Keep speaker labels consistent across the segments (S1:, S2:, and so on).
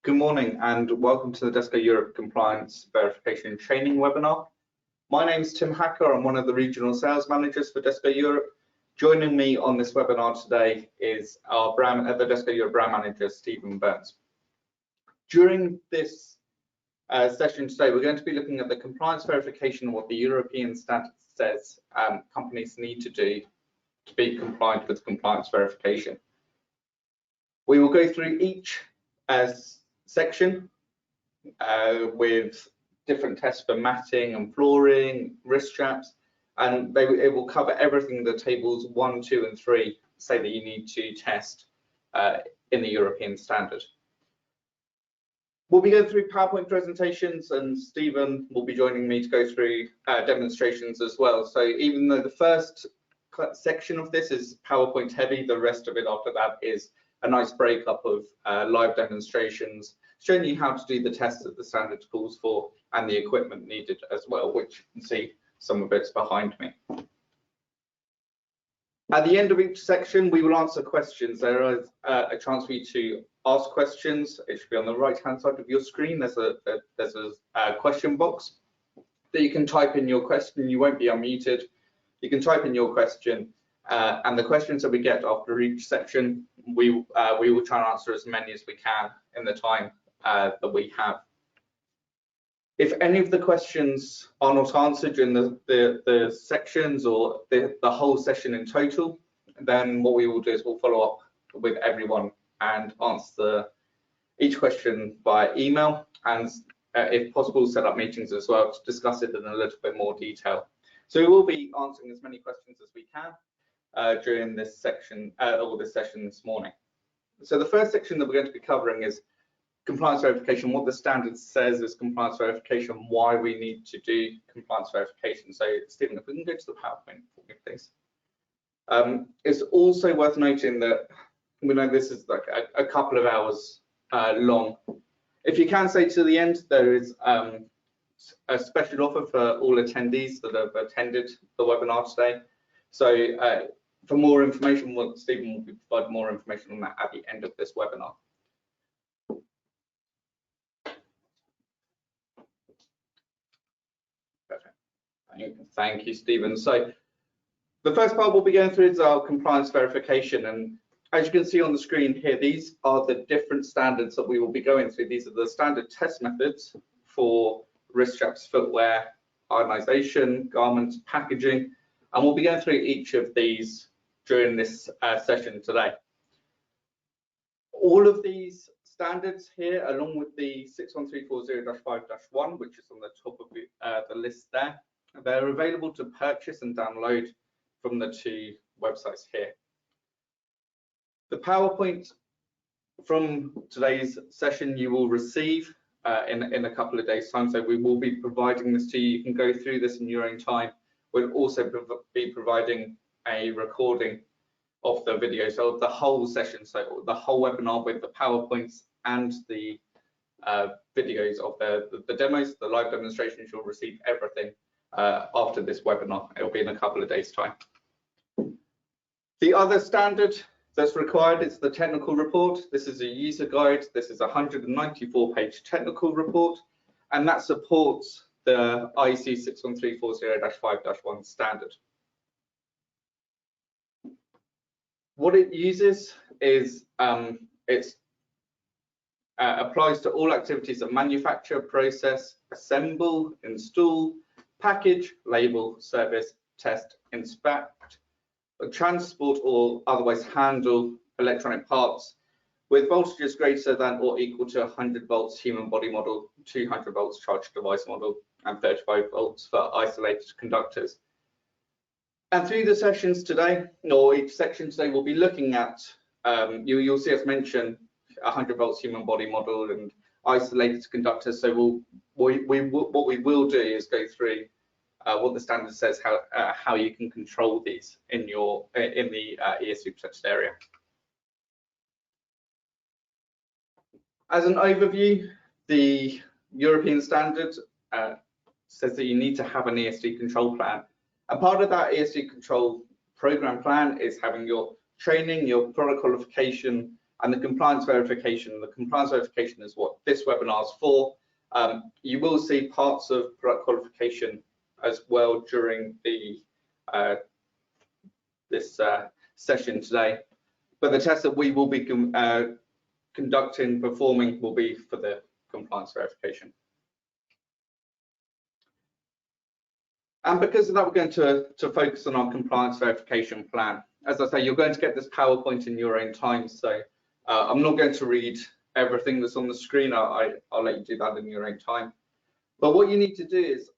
S1: Good morning and welcome to the DESCO Europe Compliance Verification and Training webinar. My name is Tim Hacker. I'm one of the regional sales managers for DESCO Europe. Joining me on this webinar today is our the DESCO Europe brand manager, Stephen Burns. During this session today, we're going to be looking at the compliance verification and what the European standard says companies need to do to be compliant with compliance verification. We will go through each section with different tests for matting and flooring, wrist straps, and it will cover everything the tables 1, 2, and 3 say that you need to test in the European standard. We'll be going through PowerPoint presentations, and Stephen will be joining me to go through demonstrations as well. So even though the first section of this is PowerPoint heavy, the rest of it after that is a nice breakup of live demonstrations showing you how to do the tests that the standard calls for and the equipment needed as well, which you can see some of it's behind me. At the end of each section, we will answer questions. There is a chance for you to ask questions. It should be on the right-hand side of your screen. There's a question box that you can type in your question. You won't be unmuted. You can type in your question. And the questions that we get after each section, we will try and answer as many as we can in the time that we have. If any of the questions are not answered during the sections or the whole session in total, then what we will do is we'll follow up with everyone and answer each question by email, and if possible, set up meetings as well to discuss it in a little bit more detail. So we will be answering as many questions as we can during this section or this session this morning. So the first section that we're going to be covering is compliance verification, what the standard says is compliance verification, why we need to do compliance verification. So Stephen, if we can go to the PowerPoint for me, please. It's also worth noting that we know this is like a couple of hours long. If you can stay to the end, there is a special offer for all attendees that have attended the webinar today. So for more information, Stephen will provide more information on that at the end of this webinar. Perfect. Thank you, Stephen. So the first part we'll be going through is our compliance verification. And as you can see on the screen here, these are the different standards that we will be going through. These are the standard test methods for wrist straps, footwear, ionisation, garments, packaging. And we'll be going through each of these during this session today. All of these standards here, along with the 61340-5-1, which is on the top of the list there, they're available to purchase and download from the two websites here. The PowerPoint from today's session you will receive in a couple of days' time, so we will be providing this to you. You can go through this in your own time. We'll also be providing a recording of the video, so the whole session, so the whole webinar with the PowerPoints and the videos of the demos, the live demonstrations. You'll receive everything after this webinar. It'll be in a couple of days' time. The other standard that's required is the technical report. This is a user guide. This is a 194-page technical report, and that supports the IEC 61340-5-1 standard. What it uses is it applies to all activities that manufacture, process, assemble, install, package, label, service, test, inspect, transport or otherwise handle electronic parts with voltages greater than or equal to 100 volts human body model, 200 volts charged device model, and 35 volts for isolated conductors. And through the sessions today, or each section today, we'll be looking at, you'll see us mention 100 volts human body model and isolated conductors. So what we will do is go through what the standard says, how you can control these in the ESC protected area. As an overview, the European standard says that you need to have an ESD control plan. And part of that ESD control program plan is having your training, your product qualification, and the compliance verification. The compliance verification is what this webinar is for. You will see parts of product qualification as well during the this session today, but the test that we will be performing will be for the compliance verification. And because of that, we're going to focus on our compliance verification plan. As I say, you're going to get this PowerPoint in your own time, so I'm not going to read everything that's on the screen. I'll let you do that in your own time. But what you need to do is,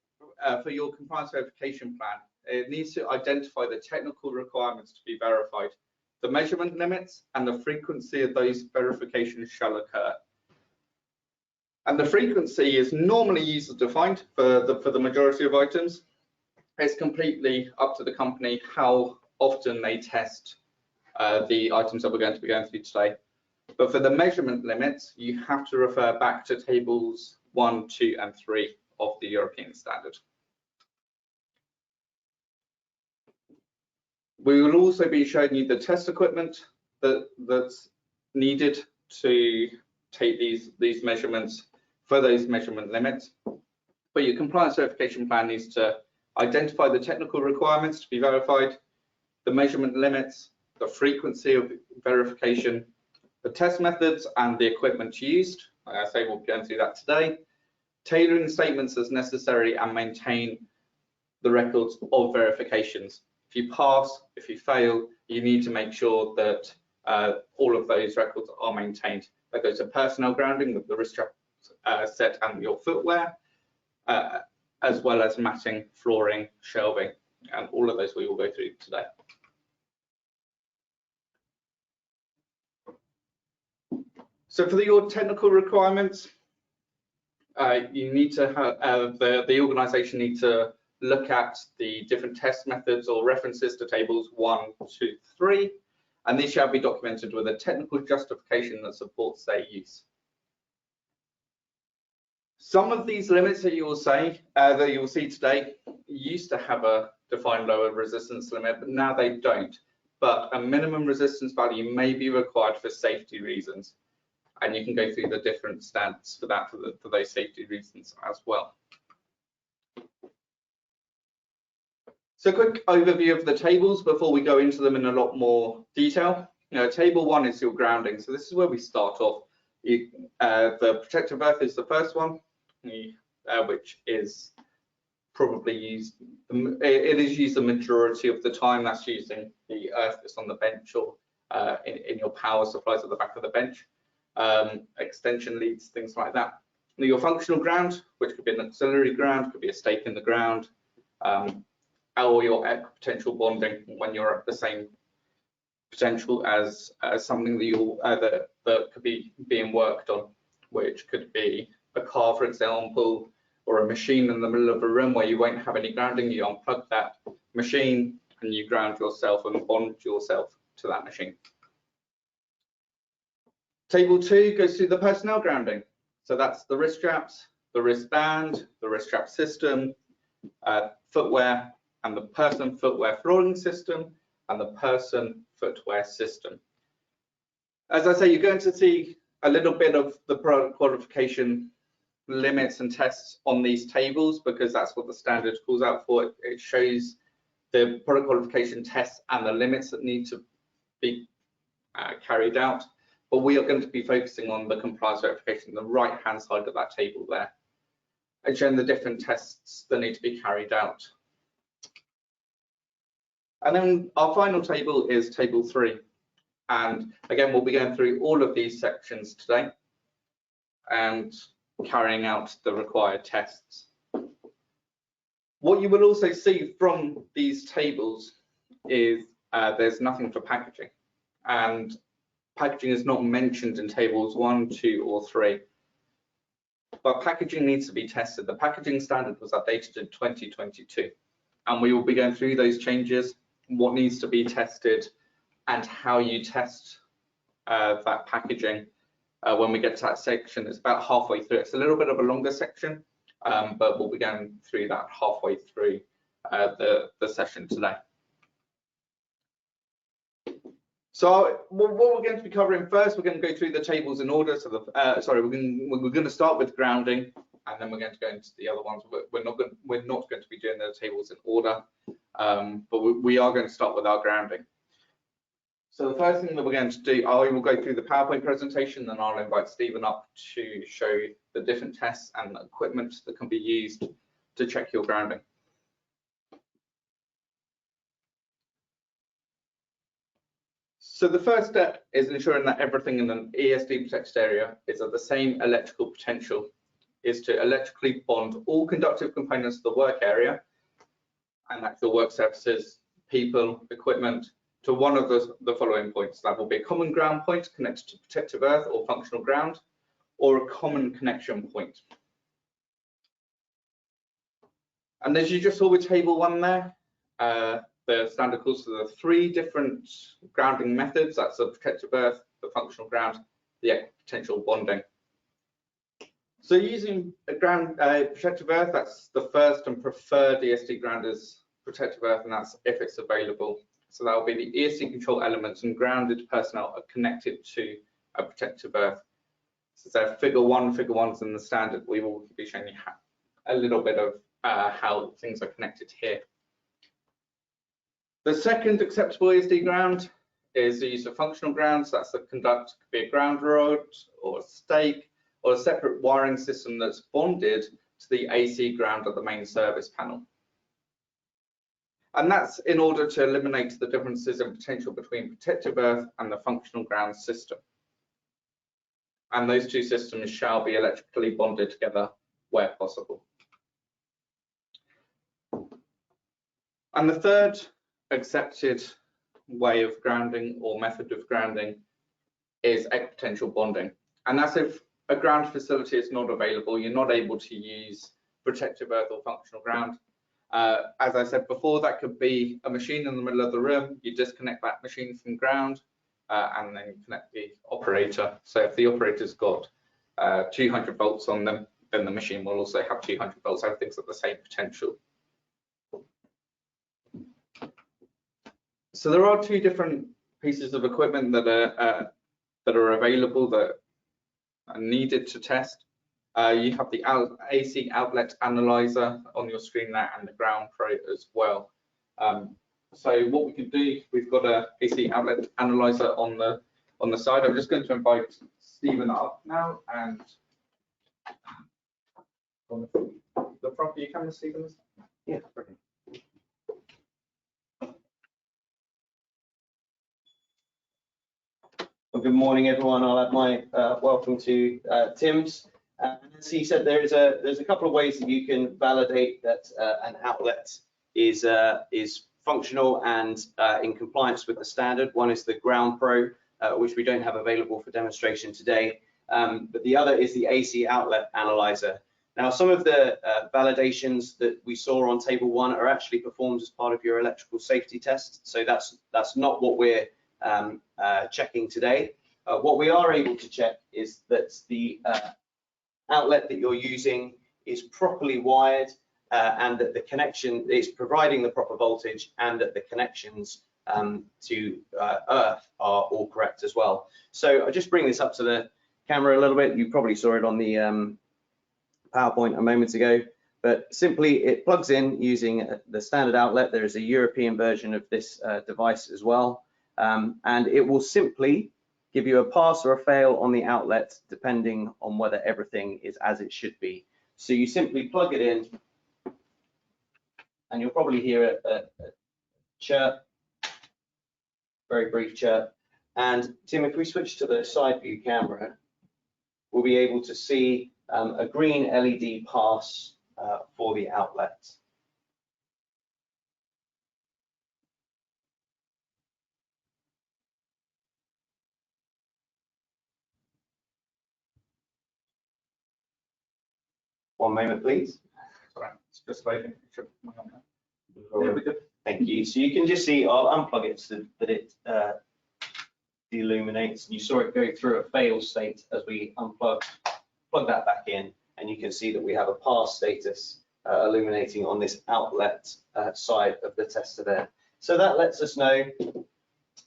S1: for your compliance verification plan, it needs to identify the technical requirements to be verified. The measurement limits and the frequency of those verifications shall occur. And the frequency is normally user defined for the majority of items. It's completely up to the company how often they test the items that we're going to be going through today. But for the measurement limits, you have to refer back to tables 1, 2, and 3 of the European standard. We will also be showing you the test equipment that's needed to take these measurements for those measurement limits. But your compliance verification plan needs to identify the technical requirements to be verified, the measurement limits, the frequency of verification, the test methods and the equipment used. Like I say, we'll be going through that today. Tailoring statements as necessary and maintain the records of verifications. If you pass, if you fail, you need to make sure that all of those records are maintained. That goes to personnel grounding with the wrist strap set and your footwear, as well as matting, flooring, shelving, and all of those we will go through today. So for your technical requirements, you need to have the organisation need to look at the different test methods or references to tables 1, 2, 3, and these shall be documented with a technical justification that supports their use. Some of these limits that you will see today used to have a defined lower resistance limit, but now they don't. But a minimum resistance value may be required for safety reasons, and you can go through the different standards for that for those safety reasons as well. So a quick overview of the tables before we go into them in a lot more detail. Table 1 is your grounding, so this is where we start off. The protective earth is the first one, which is probably used. It is used the majority of the time. That's using the earth that's on the bench or in your power supplies at the back of the bench. Extension leads, things like that. Your functional ground, which could be an auxiliary ground, could be a stake in the ground, or your potential bonding when you're at the same potential as something that that could be being worked on, which could be a car, for example, or a machine in the middle of a room where you won't have any grounding. You unplug that machine and you ground yourself and bond yourself to that machine. Table 2 goes through the personnel grounding. So that's the wrist straps, the wristband, the wrist strap system, footwear, and the person footwear flooring system, and the person footwear system. As I say, you're going to see a little bit of the product qualification limits and tests on these tables because that's what the standard calls out for. It shows the product qualification tests and the limits that need to be carried out. But we are going to be focusing on the compliance verification, the right-hand side of that table there, and showing the different tests that need to be carried out. And then our final table is table 3. And again, we'll be going through all of these sections today and carrying out the required tests. What you will also see from these tables is there's nothing for packaging. And packaging is not mentioned in tables 1, 2, or 3. But packaging needs to be tested. The packaging standard was updated in 2022. And we will be going through those changes, what needs to be tested, and how you test that packaging when we get to that section. It's about halfway through. It's a little bit of a longer section, but we'll be going through that halfway through the session today. So what we're going to be covering first, we're going to go through the tables in order. So we're going to start with grounding, and then we're going to go into the other ones. We're not going to be doing the tables in order, but we are going to start with our grounding. So the first thing that we're going to do, I will go through the PowerPoint presentation, then I'll invite Stephen up to show the different tests and equipment that can be used to check your grounding. So the first step is ensuring that everything in an ESD protected area is at the same electrical potential, is to electrically bond all conductive components of the work area and actual work surfaces, people, equipment, to one of the following points. That will be a common ground point connected to protective earth or functional ground, or a common connection point. And as you just saw with table 1 there, the standard calls for the 3 different grounding methods. That's the protective earth, the functional ground, the equipotential bonding. So using a protective earth, that's the first and preferred ESD ground is protective earth, and that's if it's available. So that will be the ESD control elements and grounded personnel are connected to a protective earth. So figure 1's in the standard. We will be showing you a little bit of how things are connected here. The second acceptable ESD ground is the use of functional grounds. That's the conduct, could be a ground rod or a stake or a separate wiring system that's bonded to the AC ground of the main service panel. And that's in order to eliminate the differences in potential between protective earth and the functional ground system. And those 2 systems shall be electrically bonded together where possible. And the third accepted way of grounding or method of grounding is equipotential bonding. And that's if a ground facility is not available, you're not able to use protective earth or functional ground. As I said before, that could be a machine in the middle of the room. You disconnect that machine from ground and then you connect the operator. So if the operator's got 200 volts on them, then the machine will also have 200 volts. Everything's at the same potential. So there are 2 different pieces of equipment that are available that are needed to test. You have the AC outlet analyzer on your screen there and the ground probe as well. So what we can do, we've got a AC outlet analyzer on the side. I'm just going to invite Stephen up now and on the front of your camera, Stephen. Yeah, brilliant.
S2: Well, good morning, everyone. I'll add my welcome to Tim's. As he said, there's a couple of ways that you can validate that an outlet is functional and in compliance with the standard. One is the ground probe, which we don't have available for demonstration today, but the other is the AC outlet analyzer. Now, some of the validations that we saw on table 1 are actually performed as part of your electrical safety test, so that's not what we're checking today. What we are able to check is that the outlet that you're using is properly wired and that the connection is providing the proper voltage and that the connections to earth are all correct as well. So I'll just bring this up to the camera a little bit. You probably saw it on the PowerPoint a moment ago, but simply it plugs in using the standard outlet. There is a European version of this device as well. And it will simply give you a pass or a fail on the outlet depending on whether everything is as it should be. So you simply plug it in and you'll probably hear a chirp, very brief chirp. And Tim, if we switch to the side view camera, we'll be able to see a green LED pass for the outlet. One moment, please.
S1: Sorry, it's just waiting.
S2: There we go. Thank you. So you can just see, I'll unplug it so that it illuminates. And you saw it go through a fail state as we plug that back in, and you can see that we have a pass status illuminating on this outlet side of the tester there. So that lets us know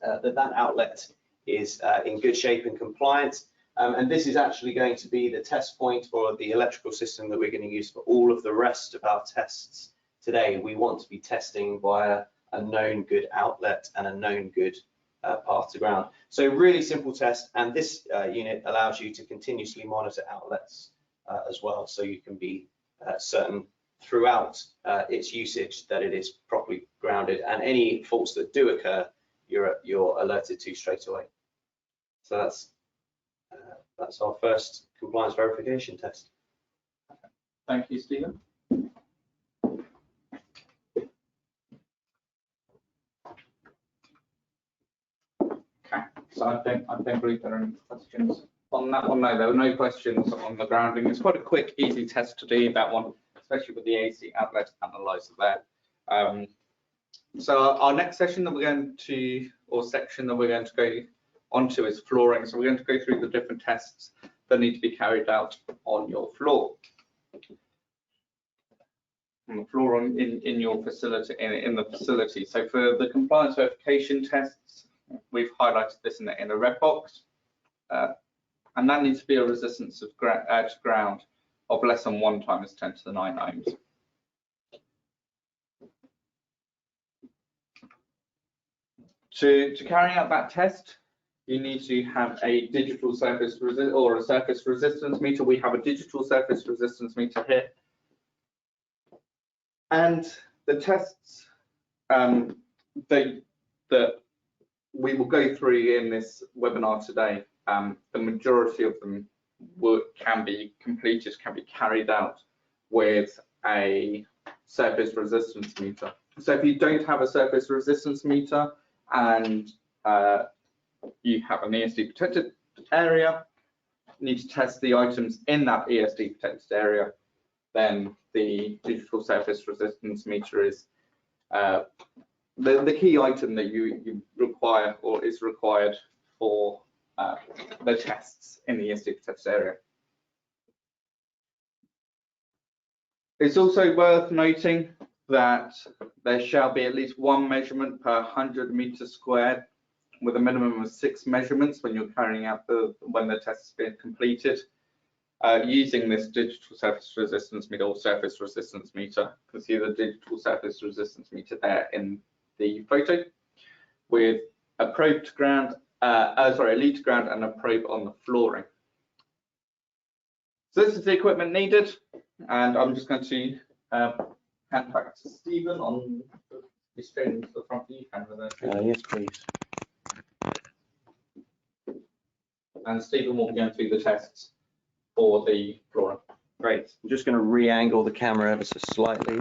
S2: that outlet is in good shape and compliant. And this is actually going to be the test point for the electrical system that we're going to use for all of the rest of our tests today. We want to be testing via a known good outlet and a known good path to ground. So really simple test, and this unit allows you to continuously monitor outlets as well, so you can be certain throughout its usage that it is properly grounded, and any faults that do occur, you're alerted to straight away. So that's our first compliance verification test.
S1: Thank you, Stephen. Okay, so I don't believe there are any questions on that one. No, there were no questions on the grounding. It's quite a quick, easy test to do, that one, especially with the AC outlet analyzer there. So our next session that we're going to, or section that we're going to go onto, is flooring. So we're going to go through the different tests that need to be carried out on your floor. On the floor in your facility, in the facility. So for the compliance verification tests, we've highlighted this in a red box, and that needs to be a resistance of to ground of less than 1 × 10⁹ ohms. To carry out that test, you need to have a digital surface or a surface resistance meter. We have a digital surface resistance meter here, and the tests that we will go through in this webinar today, the majority of them can be completed, can be carried out with a surface resistance meter. So if you don't have a surface resistance meter and you have an ESD protected area, you need to test the items in that ESD protected area, then the digital surface resistance meter is the key item that you require, or is required for the tests in the ESD protected area. It's also worth noting that there shall be at least 1 measurement per 100 meters squared, with a minimum of 6 measurements when you're carrying out when the test is being completed, using this digital surface resistance meter or surface resistance meter. You can see the digital surface resistance meter there in the photo, with a probe to ground, a lead to ground, and a probe on the flooring. So this is the equipment needed, and I'm just going to hand back to Stephen on the screen to the front view camera there.
S2: Yes, please.
S1: And Stephen will be going through the tests for the flooring.
S2: Great. I'm just going to re-angle the camera ever so slightly.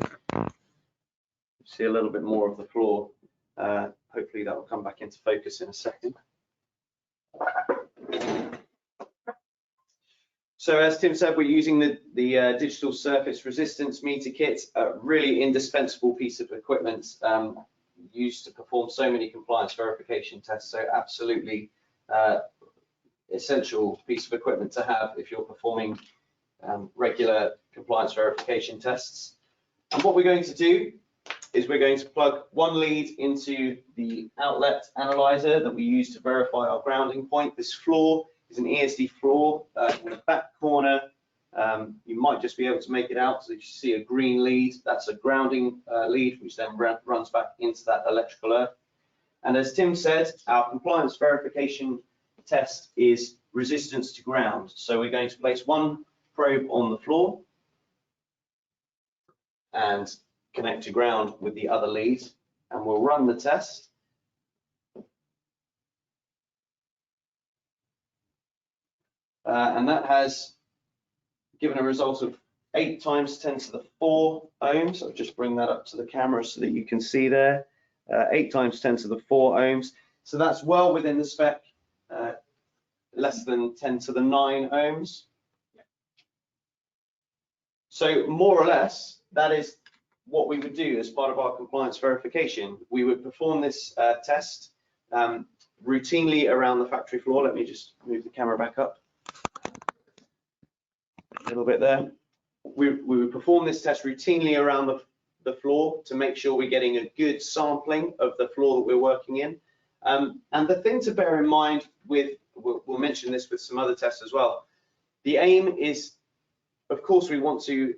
S2: See a little bit more of the floor. Hopefully that will come back into focus in a second. So as Tim said, we're using the digital surface resistance meter kit, a really indispensable piece of equipment used to perform so many compliance verification tests. So absolutely essential piece of equipment to have if you're performing regular compliance verification tests. And what we're going to do is we're going to plug 1 lead into the outlet analyzer that we use to verify our grounding point. This floor is an ESD floor in the back corner. You might just be able to make it out. So you see a green lead, that's a grounding lead, which then runs back into that electrical earth. And as Tim said, our compliance verification test is resistance to ground. So we're going to place 1 probe on the floor and connect to ground with the other lead, and we'll run the test. And that has given a result of 8 × 10⁴ ohms. I'll just bring that up to the camera so that you can see there. 8 × 10⁴ ohms. So that's well within the spec, less than 10⁹ ohms. So more or less, that is what we would do as part of our compliance verification. We would perform this test routinely around the factory floor. Let me just move the camera back up a little bit there. We would perform this test routinely around the floor to make sure we're getting a good sampling of the floor that we're working in. And the thing to bear in mind with, we'll mention this with some other tests as well, the aim is, of course, we want to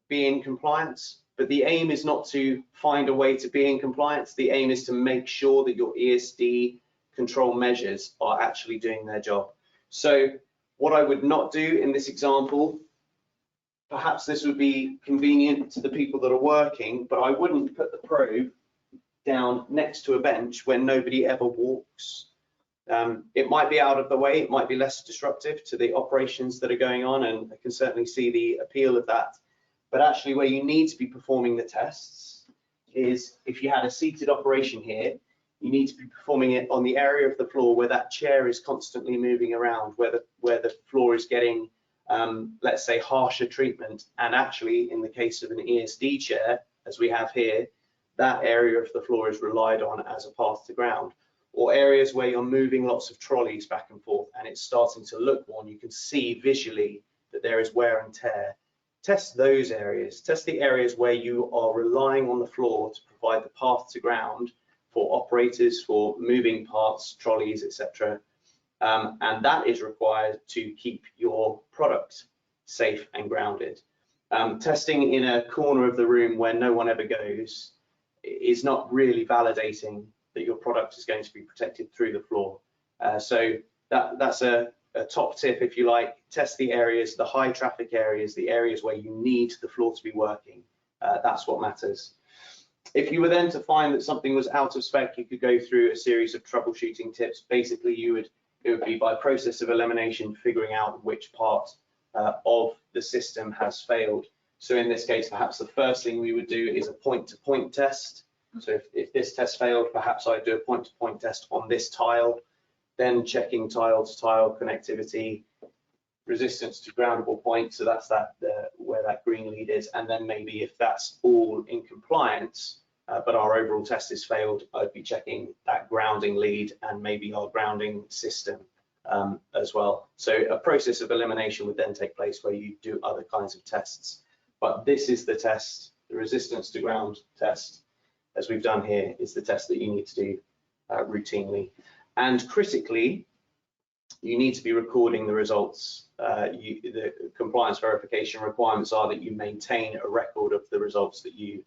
S2: be in compliance, but the aim is not to find a way to be in compliance. The aim is to make sure that your ESD control measures are actually doing their job. So what I would not do in this example, perhaps this would be convenient to the people that are working, but I wouldn't put the probe down next to a bench when nobody ever walks. It might be out of the way, it might be less disruptive to the operations that are going on, and I can certainly see the appeal of that. But actually where you need to be performing the tests is if you had a seated operation here, you need to be performing it on the area of the floor where that chair is constantly moving around, where the floor is getting, let's say, harsher treatment. And actually, in the case of an ESD chair, as we have here, that area of the floor is relied on as a path to ground. Or areas where you're moving lots of trolleys back and forth and it's starting to look worn, you can see visually that there is wear and tear. Test those areas. Test the areas where you are relying on the floor to provide the path to ground for operators, for moving parts, trolleys, etc. And that is required to keep your product safe and grounded. Testing in a corner of the room where no one ever goes is not really validating that your product is going to be protected through the floor. So that's a top tip, if you like. Test the areas, the high traffic areas, the areas where you need the floor to be working. That's what matters. If you were then to find that something was out of spec, you could go through a series of troubleshooting tips. Basically, it would be by process of elimination, figuring out which part of the system has failed. So in this case, perhaps the first thing we would do is a point-to-point test. So if this test failed, perhaps I'd do a point-to-point test on this tile, then checking tile-to-tile connectivity, resistance to groundable point, so that's where that green lead is, and then maybe if that's all in compliance, but our overall test has failed, I'd be checking that grounding lead and maybe our grounding system as well. So a process of elimination would then take place where you do other kinds of tests. But this is the test, the resistance to ground test, as we've done here, is the test that you need to do routinely. And critically, you need to be recording the results. The compliance verification requirements are that you maintain a record of the results that you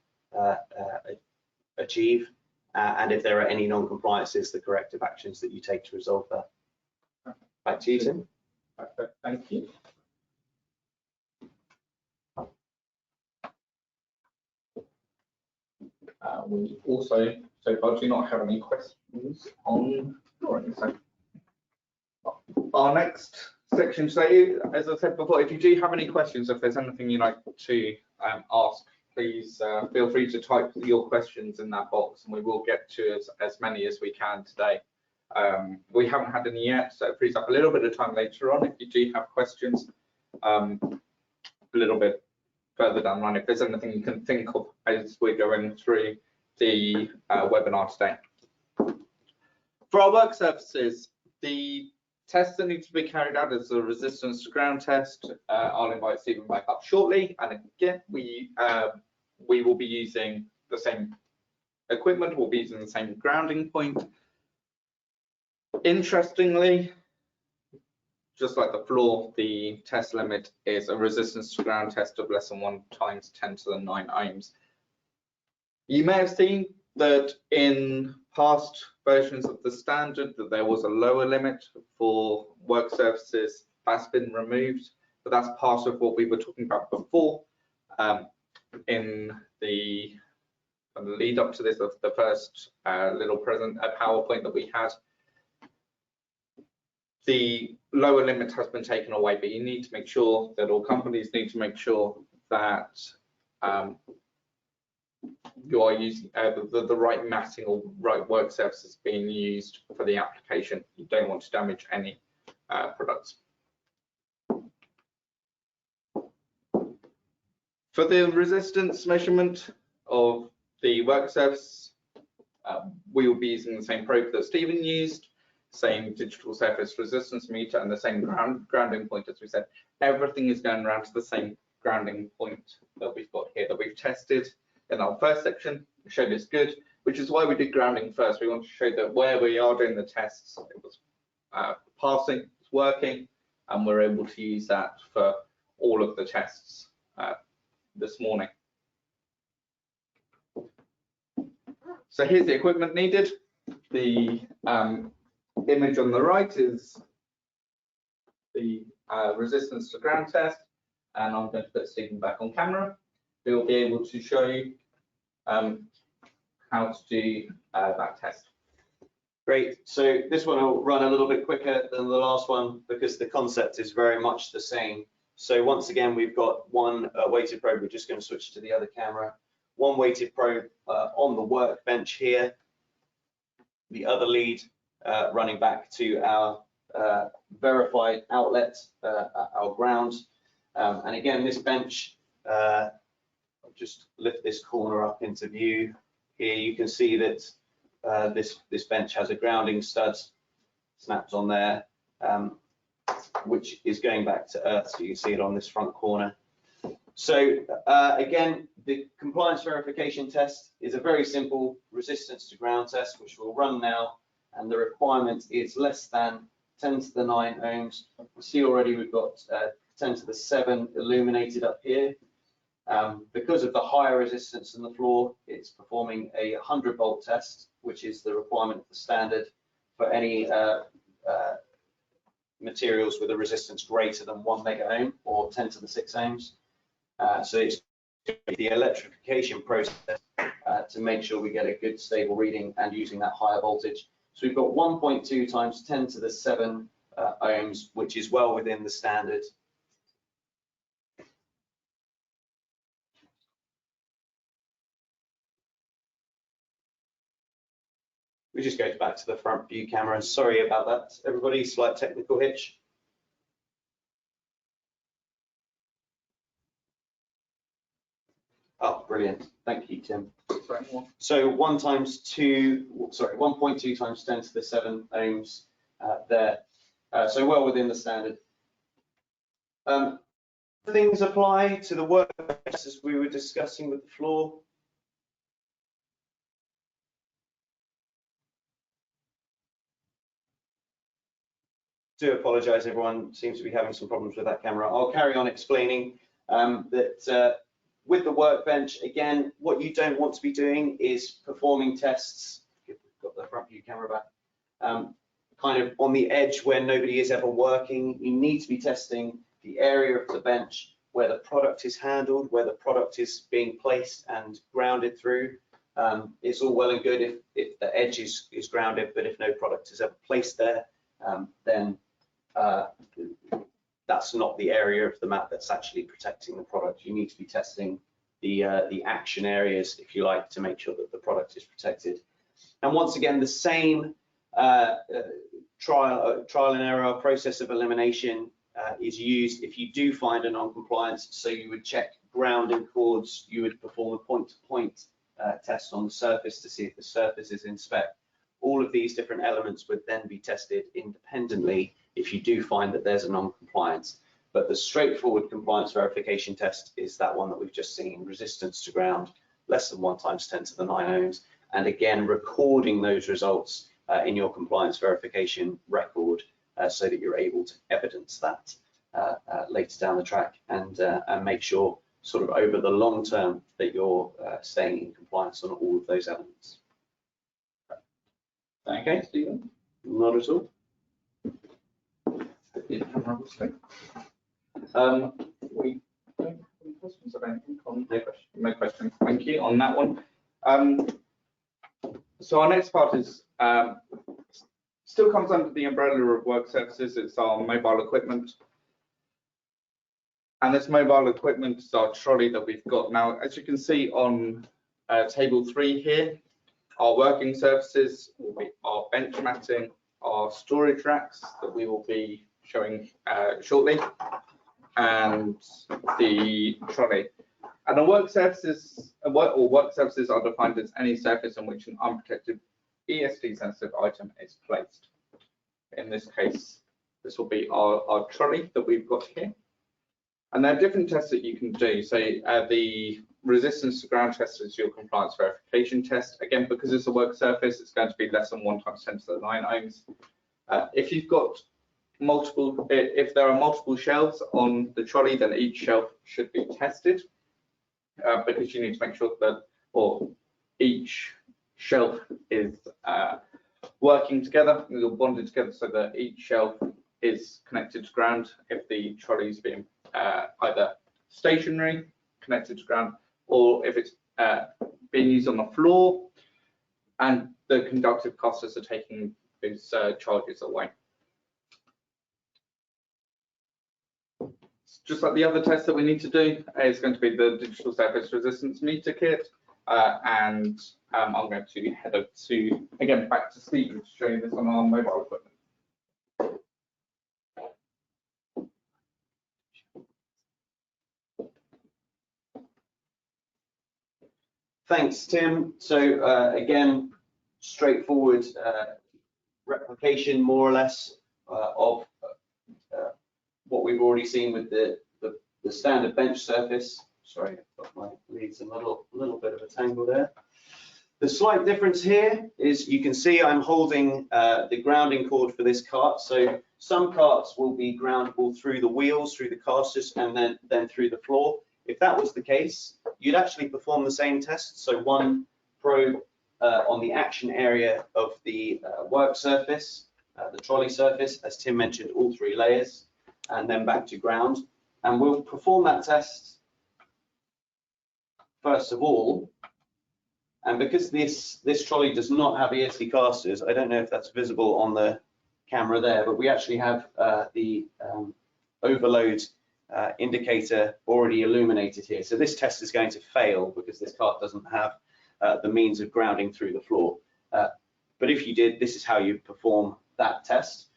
S2: achieve, and if there are any non-compliances, the corrective actions that you take to resolve that. Back to you, Tim.
S1: Perfect, thank you. We also, so far, do not have any questions on drawing. So our next section today, as I said before, if you do have any questions, if there's anything you'd like to ask, please feel free to type your questions in that box, and we will get to as many as we can today. We haven't had any yet, so it frees up a little bit of time later on if you do have questions. A little bit further down the line, if there's anything you can think of as we're going through the webinar today. For our work surfaces, the tests that need to be carried out is the resistance to ground test. I'll invite Stephen back up shortly, and again, we will be using the same equipment, we'll be using the same grounding point. Interestingly, just like the floor, the test limit is a resistance to ground test of less than 1 × 10⁹ ohms. You may have seen that in past versions of the standard that there was a lower limit for work surfaces. That's been removed, but that's part of what we were talking about before in the lead up to this, of the first little PowerPoint that we had. The lower limit has been taken away, but you need to make sure that all companies need to make sure that you are using the right matting or right work surfaces being used for the application. You don't want to damage any products. For the resistance measurement of the work surface, we will be using the same probe that Stephen used, same digital surface resistance meter, and the same grounding point. As we said, everything is going around to the same grounding point that we've got here, that we've tested in our first section. We showed it's good. which is why we did grounding first. We want to show that where we are doing the tests, it was passing, it's working, and we're able to use that for all of the tests this morning. So here's the equipment needed. The image on the right is the resistance to ground test, and I'm going to put Stephen back on camera. We'll be able to show you how to do that test.
S2: Great. So this one will run a little bit quicker than the last one because the concept is very much the same. So once again, we've got one weighted probe. We're just going to switch to the other camera. One weighted probe on the workbench here. The other lead running back to our verified outlet, our ground. And again, this bench, I'll just lift this corner up into view. Here you can see that this bench has a grounding stud snapped on there, which is going back to earth. So you can see it on this front corner. So again, the compliance verification test is a very simple resistance to ground test, which we'll run now. And the requirement is less than 10 to the 9 ohms. You see already we've got 10 to the 7 illuminated up here. Because of the higher resistance in the floor, it's performing a 100-volt test, which is the requirement of the standard for any materials with a resistance greater than 1 mega ohm or 10 to the 6 ohms. So it's the electrification process to make sure we get a good stable reading and using that higher voltage. So we've got 1.2 times 10 to the 7 ohms, which is well within the standard. We just go back to the front view camera. Sorry about that, everybody, slight technical hitch. Oh, brilliant. Thank you, Tim. So 1.2 times 10 to the 7 ohms there. So well within the standard. Things apply to the workbench as we were discussing with the floor. Do apologize, everyone seems to be having some problems with that camera. I'll carry on explaining that with the workbench, again, what you don't want to be doing is performing tests. Got the front view camera back. Kind of on the edge where nobody is ever working. You need to be testing the area of the bench where the product is handled, where the product is being placed and grounded through. It's all well and good if the edge is grounded, but if no product is ever placed there, then that's not the area of the mat that's actually protecting the product. You need to be testing the action areas, if you like, to make sure that the product is protected. And once again, the same trial and error process of elimination is used if you do find a non-compliance. So you would check grounding cords, you would perform a point-to-point test on the surface to see if the surface is in spec. All of these different elements would then be tested independently if you do find that there's a non-compliance. But the straightforward compliance verification test is that one that we've just seen, resistance to ground, less than 1 times 10 to the 9 ohms. And again, recording those results in your compliance verification record so that you're able to evidence that later down the track and make sure sort of over the long term that you're staying in compliance on all of those elements.
S1: Okay, Stephen.
S2: Not at all.
S1: We don't have any questions, I don't think. No questions. Thank you on that one. So our next part is still comes under the umbrella of Worksurfaces. It's our mobile equipment. And this mobile equipment is our trolley that we've got now. As you can see on table 3 here, our working surfaces will be our bench matting, our storage racks that we will be showing shortly, and the trolley. And the work surfaces are defined as any surface on which an unprotected ESD sensitive item is placed. In this case, this will be our trolley that we've got here. And there are different tests that you can do. So the resistance to ground test is your compliance verification test. Again, because it's a work surface, it's going to be less than 1 × 10⁹ ohms. If you've got multiple, if there are multiple shelves on the trolley, then each shelf should be tested because you need to make sure that, or each shelf is working together, you're bonded together so that each shelf is connected to ground if the trolley is being either stationary, connected to ground, or if it's being used on the floor and the conductive casters are taking those charges away. Just like the other test that we need to do is going to be the digital surface resistance meter kit, and I'm going to head over to, again, back to Steve to show you this on our mobile equipment.
S2: Thanks, Tim. So again, straightforward replication, more or less, of what we've already seen with the standard bench surface. Sorry, I've got my leads in a little bit of a tangle there. The slight difference here is you can see I'm holding the grounding cord for this cart. So some carts will be groundable through the wheels, through the casters, and then through the floor. If that was the case, you'd actually perform the same test. So one probe on the action area of the work surface, the trolley surface, as Tim mentioned, all 3 layers, and then back to ground. And we'll perform that test first of all. And because this trolley does not have ESC casters, I don't know if that's visible on the camera there, but we actually have the overload indicator already illuminated here. So this test is going to fail because this cart doesn't have the means of grounding through the floor. But if you did, this is how you perform that test.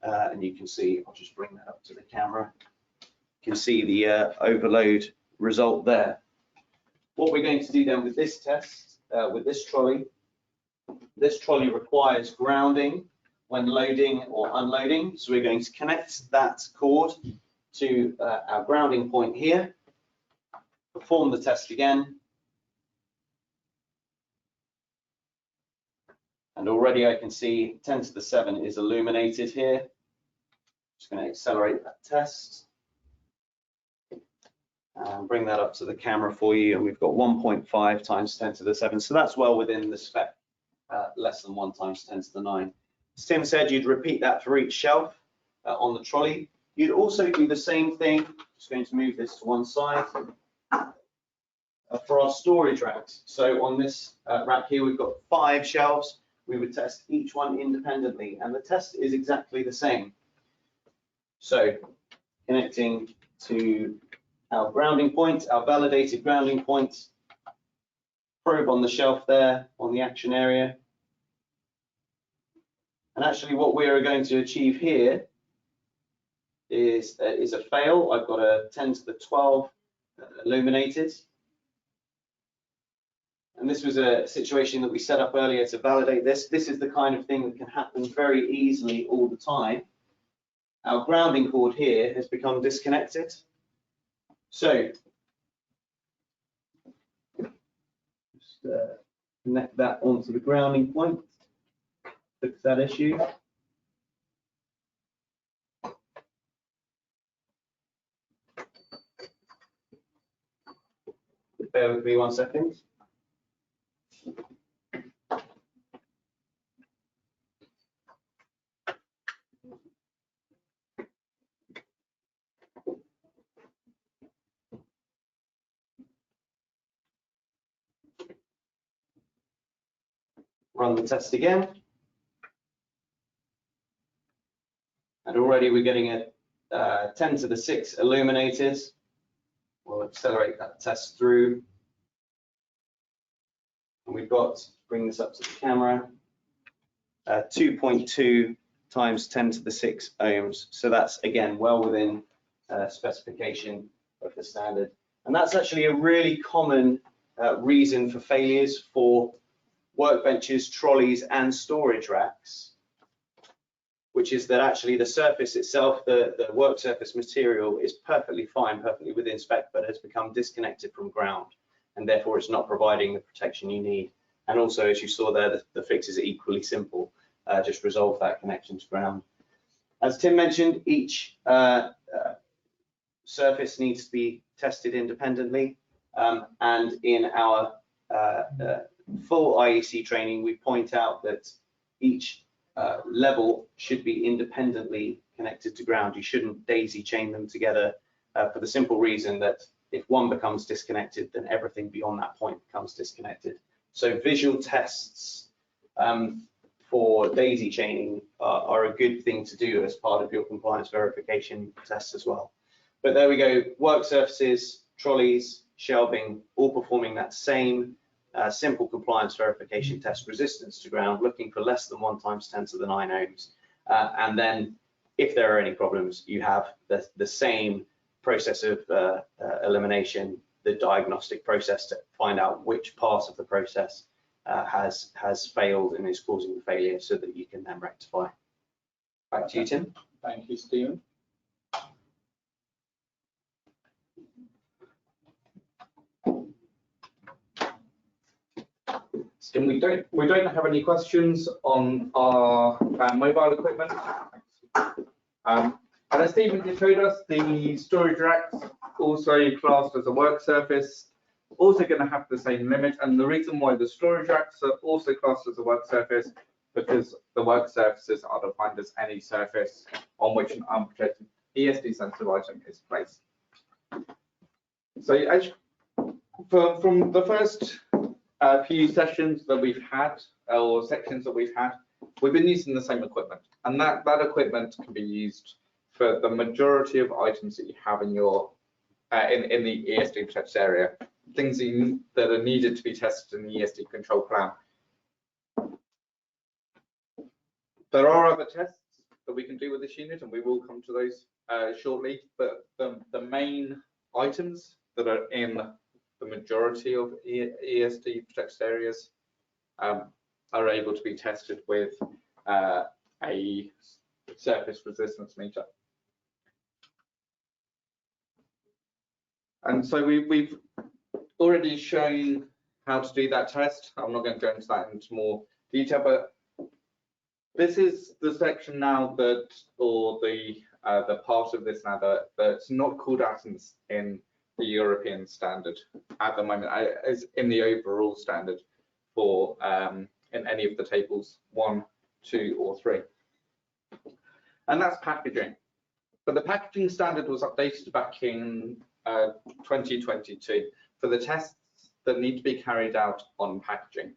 S2: And you can see, I'll just bring that up to the camera. You can see the overload result there. What we're going to do then with this test, with this trolley requires grounding when loading or unloading. So we're going to connect that cord to our grounding point here, perform the test again. And already I can see 10⁷ is illuminated here. Just going to accelerate that test and bring that up to the camera for you. And we've got 1.5 × 10⁷. So that's well within the spec, less than 1 × 10⁹. As Tim said, you'd repeat that for each shelf on the trolley. You'd also do the same thing. Just going to move this to one side for our storage racks. So on this rack here, we've got 5 shelves. We would test each one independently, and the test is exactly the same. So connecting to our grounding point, our validated grounding point, probe on the shelf there on the action area. And actually what we are going to achieve here is a fail. I've got a 10⁻12 illuminated. And this was a situation that we set up earlier to validate this. This is the kind of thing that can happen very easily all the time. Our grounding cord here has become disconnected. So just connect that onto the grounding point, fix that issue. Bear with me 1 second. Run the test again. And already we're getting a 10⁶ illuminated. We'll accelerate that test through. And we've got, bring this up to the camera, 2.2 × 10⁶ ohms. So that's, again, well within specification of the standard. And that's actually a really common reason for failures for workbenches, trolleys, and storage racks, which is that actually the surface itself, the work surface material, is perfectly fine, perfectly within spec, but has become disconnected from ground. and therefore it's not providing the protection you need. And also, as you saw there, the fixes are equally simple. Just resolve that connection to ground. As Tim mentioned, each surface needs to be tested independently, and in our full IEC training, we point out that each level should be independently connected to ground. You shouldn't daisy chain them together for the simple reason that if one becomes disconnected, then everything beyond that point becomes disconnected. So visual tests for daisy chaining are a good thing to do as part of your compliance verification tests as well. But there we go, work surfaces, trolleys, shelving, all performing that same simple compliance verification test, resistance to ground, looking for less than 1 × 10⁹ ohms. And then if there are any problems, you have the same process of elimination, the diagnostic process to find out which part of the process has failed and is causing the failure so that you can then rectify. Back to you, Tim.
S1: Thank you, Stephen. Stephen, we don't have any questions on our mobile equipment. And as Stephen just showed us, the storage racks also classed as a work surface, also going to have the same limit. And the reason why the storage racks are also classed as a work surface, because the work surfaces are defined as any surface on which an unprotected ESD sensitive item is placed. So as from the first few sessions that we've had, or sections that we've had, we've been using the same equipment, and that equipment can be used for the majority of items that you have in your in the ESD protected area, things that are needed to be tested in the ESD control plan. There are other tests that we can do with this unit, and we will come to those shortly, but the main items that are in the majority of ESD protected areas are able to be tested with a surface resistance meter. And so we've already shown how to do that test. I'm not going to go into that into more detail, but this is the section now that, or the part of this now that's not called out in the European standard at the moment, as in the overall standard for in any of the tables 1, 2, or 3. And that's packaging. But the packaging standard was updated back in 2022 for the tests that need to be carried out on packaging.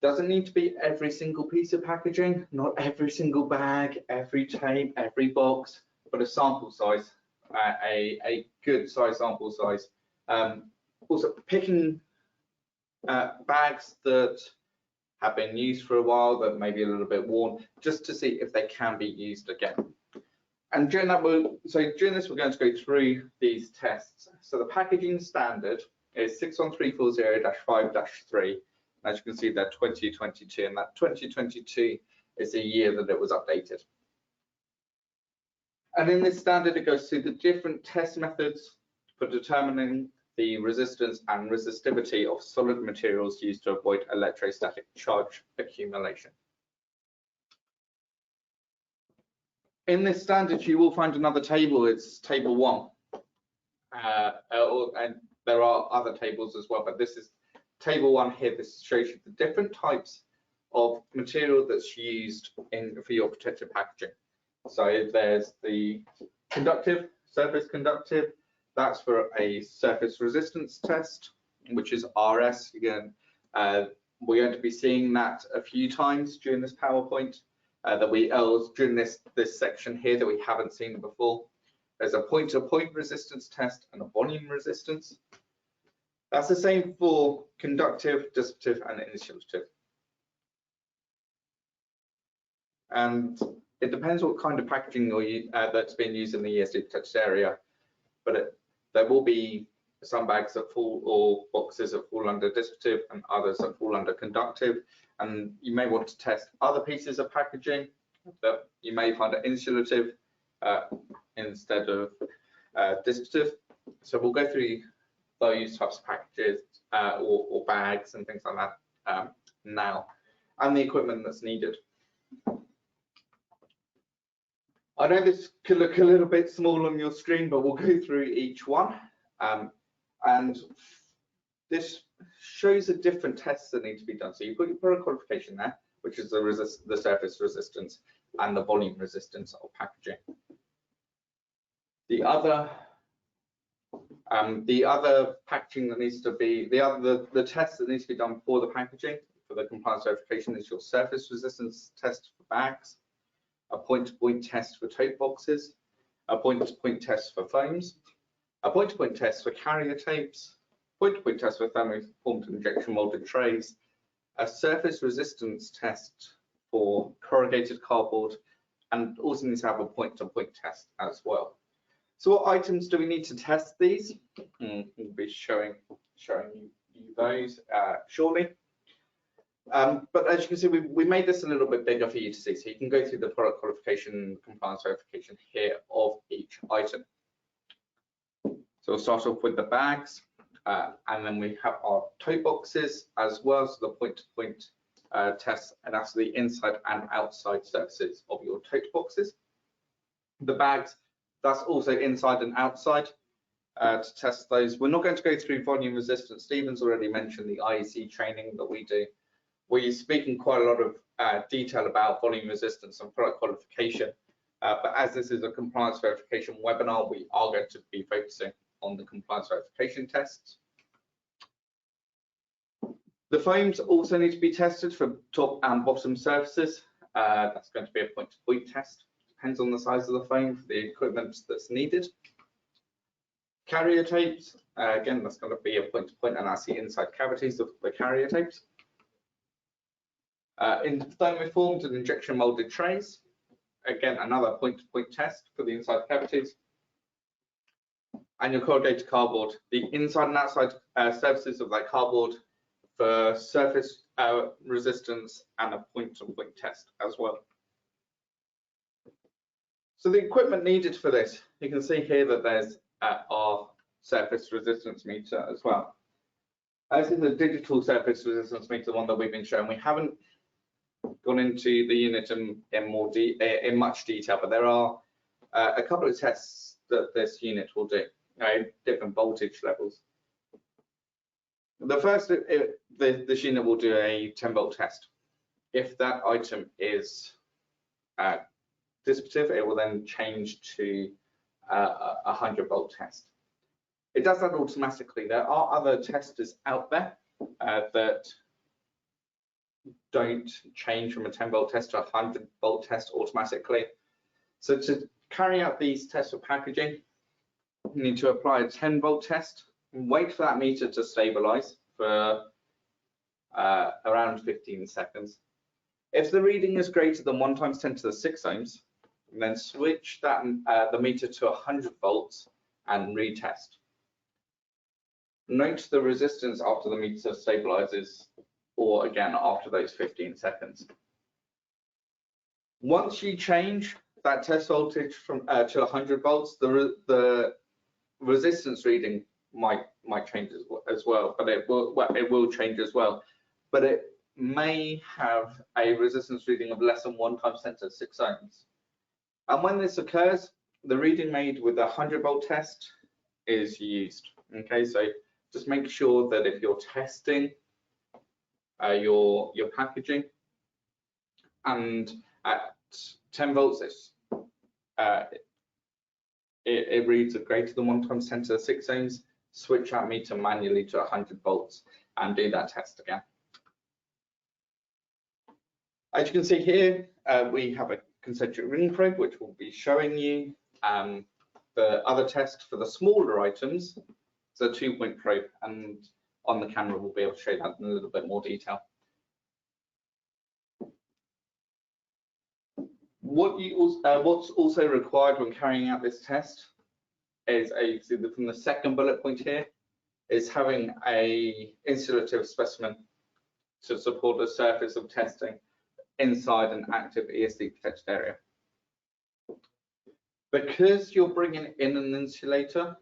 S1: Doesn't need to be every single piece of packaging, not every single bag, every tape, every box, but a sample size, a good size sample size. Also picking bags that have been used for a while, that may be a little bit worn, just to see if they can be used again. And during that, during this, we're going to go through these tests. So the packaging standard is 61340-5-3. As you can see, they're 2022, and that 2022 is the year that it was updated. And in this standard, it goes through the different test methods for determining the resistance and resistivity of solid materials used to avoid electrostatic charge accumulation. In this standard, you will find another table. It's table 1. And there are other tables as well, but this is table 1 here. This shows you the different types of material that's used for your protective packaging. So there's the conductive, surface conductive. That's for a surface resistance test, which is RS. Again, we're going to be seeing that a few times during this PowerPoint. During this section here that we haven't seen before. There's a point-to-point resistance test and a volume resistance. That's the same for conductive, dissipative, and insulative. And it depends what kind of packaging that's being used in the ESD protected area, but there will be some bags that fall, or boxes that fall under dissipative, and others that fall under conductive. And you may want to test other pieces of packaging that you may find are insulative instead of dissipative. So we'll go through those types of packages or bags and things like that now, and the equipment that's needed. I know this could look a little bit small on your screen, but we'll go through each one. And this shows the different tests that need to be done. So you've got your product qualification there, which is the surface resistance and the volume resistance of packaging. The other packaging that needs to be, the test that needs to be done for the packaging, for the compliance verification, is your surface resistance test for bags, a point-to-point test for tote boxes, a point-to-point test for foams, a point-to-point test for carrier tapes, point-to-point test for thermoformed injection molded trays, a surface resistance test for corrugated cardboard, and also needs to have a point-to-point test as well. So what items do we need to test these? We'll be showing you those shortly. But as you can see, we made this a little bit bigger for you to see, so you can go through the product qualification compliance verification here of each item. So we'll start off with the bags, and then we have our tote boxes as well, so the point-to-point tests, and that's the inside and outside surfaces of your tote boxes. The bags, that's also inside and outside to test those. We're not going to go through volume resistance. Stephen's already mentioned the IEC training that we do. We speak in quite a lot of detail about volume resistance and product qualification, but as this is a compliance verification webinar, we are going to be focusing on the compliance verification tests. The foams also need to be tested for top and bottom surfaces. That's going to be a point-to-point test. Depends on the size of the foam for the equipment that's needed. Carrier tapes, again, that's going to be a point-to-point, and that's the inside cavities of the carrier tapes. In thermoformed and injection molded trays, again, another point-to-point test for the inside cavities. And your corrugated cardboard, the inside and outside surfaces of that cardboard for surface resistance, and a point-to-point test as well. So the equipment needed for this, you can see here that there's our surface resistance meter as well. This is the digital surface resistance meter, the one that we've been showing. We haven't gone into the unit in much detail, but there are a couple of tests that this unit will do, different voltage levels. The first, this unit will do a 10-volt test. If that item is dissipative, it will then change to a 100-volt test. It does that automatically. There are other testers out there that don't change from a 10-volt test to a 100-volt test automatically. So to carry out these tests for packaging, you need to apply a 10-volt test and wait for that meter to stabilize for around 15 seconds. If the reading is greater than 1 × 10⁶ ohms, then switch that the meter to 100 volts and retest. Note the resistance after the meter stabilizes, or again after those 15 seconds. Once you change that test voltage from to 100 volts, the resistance reading might change as well, but it will change as well. But it may have a resistance reading of less than 1 × 10⁶ ohms. And when this occurs, the reading made with a 100-volt test is used. Okay, so just make sure that if you're testing your packaging and at 10 volts, it reads at greater than 1 × 10⁶ ohms, switch that meter manually to 100 volts and do that test again. As you can see here, we have a concentric ring probe, which will be showing you. The other test for the smaller items is a 2-point probe, and on the camera we'll be able to show that in a little bit more detail. What's also required when carrying out this test is from the second bullet point here, is having a insulative specimen to support the surface of testing inside an active ESD protected area. Because you're bringing in an insulator,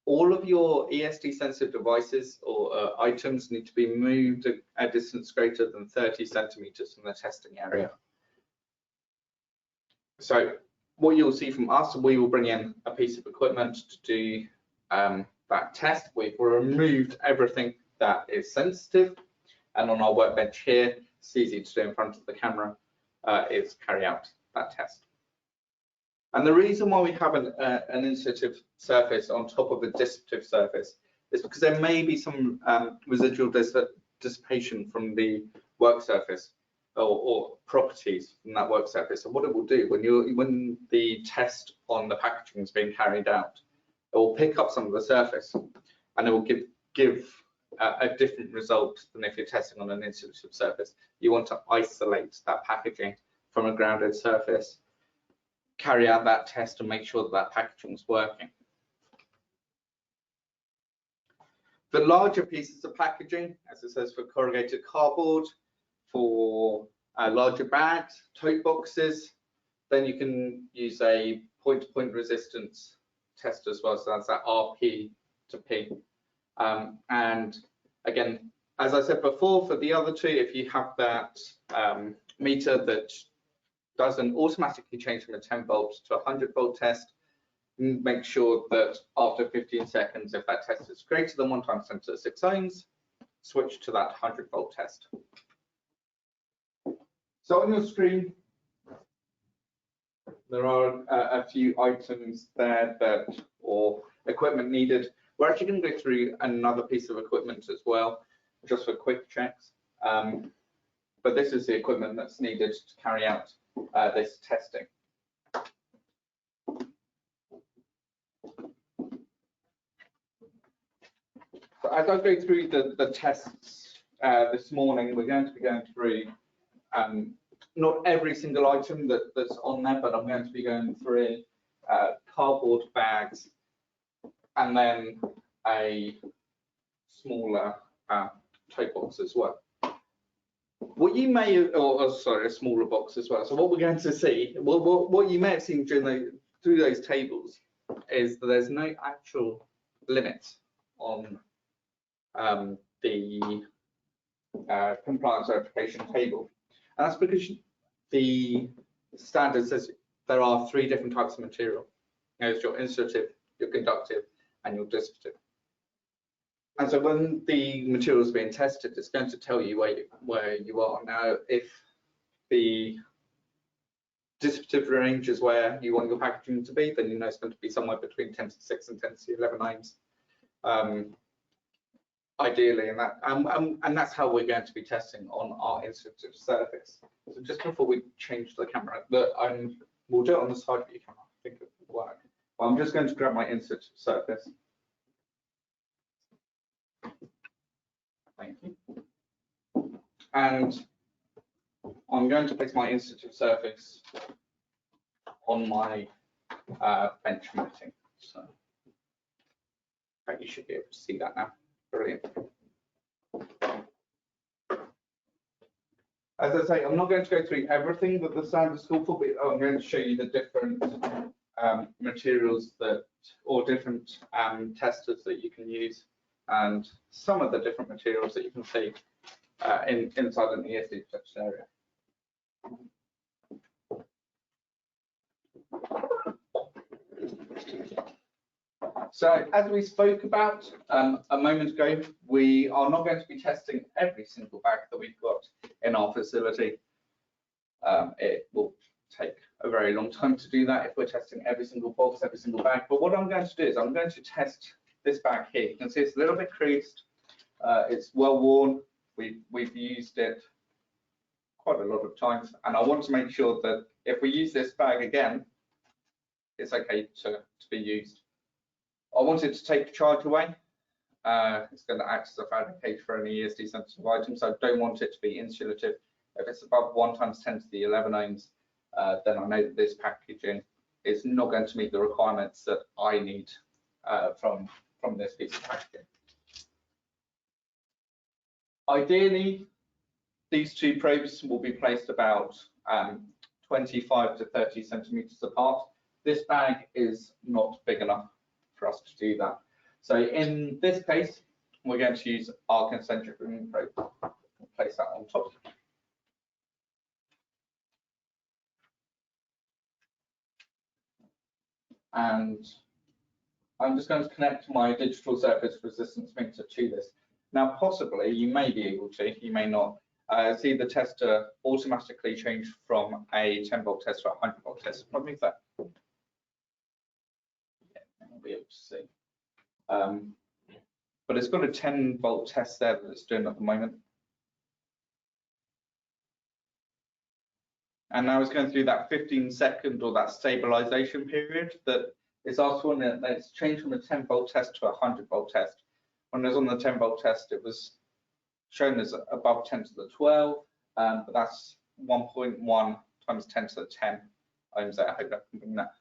S1: all of your ESD sensitive devices or items need to be moved a distance greater than 30 centimeters from the testing area. So what you'll see from us, we will bring in a piece of equipment to do that test. We've removed everything that is sensitive, and on our workbench here, it's easy to do in front of the camera, is carry out that test. And the reason why we have an insulative surface on top of a dissipative surface is because there may be some residual dissipation from the work surface or properties from that work surface. So what it will do when the test on the packaging is being carried out, it will pick up some of the surface and it will give a different result than if you're testing on an insulative surface. You want to isolate that packaging from a grounded surface, carry out that test and make sure that that packaging is working. The larger pieces of packaging, as it says, for corrugated cardboard, for larger bags, tote boxes, then you can use a point-to-point resistance test as well. So that's that RP to P. And again, as I said before, for the other two, if you have that meter that doesn't automatically change from a 10 volt to a 100 volt test, make sure that after 15 seconds, if that test is greater than 1 times 10 to the 6 ohms, switch to that 100 volt test. So on your screen, there are a few items there or equipment needed. We're actually going to go through another piece of equipment as well, just for quick checks. But this is the equipment that's needed to carry out this testing. So as I go through the tests this morning, we're going to be going through not every single item that's on there, but I'm going to be going through cardboard bags and then a smaller tote box as well. What you may, sorry, a smaller box as well. So what we're going to see, what you may have seen through those tables is that there's no actual limit on the compliance verification table. And that's because the standard says there are 3 different types of material. There's your insulative, your conductive, and your dissipative. And so when the material is being tested, it's going to tell you where you are. Now, if the dissipative range is where you want your packaging to be, then you know it's going to be somewhere between 10 to 6 and 10 to 11 ohms, ideally, and that's how we're going to be testing on our insulative surface. So just before we change the camera, we'll do it on the side of your camera. I think it will work. Well, I'm just going to grab my insulative surface. Thank you. And I'm going to place my insulative surface on my bench matting. So you should be able to see that now. Brilliant. As I say, I'm not going to go through everything that the standard is called for, but I'm going to show you the different materials or different testers that you can use, and some of the different materials that you can see inside an ESD protection area. So as we spoke about a moment ago, we are not going to be testing every single bag that we've got in our facility. It will take a very long time to do that if we're testing every single box, every single bag. But what I'm going to do is I'm going to test this bag here. You can see it's a little bit creased. It's well worn. We've used it quite a lot of times, and I want to make sure that if we use this bag again, it's okay to be used. I want it to take the charge away. It's going to act as a fabricate for any ESD sensitive item, so I don't want it to be insulative. If it's above 1 times 10 to the 11 ohms, then I know that this packaging is not going to meet the requirements that I need from this piece of packaging. Ideally, these 2 probes will be placed about 25 to 30 centimeters apart. This bag is not big enough for us to do that. So in this case, we're going to use our concentric ring probe. Place that on top. And I'm just going to connect my digital surface resistance meter to this. Now, possibly you may be able to, you may not, see the tester automatically change from a 10-volt test to a 100-volt test. What means that? Yeah, I'll be able to see. But it's got a 10-volt test there that it's doing at the moment. And now it's going through that 15-second or that stabilization period that it's asked for, and it's changed from a 10-volt test to a 100-volt test. When it was on the 10-volt test, it was shown as above 10 to the 12, but that's 1.1 times 10 to the 10 ohms there. I hope I can bring that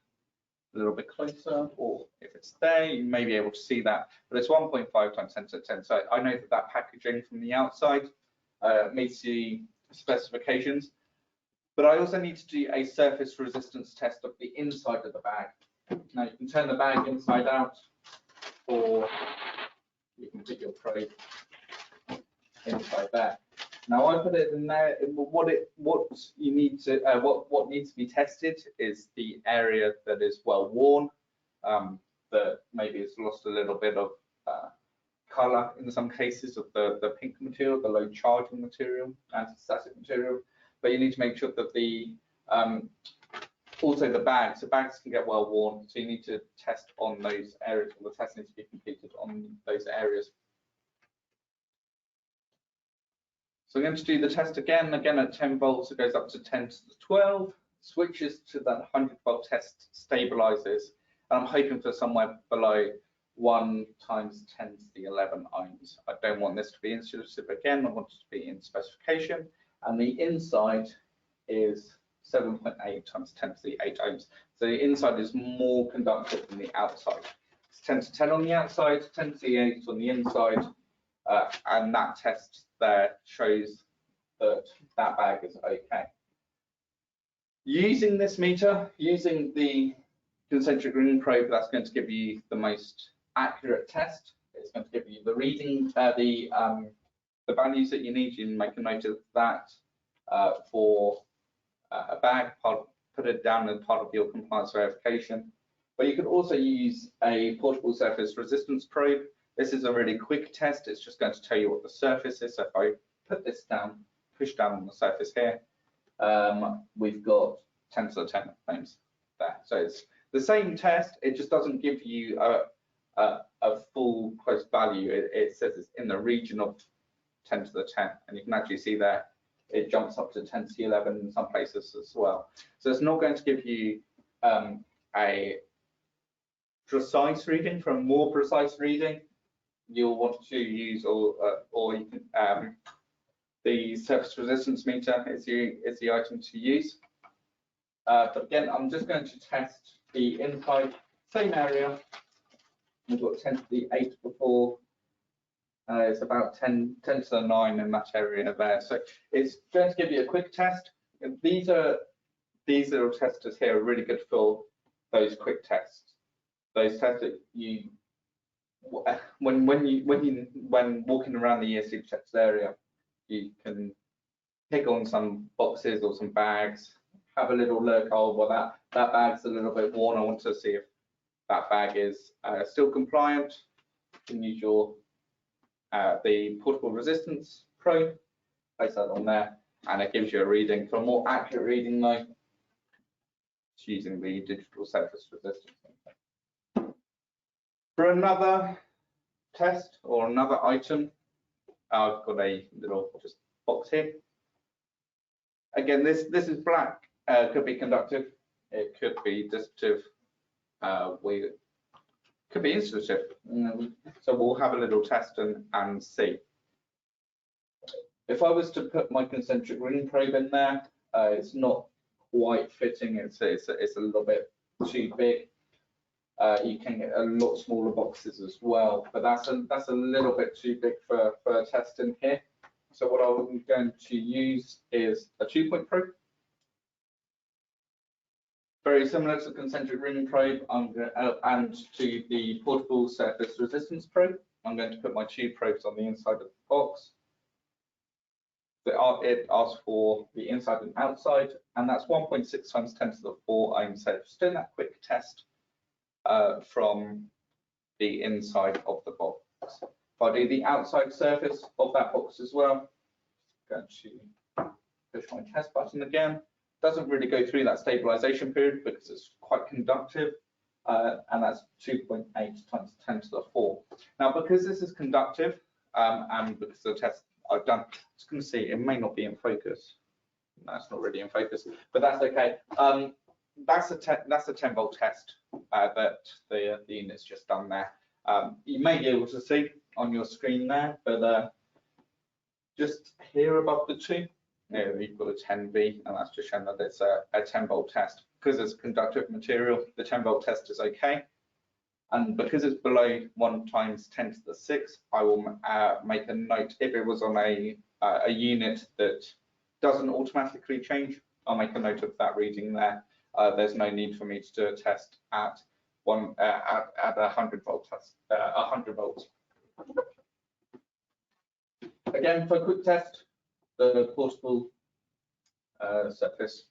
S1: a little bit closer, or if it's there, you may be able to see that, but it's 1.5 times 10 to the 10. So I know that that packaging from the outside meets the specifications, but I also need to do a surface resistance test of the inside of the bag. Now you can turn the bag inside out, or you can put your probe inside there. Now I put it in there. What needs to be tested is the area that is well worn, that maybe it's lost a little bit of color in some cases of the pink material, the low charging material, anti-static material. But you need to make sure that the also the bags can get well worn, so you need to test on those areas, or the test needs to be completed on those areas. So I'm going to do the test again at 10 volts, it goes up to 10 to the 12, switches to that 100-volt test, stabilizes, and I'm hoping for somewhere below 1 times 10 to the 11 ohms. I don't want this to be insulative again, I want it to be in specification, and the inside is 7.8 times 10 to the 8 ohms. So the inside is more conductive than the outside. It's 10 to 10 on the outside, 10 to the 8 on the inside, and that test there shows that that bag is okay. Using this meter, using the concentric ring probe, that's going to give you the most accurate test. It's going to give you the reading, the values that you need. You can make a note of that for a bag, put it down as part of your compliance verification. But you could also use a portable surface resistance probe. This is a really quick test. It's just going to tell you what the surface is. So if I put this down, push down on the surface here, we've got 10 to the 10 ohms there. So it's the same test. It just doesn't give you a full close value. It says it's in the region of 10 to the 10, and you can actually see there it jumps up to 10 to the 11 in some places as well. So it's not going to give you a precise reading. For a more precise reading, you'll want to use, or you can, the surface resistance meter is the item to use. But again, I'm just going to test the inside, same area. We've got 10 to the 8 before. It's about 10 to the 9 in that area there. So it's going to give you a quick test. And these little testers here are really good for those quick tests. Those tests that you, when walking around the ESC detected area, you can pick on some boxes or some bags, have a little look. Oh, well, that bag's a little bit worn. I want to see if that bag is still compliant. You can use your the portable resistance probe, place that on there, and it gives you a reading. For a more accurate reading, though, it's using the digital surface resistance. For another test or another item, I've got a little just box here. Again, this is black. Could be conductive. It could be dissipative. Could be insulative. So we'll have a little test and see. If I was to put my concentric ring probe in there, it's not quite fitting. It's a little bit too big. You can get a lot smaller boxes as well, but that's a little bit too big for a test in here. So what I'm going to use is a 2-point probe. Very similar to the concentric ring probe and to the portable surface resistance probe. I'm going to put my two probes on the inside of the box. It asks for the inside and outside, and that's 1.6 times 10 to the 4 ohm. So just doing that quick test from the inside of the box. If I do the outside surface of that box as well, I'm going to push my test button again. Doesn't really go through that stabilization period because it's quite conductive, and that's 2.8 times 10 to the 4. Now, because this is conductive, and because the test I've done, as you can see, it may not be in focus. No, it's not really in focus, but that's okay. That's a 10 volt test that the unit's just done there. You may be able to see on your screen there, but just here above the 2, you've got a 10V, and that's just showing that it's a 10 volt test. Because it's conductive material, the 10 volt test is okay. And because it's below 1 times 10 to the 6, I will make a note. If it was on a unit that doesn't automatically change, I'll make a note of that reading there. There's no need for me to do a test at 100 volt test, 100 volts. Again, for a quick test, the portable surface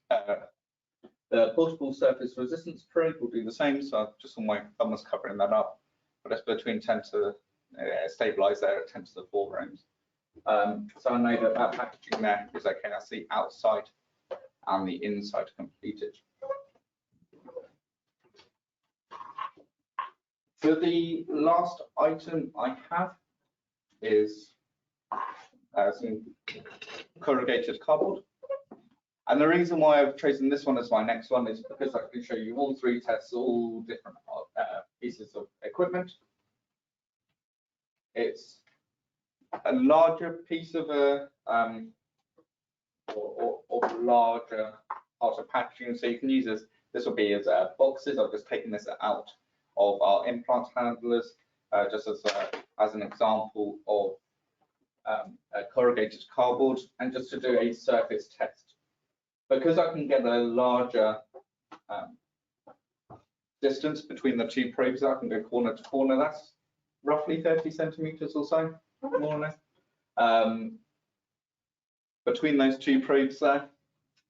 S1: resistance probe will do the same. So just on my thumb was covering that up, but it's between 10 to stabilize there at 10 to the 4 ohms. So I know that that packaging there is okay. That's the outside and the inside completed. So the last item I have is some corrugated cardboard. And the reason why I've chosen this one as my next one is because I can show you all 3 tests, all different pieces of equipment. It's a larger piece of a larger part of packaging, so you can use this. This will be as boxes. I've just taken this out of our implant handlers, just as an example of a corrugated cardboard, and just to do a surface test. Because I can get a larger distance between the 2 probes, I can go corner to corner. That's roughly 30 centimeters or so, more or less. Between those 2 probes there,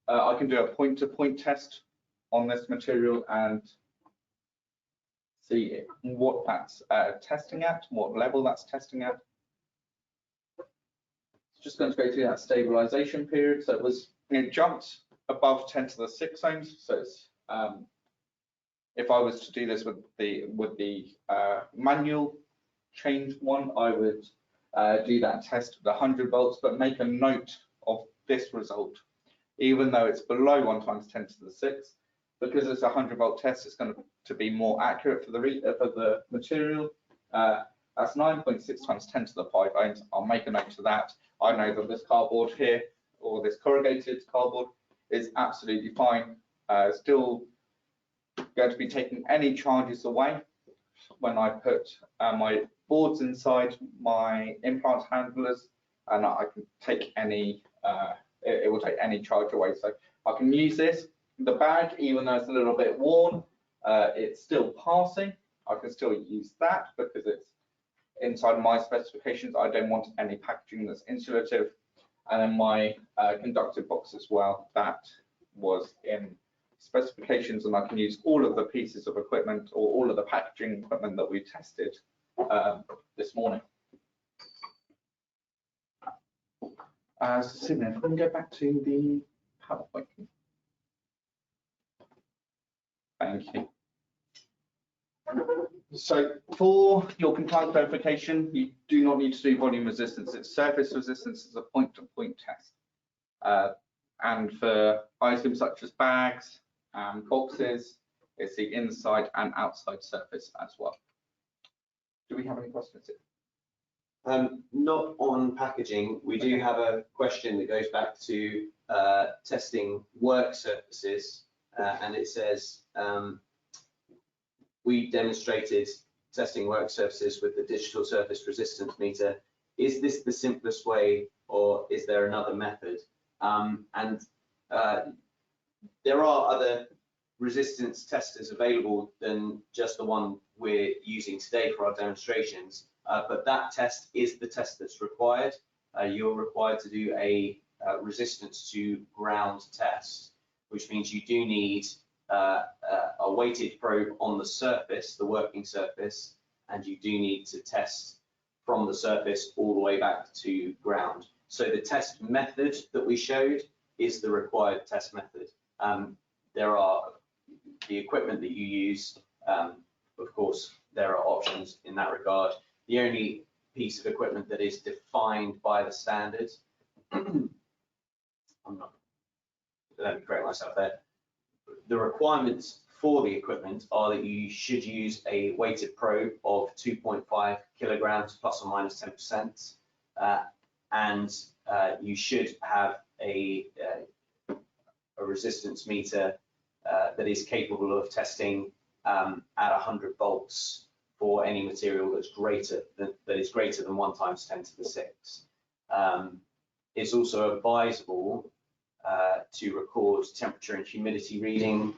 S1: I can do a point-to-point test on this material and see what that's testing at, what level that's testing at. Just going to go through that stabilization period. So it jumped above 10 to the 6 ohms. So it's, if I was to do this with the manual change one, I would do that test with 100 volts, but make a note of this result, even though it's below 1 times 10 to the 6. Because it's a 100 volt test, it's going to be more accurate for the material. That's 9.6 times 10 to the 5 ohms. I'll make a note of that. I know that this cardboard here, or this corrugated cardboard, is absolutely fine. Still going to be taking any charges away when I put my boards inside my implant handlers, and I can take any, it will take any charge away. So I can use this. The bag, even though it's a little bit worn, it's still passing. I can still use that because it's inside my specifications. I don't want any packaging that's insulative. And then my conductive box as well, that was in specifications, and I can use all of the pieces of equipment or all of the packaging equipment that we tested this morning. So Simon, if we can go back to the PowerPoint. Thank you. So for your compliance verification, you do not need to do volume resistance. It's surface resistance as a point-to-point test. And for items such as bags and boxes, it's the inside and outside surface as well. Do we have any questions here?
S2: Not on packaging. We do have a question that goes back to testing work surfaces, and it says, we demonstrated testing work surfaces with the digital surface resistance meter. Is this the simplest way, or is there another method? There are other resistance testers available than just the one we're using today for our demonstrations, but that test is the test that's required. You're required to do a resistance to ground test, which means you do need a weighted probe on the surface, the working surface, and you do need to test from the surface all the way back to ground. So the test method that we showed is the required test method. There are the equipment that you use, of course, there are options in that regard. The only piece of equipment that is defined by the standard, let me correct myself there. The requirements for the equipment are that you should use a weighted probe of 2.5 kilograms plus or minus 10%, and you should have a resistance meter that is capable of testing at 100 volts for any material that is greater than 1 times 10 to the 6. It's also advisable to record temperature and humidity reading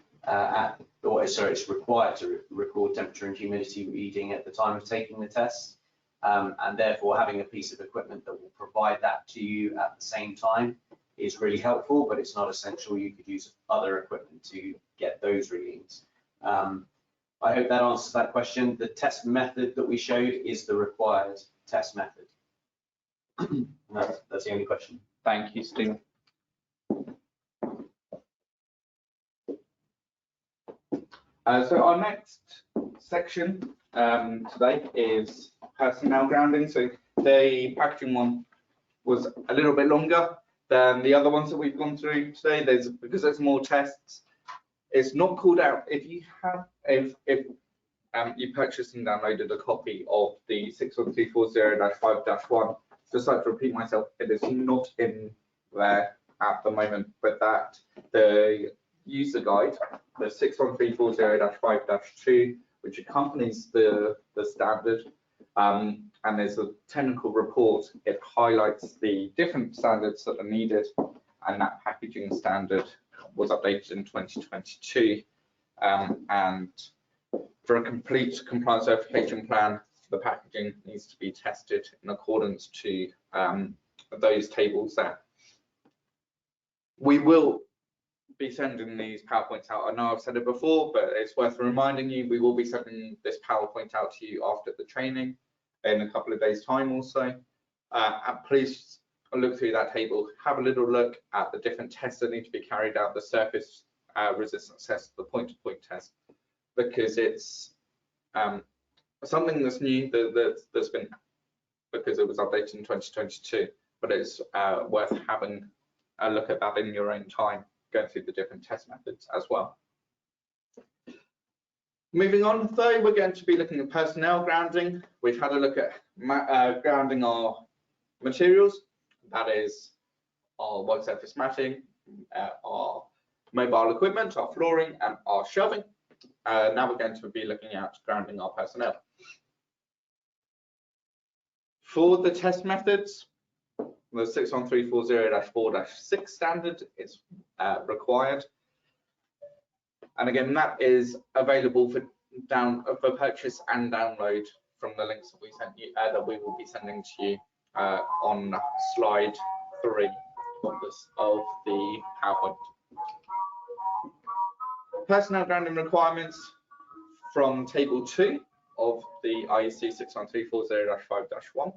S2: it's required to record temperature and humidity reading at the time of taking the test, and therefore having a piece of equipment that will provide that to you at the same time is really helpful, but it's not essential. You could use other equipment to get those readings. I hope that answers that question. The test method that we showed is the required test method. That's the only question.
S1: Thank you, Steve. So our next section today is personnel grounding. So the packaging one was a little bit longer than the other ones that we've gone through today. Because there's more tests. It's not called out. If you purchased and downloaded a copy of the 61340-5-1, just like to repeat myself, it is not in there at the moment, but that the user guide, the 61340-5-2, which accompanies the standard, and there's a technical report. It highlights the different standards that are needed, and that packaging standard was updated in 2022. And for a complete compliance verification plan, the packaging needs to be tested in accordance to those tables there. We will be sending these PowerPoints out. I know I've said it before, but it's worth reminding you, we will be sending this PowerPoint out to you after the training in a couple of days' time or so. And please look through that table, have a little look at the different tests that need to be carried out, the surface resistance test, the point-to-point test, because it's something that's new that's been, because it was updated in 2022, but it's worth having a look at that in your own time, going through the different test methods as well. Moving on, though, we're going to be looking at personnel grounding. We've had a look at grounding our materials, that is our work surface matting, our mobile equipment, our flooring, and our shelving. Now we're going to be looking at grounding our personnel. For the test methods, the 61340-4-6 standard is required. And again, that is available for purchase and download from the links that we sent you, that we will be sending to you on slide 3 of the PowerPoint. Personnel grounding requirements from table 2 of the IEC 61340-5-1.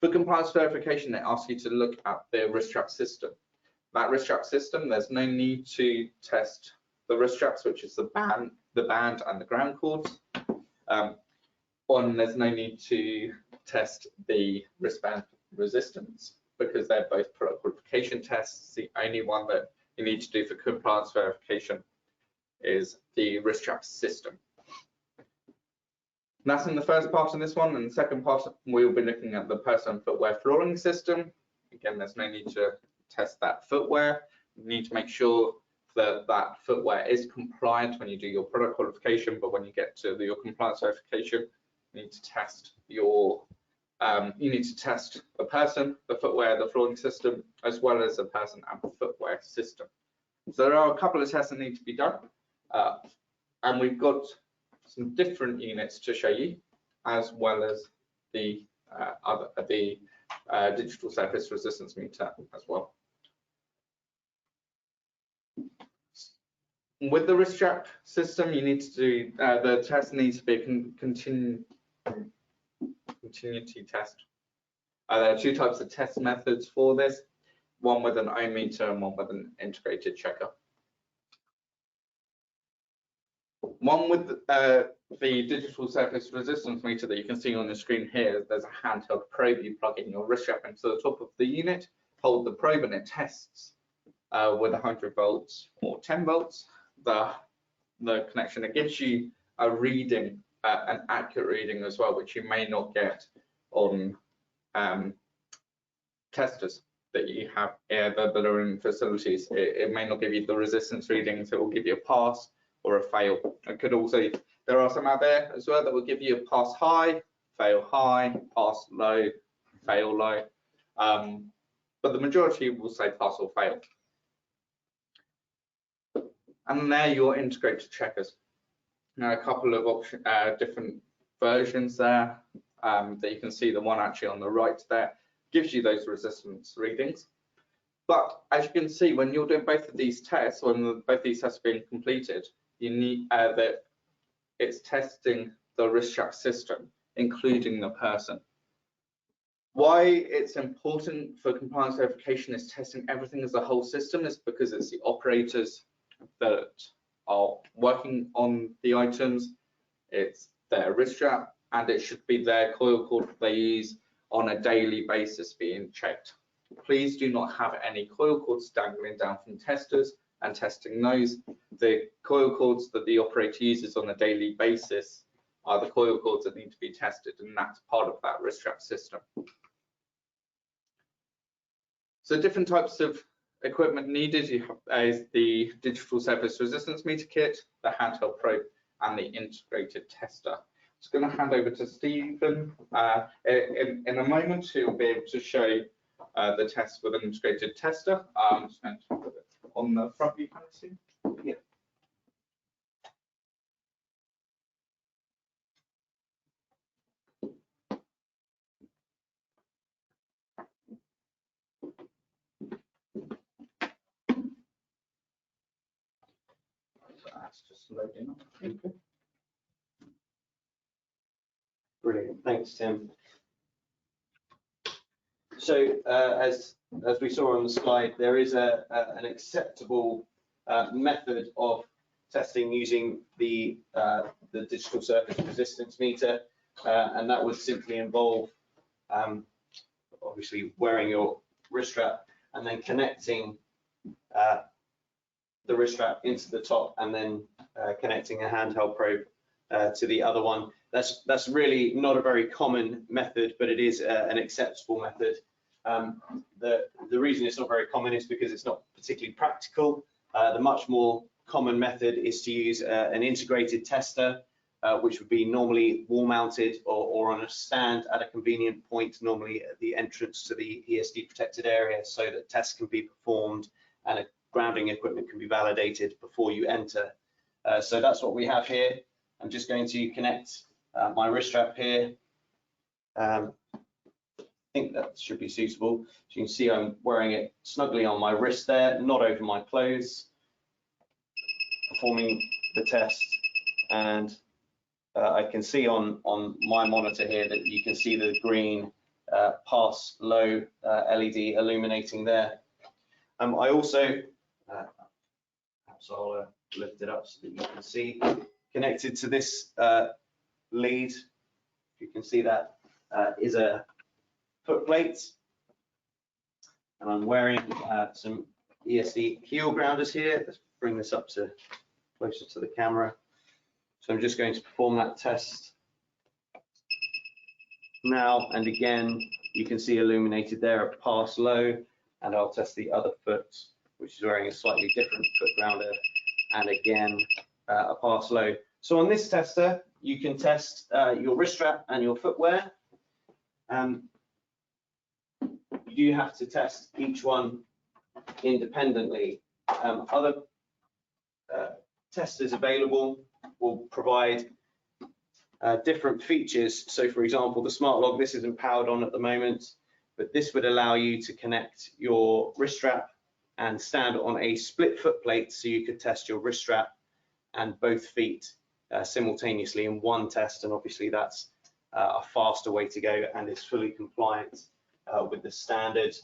S1: For compliance verification, it asks you to look at the wrist strap system. That wrist strap system, there's no need to test the wrist straps, which is the band and the ground cords. There's no need to test the wristband resistance because they're both product qualification tests. The only one that you need to do for compliance verification is the wrist strap system. And that's in the first part of this one. And the second part, we'll be looking at the person footwear flooring system. Again, there's no need to test that footwear. You need to make sure that that footwear is compliant when you do your product qualification, but when you get to your compliance verification, you need to test the person, the footwear, the flooring system, as well as the person and the footwear system. So there are a couple of tests that need to be done, and we've got some different units to show you, as well as the digital surface resistance meter as well. With the wrist strap system, you need to do the test needs to be a continuity test. There are two types of test methods for this, one with an ohm meter and one with an integrated checker. One with the digital surface resistance meter that you can see on the screen here, there's a handheld probe. You plug in your wrist strap into the top of the unit, hold the probe, and it tests with 100 volts or 10 volts the connection. It gives you a reading, an accurate reading as well, which you may not get on testers that you have that are in facilities. It may not give you the resistance readings. It will give you a pass or a fail. It could also, there are some out there as well that will give you a pass high, fail high, pass low, fail low. But the majority will say pass or fail. And there your integrated checkers. Now a couple of different versions there that you can see. The one actually on the right there gives you those resistance readings. But as you can see, when you're doing both of these tests, when both these tests are being completed, you need that it's testing the wrist strap system, including the person. Why it's important for compliance verification is testing everything as a whole system is because it's the operators that are working on the items, it's their wrist strap, and it should be their coil cord that they use on a daily basis being checked. Please do not have any coil cords dangling down from testers and testing those. The coil cords that the operator uses on a daily basis are the coil cords that need to be tested, and that's part of that wrist strap system. So different types of equipment needed, you have the digital surface resistance meter kit, the handheld probe, and the integrated tester. I'm just going to hand over to Stephen in a moment, who will be able to show the test with an integrated tester. I'm just going to put it on the front view, can you see? Yeah. That's just loading up. Okay.
S2: Brilliant, thanks, Tim. So as we saw on the slide, there is an acceptable method of testing using the digital surface resistance meter, and that would simply involve obviously wearing your wrist strap and then connecting the wrist strap into the top, and then connecting a handheld probe to the other one. That's really not a very common method, but it is an acceptable method. The reason it's not very common is because it's not particularly practical. The much more common method is to use an integrated tester, which would be normally wall mounted or on a stand at a convenient point, normally at the entrance to the ESD protected area, so that tests can be performed and a grounding equipment can be validated before you enter. So that's what we have here. I'm just going to connect my wrist strap here. I think that should be suitable. So you can see I'm wearing it snugly on my wrist there, not over my clothes, performing the test. And I can see on my monitor here that you can see the green pass low LED illuminating there. I also, perhaps I'll lift it up so that you can see, connected to this lead, if you can see that, is a foot plate, and I'm wearing some ESD heel grounders here. Let's bring this up to closer to the camera. So I'm just going to perform that test now, and again you can see illuminated there a pass low, and I'll test the other foot, which is wearing a slightly different foot grounder, and again a pass low. So on this tester you can test your wrist strap and your footwear. You do have to test each one independently Other testers available will provide different features. So for example, the smart log, this isn't powered on at the moment, but this would allow you to connect your wrist strap and stand on a split foot plate, so you could test your wrist strap and both feet simultaneously in one test. And obviously that's a faster way to go and is fully compliant with the standard.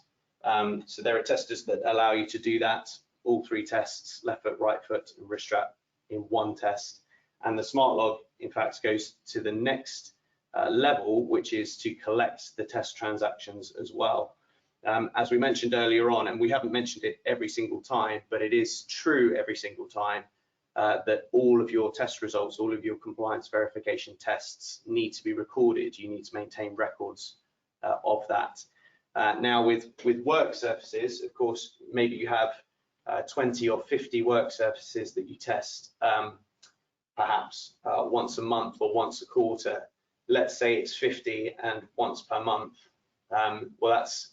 S2: So there are testers that allow you to do that, all three tests, left foot, right foot, and wrist strap in one test. And the smart log, in fact, goes to the next level, which is to collect the test transactions as well. As we mentioned earlier on, and we haven't mentioned it every single time, but it is true every single time, that all of your test results, all of your compliance verification tests need to be recorded. You need to maintain records of that. Now with work surfaces, of course, maybe you have 20 or 50 work surfaces that you test perhaps once a month or once a quarter. Let's say it's 50 and once per month. Well, that's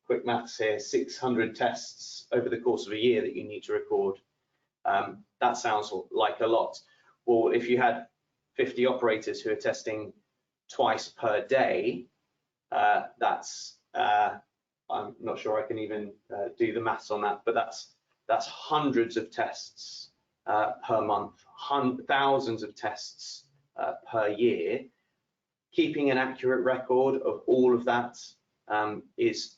S2: quick maths here, 600 tests over the course of a year that you need to record. That sounds like a lot. Well, if you had 50 operators who are testing twice per day, that's I'm not sure I can even do the maths on that, but that's hundreds of tests per month, thousands of tests per year. Keeping an accurate record of all of that is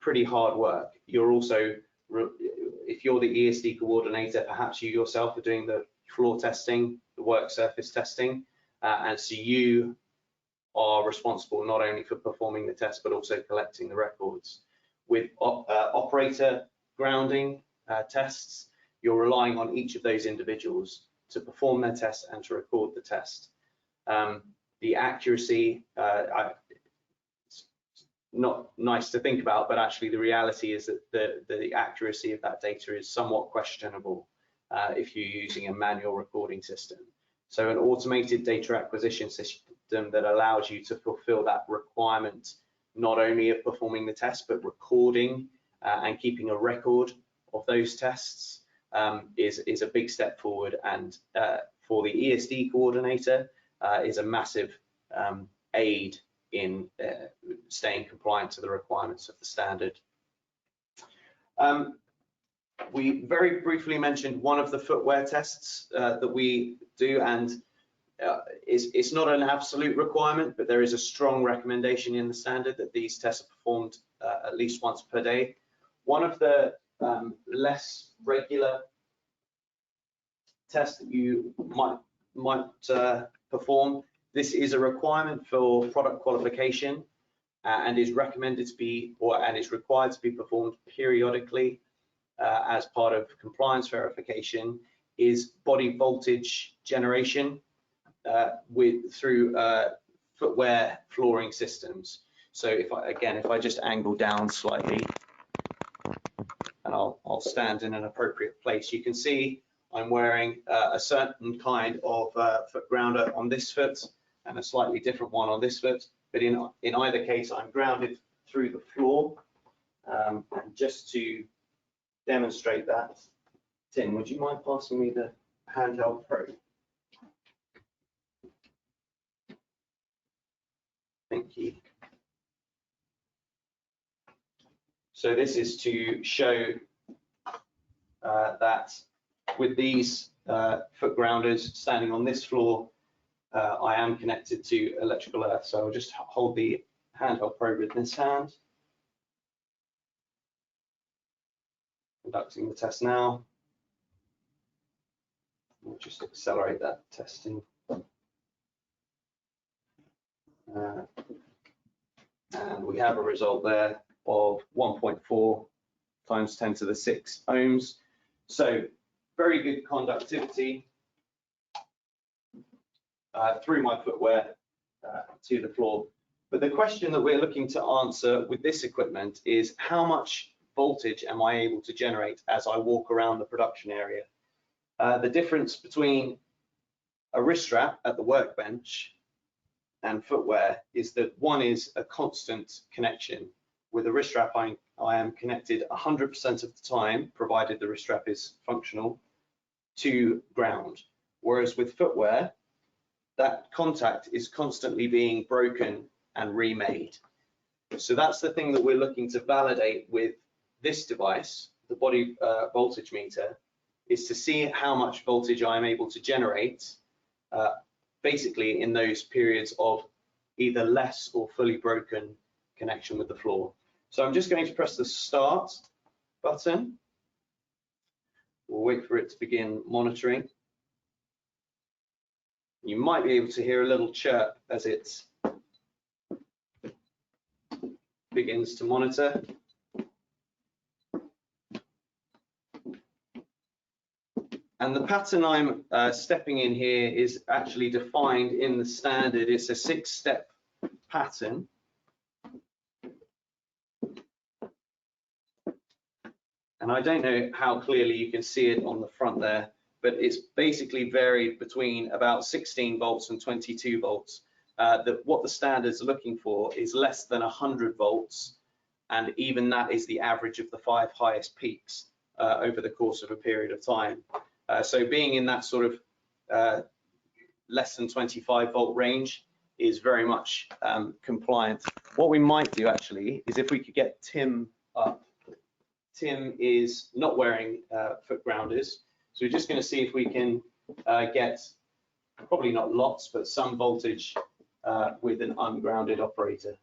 S2: pretty hard work. You're also, if you're the ESD coordinator, perhaps you yourself are doing the floor testing, the work surface testing, and so you are responsible not only for performing the test, but also collecting the records. With operator grounding tests, you're relying on each of those individuals to perform their test and to record the test. The accuracy, it's not nice to think about, but actually the reality is that the accuracy of that data is somewhat questionable if you're using a manual recording system. So an automated data acquisition system that allows you to fulfill that requirement, not only of performing the test, but recording and keeping a record of those tests is a big step forward. And for the ESD coordinator, is a massive aid in staying compliant to the requirements of the standard. We very briefly mentioned one of the footwear tests that we do, and it's not an absolute requirement, but there is a strong recommendation in the standard that these tests are performed at least once per day. One of the less regular tests that you might perform, this is a requirement for product qualification and is recommended to be, and is required to be performed periodically as part of compliance verification, is body voltage generation through footwear flooring systems. So if I just angle down slightly and I'll stand in an appropriate place, you can see I'm wearing a certain kind of foot grounder on this foot and a slightly different one on this foot, but in either case I'm grounded through the floor. And just to demonstrate that, Tim, would you mind passing me the handheld probe? Thank you. So this is to show that with these foot grounders standing on this floor, I am connected to electrical earth. So I'll just hold the handheld probe in this hand. Conducting the test now. We'll just accelerate that testing. And we have a result there of 1.4 times 10 to the 6 ohms. So very good conductivity through my footwear to the floor. But the question that we're looking to answer with this equipment is, how much voltage am I able to generate as I walk around the production area? The difference between a wrist strap at the workbench and footwear is that one is a constant connection, with a wrist strap, I am connected 100% of the time, provided the wrist strap is functional, to ground. Whereas with footwear, that contact is constantly being broken and remade. So that's the thing that we're looking to validate with this device, the body voltage meter, is to see how much voltage I'm able to generate basically in those periods of either less or fully broken connection with the floor. So I'm just going to press the start button. We'll wait for it to begin monitoring. You might be able to hear a little chirp as it begins to monitor. And the pattern I'm stepping in here is actually defined in the standard. It's a 6-step pattern. And I don't know how clearly you can see it on the front there, but it's basically varied between about 16 volts and 22 volts. What the standard's looking for is less than 100 volts, and even that is the average of the 5 highest peaks over the course of a period of time. So being in that sort of less than 25 volt range is very much compliant. What we might do actually is if we could get Tim up. Tim is not wearing foot grounders, so we're just going to see if we can get, probably not lots, but some voltage with an ungrounded operator.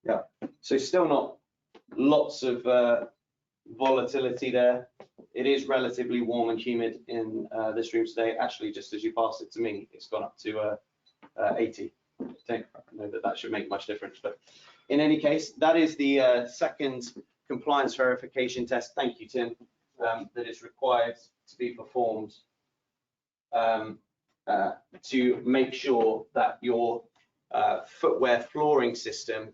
S2: Yeah, so still not lots of volatility there. It is relatively warm and humid in this room today. Actually, just as you passed it to me, it's gone up to 80. I don't know that that should make much difference, but in any case, that is the second compliance verification test. Thank you, Tim. That is required to be performed to make sure that your footwear flooring system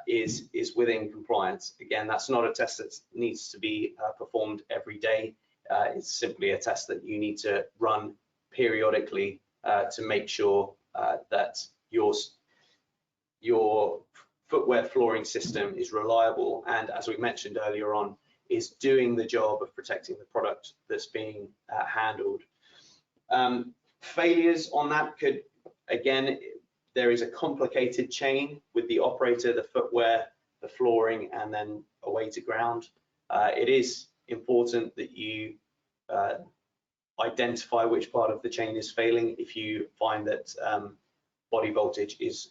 S2: is within compliance. Again, that's not a test that needs to be performed every day. It's simply a test that you need to run periodically to make sure that your footwear flooring system is reliable and, as we mentioned earlier on, is doing the job of protecting the product that's being handled. Failures on that could, again, there is a complicated chain with the operator, the footwear, the flooring, and then away to ground. It is important that you identify which part of the chain is failing if you find that body voltage is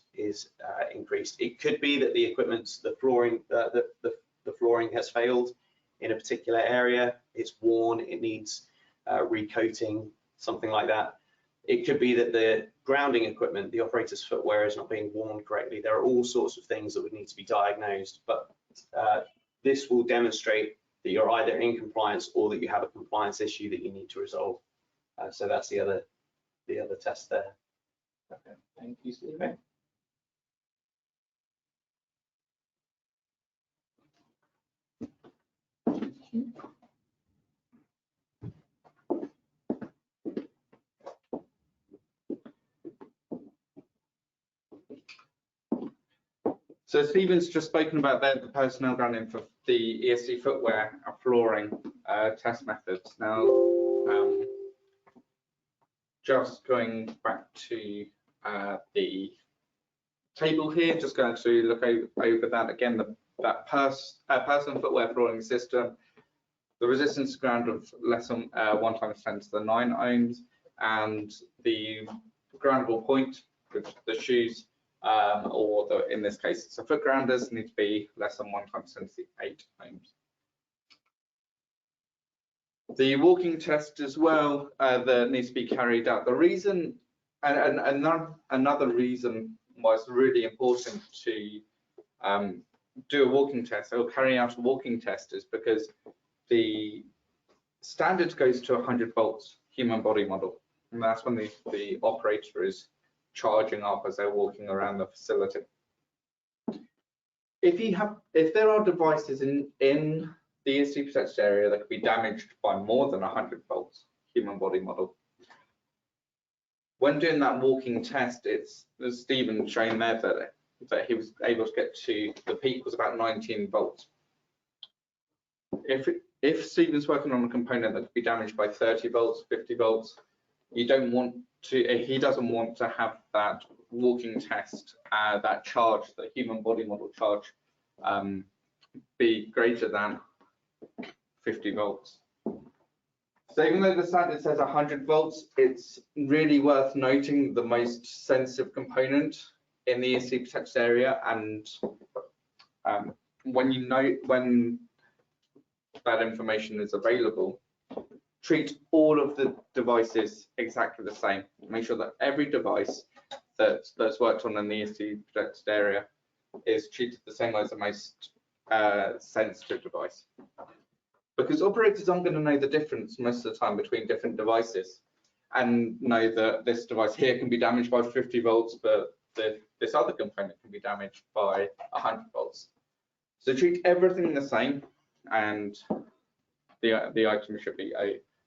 S2: increased. It could be that the equipment, the flooring has failed in a particular area. It's worn, it needs recoating, something like that. It could be that the grounding equipment, the operator's footwear, is not being worn correctly. There are all sorts of things that would need to be diagnosed, but this will demonstrate that you're either in compliance or that you have a compliance issue that you need to resolve. So that's the other test there.
S1: Okay, thank you, Stephen. So Stephen's just spoken about the personnel grounding for the ESC footwear and flooring test methods. Now, just going back to the table here, just going to look over that again. That person footwear flooring system, the resistance to ground of less than 1 × 10⁹ ohms, and the groundable point, which the shoes, or in this case, it's a foot grounders, need to be less than 1 × 10⁸ ohms. The walking test as well that needs to be carried out. The reason, and another reason why it's really important to do a walking test or carry out a walking test is because the Standard goes to 100 volts human body model, and that's when the operator is charging up as they're walking around the facility. If there are devices in the ESD protected area that could be damaged by more than 100 volts human body model, when doing that walking test, it's as Stephen showing there that he was able to get to, the peak was about 19 volts. If Stephen's working on a component that could be damaged by 30 volts, 50 volts, he doesn't want to have that walking test, that charge, the human body model charge, be greater than 50 volts. So even though the standard says 100 volts, it's really worth noting the most sensitive component in the ESD protected area, and when that information is available, treat all of the devices exactly the same. Make sure that every device that's worked on in the ESD protected area is treated the same as the most sensitive device. Because operators aren't going to know the difference most of the time between different devices, and know that this device here can be damaged by 50 volts, but this other component can be damaged by 100 volts. So treat everything the same, and the item should be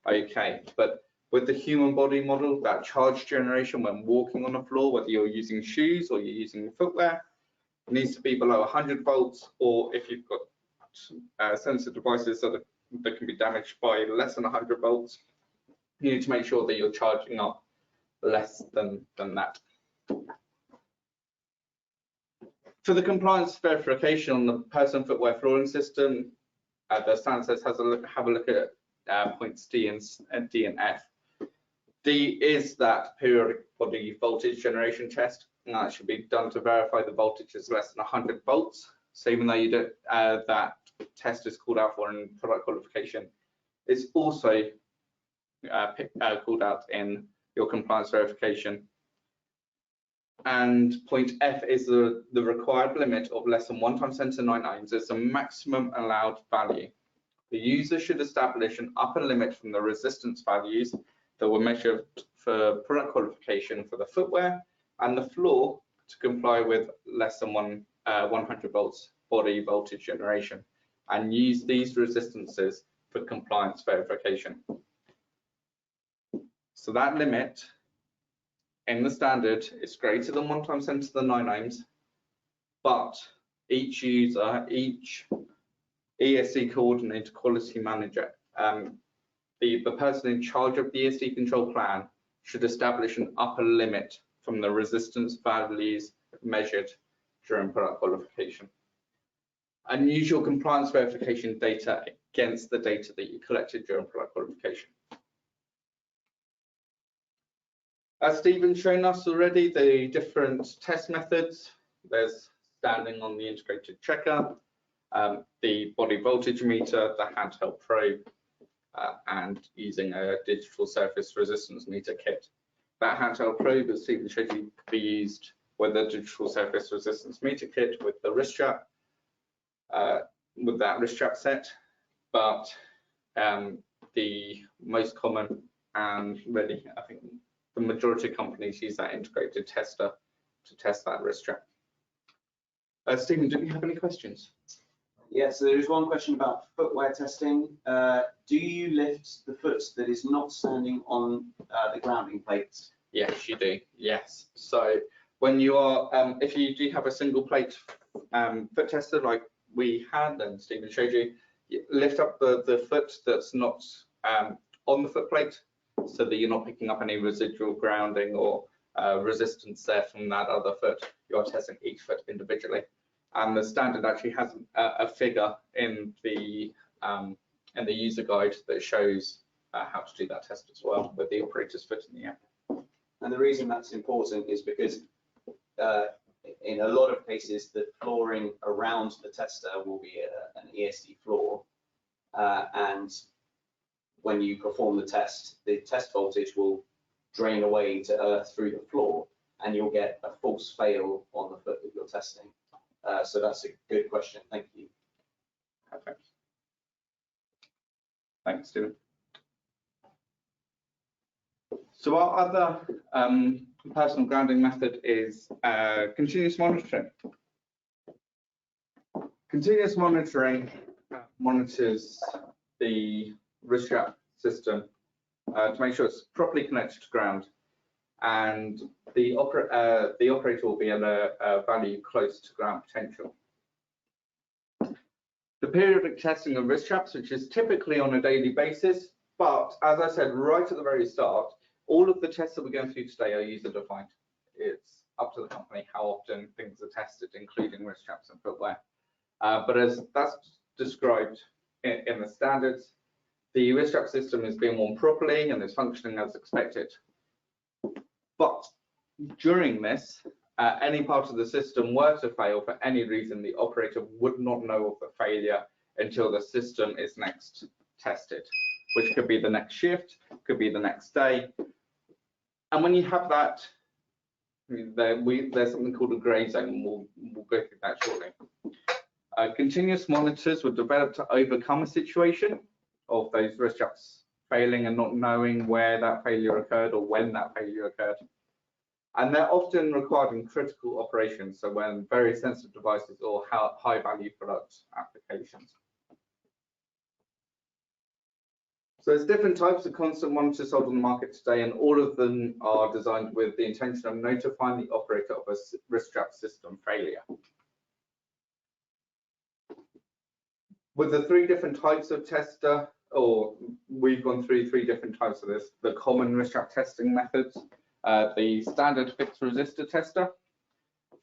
S1: okay. But with the human body model, that charge generation when walking on the floor, whether you're using shoes or you're using footwear, needs to be below 100 volts, or if you've got sensor devices that can be damaged by less than 100 volts, you need to make sure that you're charging up less than that. For the compliance verification on the person footwear flooring system, the standard says have a look at points D and F. D is that periodic body voltage generation test, and that should be done to verify the voltage is less than 100 volts. So even though you don't, that test is called out for in product qualification, it's also called out in your compliance verification. And point F is the required limit of less than 1 × 10⁹ ohms. It's a maximum allowed value. The user should establish an upper limit from the resistance values that were measured for product qualification for the footwear and the floor to comply with less than 100 volts body voltage generation, and use these resistances for compliance verification. So that limit in the standard is greater than 1 × 10⁹ ohms, but each user, each ESD coordinator, quality manager, the person in charge of the ESD control plan should establish an upper limit from the resistance values measured during product qualification. And use your compliance verification data against the data that you collected during product qualification. As Stephen's shown us already, the different test methods, there's standing on the integrated checker, the body voltage meter, the handheld probe, and using a digital surface resistance meter kit. That handheld probe, as Stephen showed you, could be used with the digital surface resistance meter kit with the wrist strap, with that wrist strap set. But the most common, and really, I think the majority of companies use that integrated tester to test that wrist strap. Stephen, do you have any questions?
S2: Yes, so there is one question about footwear testing. Do you lift the foot that is not standing on the grounding plates?
S1: Yes, you do. Yes. So when you are, if you do have a single plate foot tester like we had and Stephen showed you, lift up the foot that's not on the foot plate, so that you're not picking up any residual grounding or resistance there from that other foot. You are testing each foot individually. And the standard actually has a figure in the user guide that shows how to do that test as well with the operator's foot in the air.
S2: And the reason that's important is because in a lot of cases, the flooring around the tester will be an ESD floor, and when you perform the test voltage will drain away to earth through the floor, and you'll get a false fail on the foot that you're testing. So that's a good question. Thank you.
S1: Perfect. Thanks, Stephen. So our other personal grounding method is continuous monitoring. Continuous monitoring monitors the wrist strap system to make sure it's properly connected to ground, and the operator will be at a value close to ground potential. The periodic testing of wrist straps, which is typically on a daily basis, but as I said right at the very start, all of the tests that we're going through today are user defined. It's up to the company how often things are tested, including wrist straps and footwear. But as that's described in the standards, the wrist strap system is being worn properly and is functioning as expected. But during this, any part of the system were to fail for any reason, the operator would not know of the failure until the system is next tested, which could be the next shift, could be the next day. And when you have that, there's something called a grey zone, and we'll go through that shortly. Continuous monitors were developed to overcome a situation of those wrist straps failing and not knowing where that failure occurred or when that failure occurred. And they're often required in critical operations, so when very sensitive devices or high value product applications. So there's different types of constant monitors sold on the market today, and all of them are designed with the intention of notifying the operator of a wrist strap system failure. With the three different types of tester, or we've gone through three different types of this, the common wrist strap testing methods, the standard fixed resistor tester.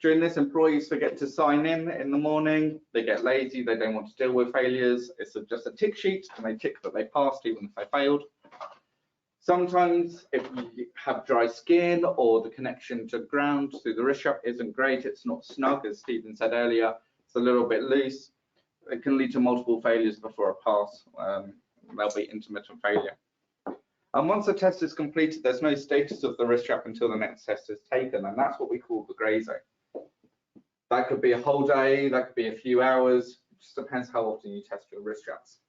S1: During this, employees forget to sign in the morning, they get lazy, they don't want to deal with failures. It's just a tick sheet and they tick that they passed even if they failed. Sometimes if you have dry skin or the connection to ground through the wrist strap isn't great, it's not snug, as Stephen said earlier, it's a little bit loose. It can lead to multiple failures before a pass. There'll be intermittent failure. And once the test is completed, there's no status of the wrist strap until the next test is taken, and that's what we call the grey zone. That could be a whole day, that could be a few hours, it just depends how often you test your wrist straps.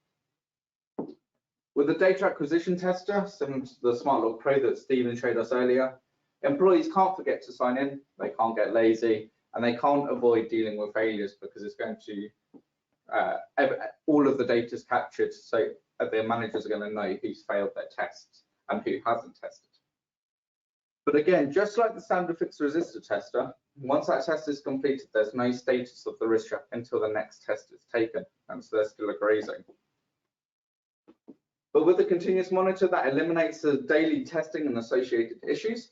S1: With the data acquisition tester, similar to the Smart Lock Pro that Stephen showed us earlier, employees can't forget to sign in, they can't get lazy, and they can't avoid dealing with failures because it's going to all of the data is captured, so their managers are going to know who's failed their tests and who hasn't tested. But again, just like the standard fixed resistor tester, once that test is completed, there's no status of the wrist strap until the next test is taken, and so there's still a grey zone. But with the continuous monitor, that eliminates the daily testing and associated issues.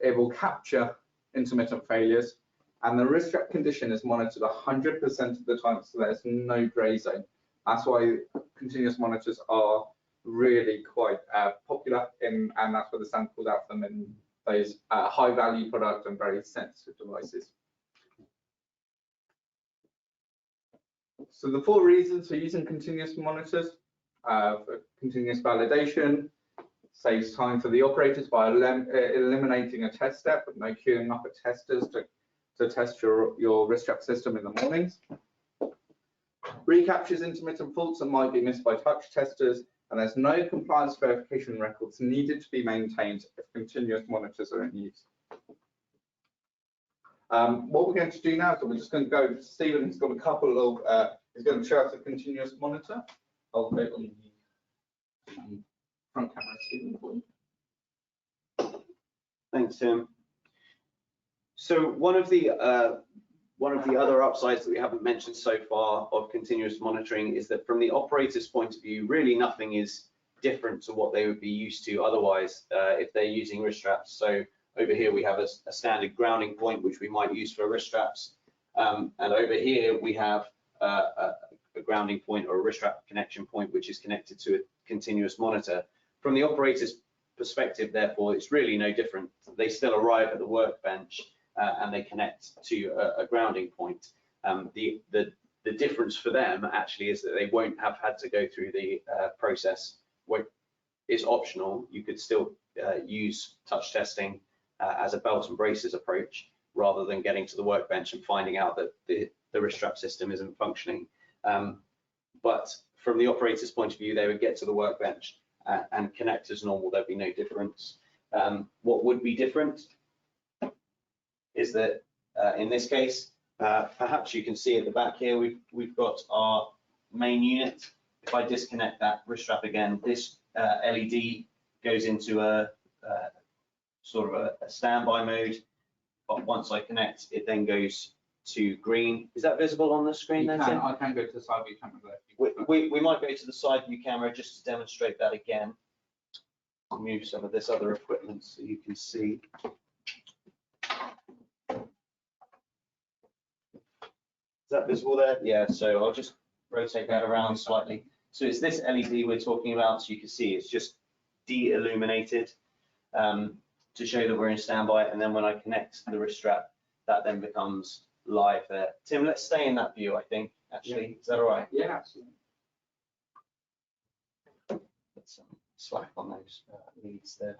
S1: It will capture intermittent failures, and the wrist strap condition is monitored 100% of the time, so there's no grey zone. That's why continuous monitors are really quite popular, and that's what the standard called out for them in those high value product and very sensitive devices. So the 4 reasons for using continuous monitors: for continuous validation, saves time for the operators by eliminating a test step with no queuing up at testers to test your wrist strap system in the mornings. Recaptures intermittent faults that might be missed by touch testers, and there's no compliance verification records needed to be maintained if continuous monitors are in use. What we're going to do now is we're just going to go, Stephen's got a couple of, he's going to show us a continuous monitor. I'll go on the front camera, Stephen, for you.
S2: Thanks, Tim. So one of the other upsides that we haven't mentioned so far of continuous monitoring is that from the operator's point of view, really nothing is different to what they would be used to otherwise if they're using wrist straps. So over here we have a standard grounding point which we might use for wrist straps, and over here we have a grounding point or a wrist strap connection point which is connected to a continuous monitor. From the operator's perspective, therefore, it's really no different. They still arrive at the workbench and they connect to a grounding point. The difference for them actually is that they won't have had to go through the process where it's optional. You could still use touch testing as a belt and braces approach rather than getting to the workbench and finding out that the wrist strap system isn't functioning. But from the operator's point of view, they would get to the workbench and connect as normal. There'd be no difference. What would be different is that in this case, perhaps you can see at the back here, we've got our main unit. If I disconnect that wrist strap again, this LED goes into a sort of a standby mode. But once I connect, it then goes to green. Is that visible on the screen there, Tim?
S1: I can go to the side view camera there.
S2: We might go to the side view camera just to demonstrate that again. I'll move some of this other equipment so you can see. Is that visible there? Yeah, so I'll just rotate that around slightly. So it's this LED we're talking about, so you can see it's just de-illuminated to show that we're in standby, and then when I connect the wrist strap, that then becomes live there. Tim, let's stay in that view, I think, actually. Yeah. Is that all right?
S1: Yeah, absolutely.
S2: Put some slack on those leads there.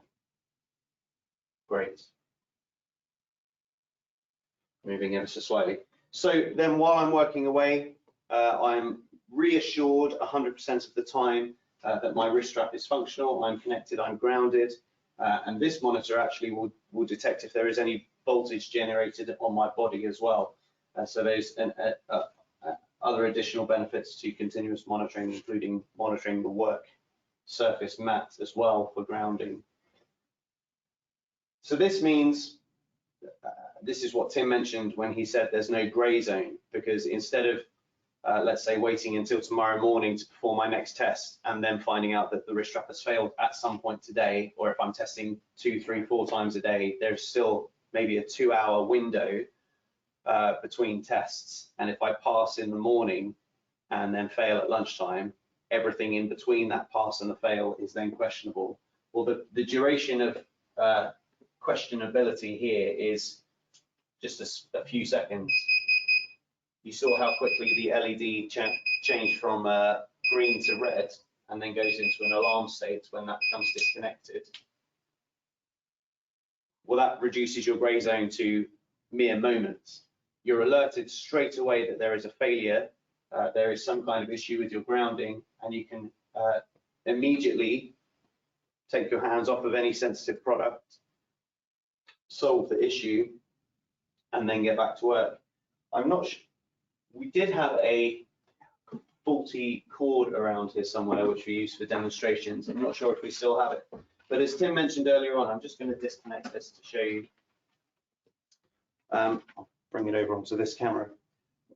S2: Great. Moving ever so slightly. So then while I'm working away, I'm reassured 100% of the time that my wrist strap is functional, I'm connected, I'm grounded, and this monitor actually will detect if there is any voltage generated on my body as well. So there's other additional benefits to continuous monitoring, including monitoring the work surface mat as well for grounding. So this means, this is what Tim mentioned when he said there's no gray zone, because instead of let's say waiting until tomorrow morning to perform my next test and then finding out that the wrist strap has failed at some point today, or if I'm testing 2, 3, 4 times a day, there's still maybe a 2-hour window between tests. And if I pass in the morning and then fail at lunchtime, everything in between that pass and the fail is then questionable. Well, the duration of questionability here is just a few seconds. You saw how quickly the LED changed from green to red and then goes into an alarm state when that becomes disconnected. Well, that reduces your grey zone to mere moments. You're alerted straight away that there is a failure, there is some kind of issue with your grounding, and you can immediately take your hands off of any sensitive product, solve the issue, and then get back to work. I'm not sure. We did have a faulty cord around here somewhere, which we use for demonstrations. I'm not sure if we still have it. But as Tim mentioned earlier on, I'm just going to disconnect this to show you. I'll bring it over onto this camera.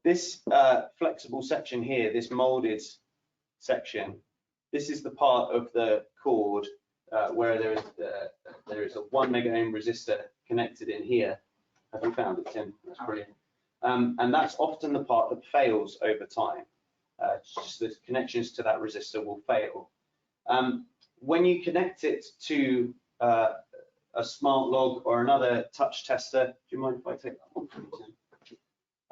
S2: This flexible section here, this molded section, this is the part of the cord where there is a 1 mega ohm resistor connected in here. Have you found it, Tim? That's brilliant. And that's often the part that fails over time. Just the connections to that resistor will fail. When you connect it to a smart log or another touch tester, do you mind if I take that one from you,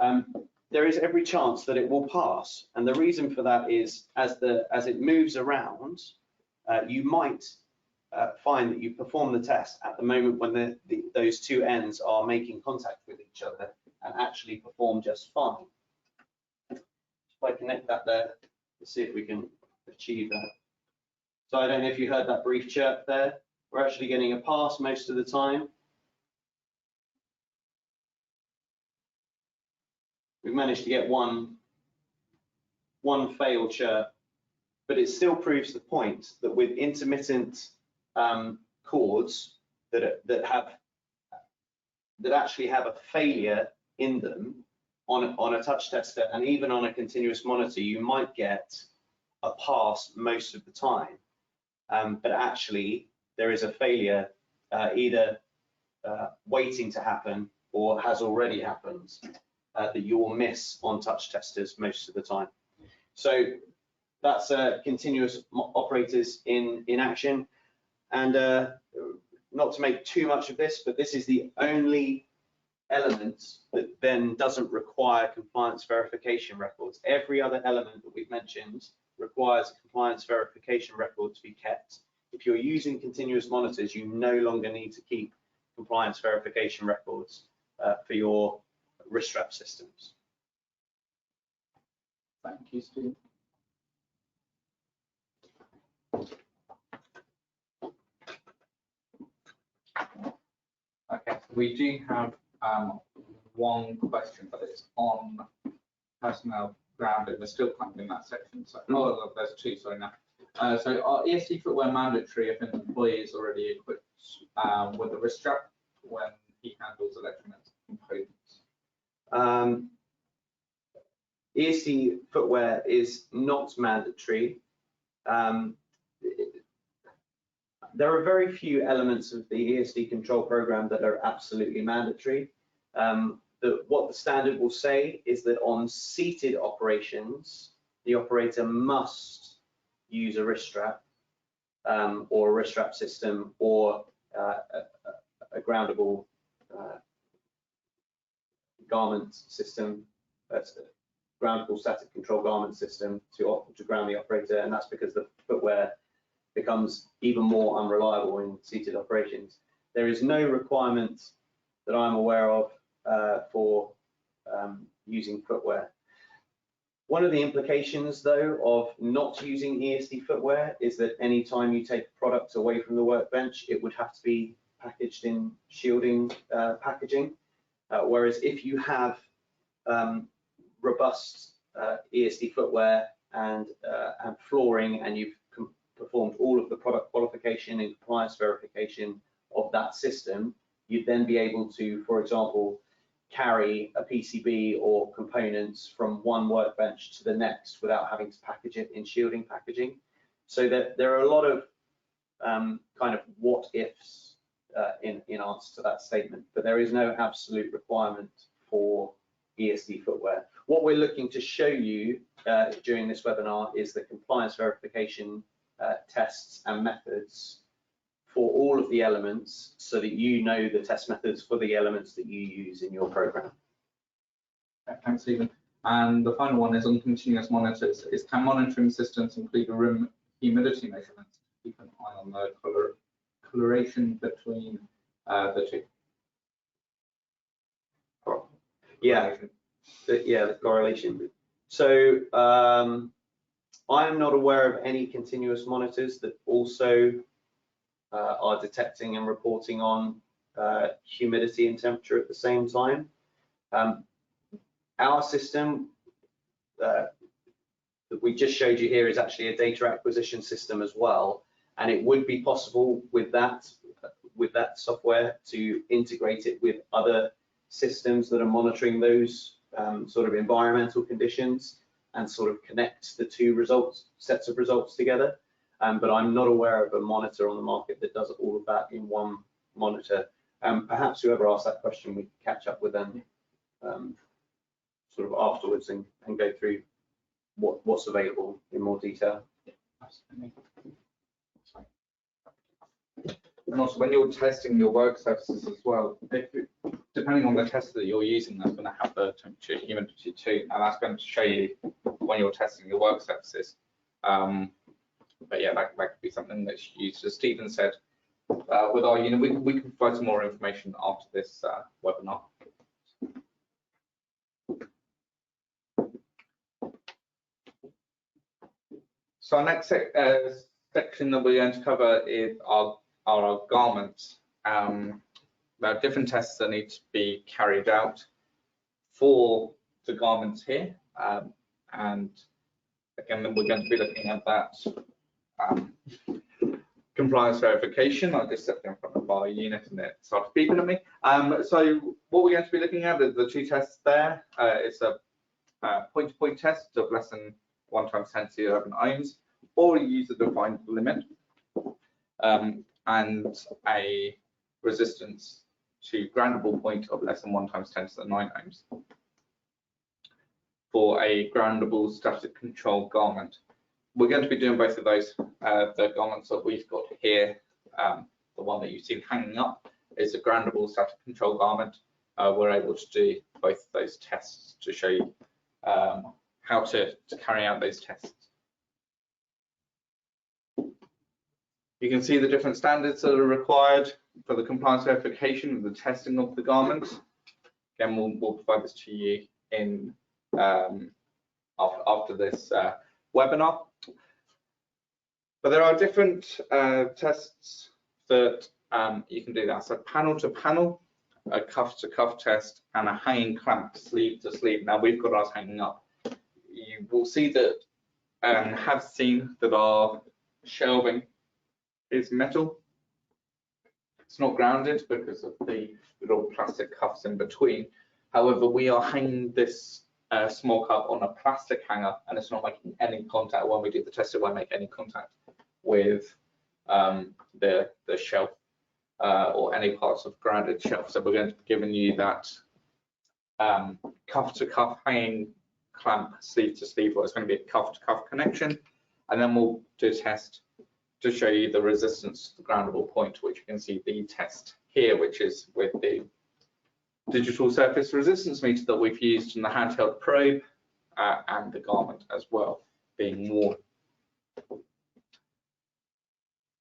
S2: Tim? There is every chance that it will pass, and the reason for that is as it moves around, you might find that you perform the test at the moment when those two ends are making contact with each other and actually perform just fine. If I connect that there, let's see if we can achieve that. So I don't know if you heard that brief chirp there. We're actually getting a pass most of the time. We've managed to get one fail chirp, but it still proves the point that with intermittent cords that actually have a failure in them on a touch tester and even on a continuous monitor, you might get a pass most of the time, but actually there is a failure either waiting to happen or has already happened that you will miss on touch testers most of the time. So that's continuous operators in action. And not to make too much of this, but this is the only element that then doesn't require compliance verification records. Every other element that we've mentioned requires a compliance verification record to be kept. If you're using continuous monitors, you no longer need to keep compliance verification records for your wrist strap systems.
S1: Thank you, Steve. We do have one question, but it's on personnel grounded. We're still kind of in that section. So, oh, there's two, sorry now. So are ESD footwear mandatory if an employee is already equipped with a wrist strap when he handles electronic components?
S2: ESD footwear is not mandatory. There are very few elements of the ESD control program that are absolutely mandatory. What the standard will say is that on seated operations, the operator must use a wrist strap or a wrist strap system or a groundable garment system, groundable static control garment system to ground the operator, and that's because the footwear becomes even more unreliable in seated operations. There is no requirement that I'm aware of for using footwear. One of the implications, though, of not using ESD footwear is that any time you take a product away from the workbench, it would have to be packaged in shielding packaging. Whereas if you have robust ESD footwear and flooring, and you've performed all of the product qualification and compliance verification of that system, you'd then be able to, for example, carry a PCB or components from one workbench to the next without having to package it in shielding packaging. So that there are a lot of kind of what ifs in answer to that statement, but there is no absolute requirement for ESD footwear. What we're looking to show you during this webinar is the compliance verification tests and methods for all of the elements, so that you know the test methods for the elements that you use in your program.
S1: Thanks, Stephen. And the final one is on continuous monitors. Can monitoring systems include a room humidity measurement to keep an eye on the coloration between the two?
S2: Yeah, the correlation. So I am not aware of any continuous monitors that also are detecting and reporting on humidity and temperature at the same time. Our system that we just showed you here is actually a data acquisition system as well, and it would be possible with that software to integrate it with other systems that are monitoring those sort of environmental conditions and sort of connect the two sets of results together. But I'm not aware of a monitor on the market that does all of that in one monitor. Perhaps whoever asked that question, we can catch up with them sort of afterwards and go through what's available in more detail.
S1: And also, when you're testing your work surfaces as well, depending on the test that you're using, that's going to have the temperature, humidity too, and that's going to show you when you're testing your work surfaces. But yeah, that could be something that's used, as Stephen said, with our unit. We can provide some more information after this webinar. So our next section that we're going to cover is our garments. There are different tests that need to be carried out for the garments here, and again, we're going to be looking at that compliance verification. I just stepped in front of our unit and it started beeping at me. So what we're going to be looking at is the two tests there. It's a point-to-point test of less than 1 × 10⁻11 ohms, or a user-defined limit, and a resistance to groundable point of less than 1 × 10⁻9 ohms for a groundable static control garment. We're going to be doing both of those. The garments that we've got here, the one that you've seen hanging up, is a groundable static control garment. We're able to do both of those tests to show you how to carry out those tests. You can see the different standards that are required for the compliance verification and the testing of the garments. Again, we'll provide this to you in after this webinar. But there are different tests that you can do that. So panel to panel, a cuff to cuff test, and a hanging clamp sleeve to sleeve. Now we've got ours hanging up. You will see that and have seen that our shelving is metal. It's not grounded because of the little plastic cuffs in between. However, we are hanging this small cup on a plastic hanger, and it's not making any contact. When we do the test, it won't make any contact with the shelf or any parts of grounded shelf. So we're going to be giving you that cuff to cuff hanging clamp sleeve to sleeve, or it's going to be a cuff to cuff connection, and then we'll do a test to show you the resistance to the groundable point, which you can see the test here, which is with the digital surface resistance meter that we've used in the handheld probe and the garment as well being worn.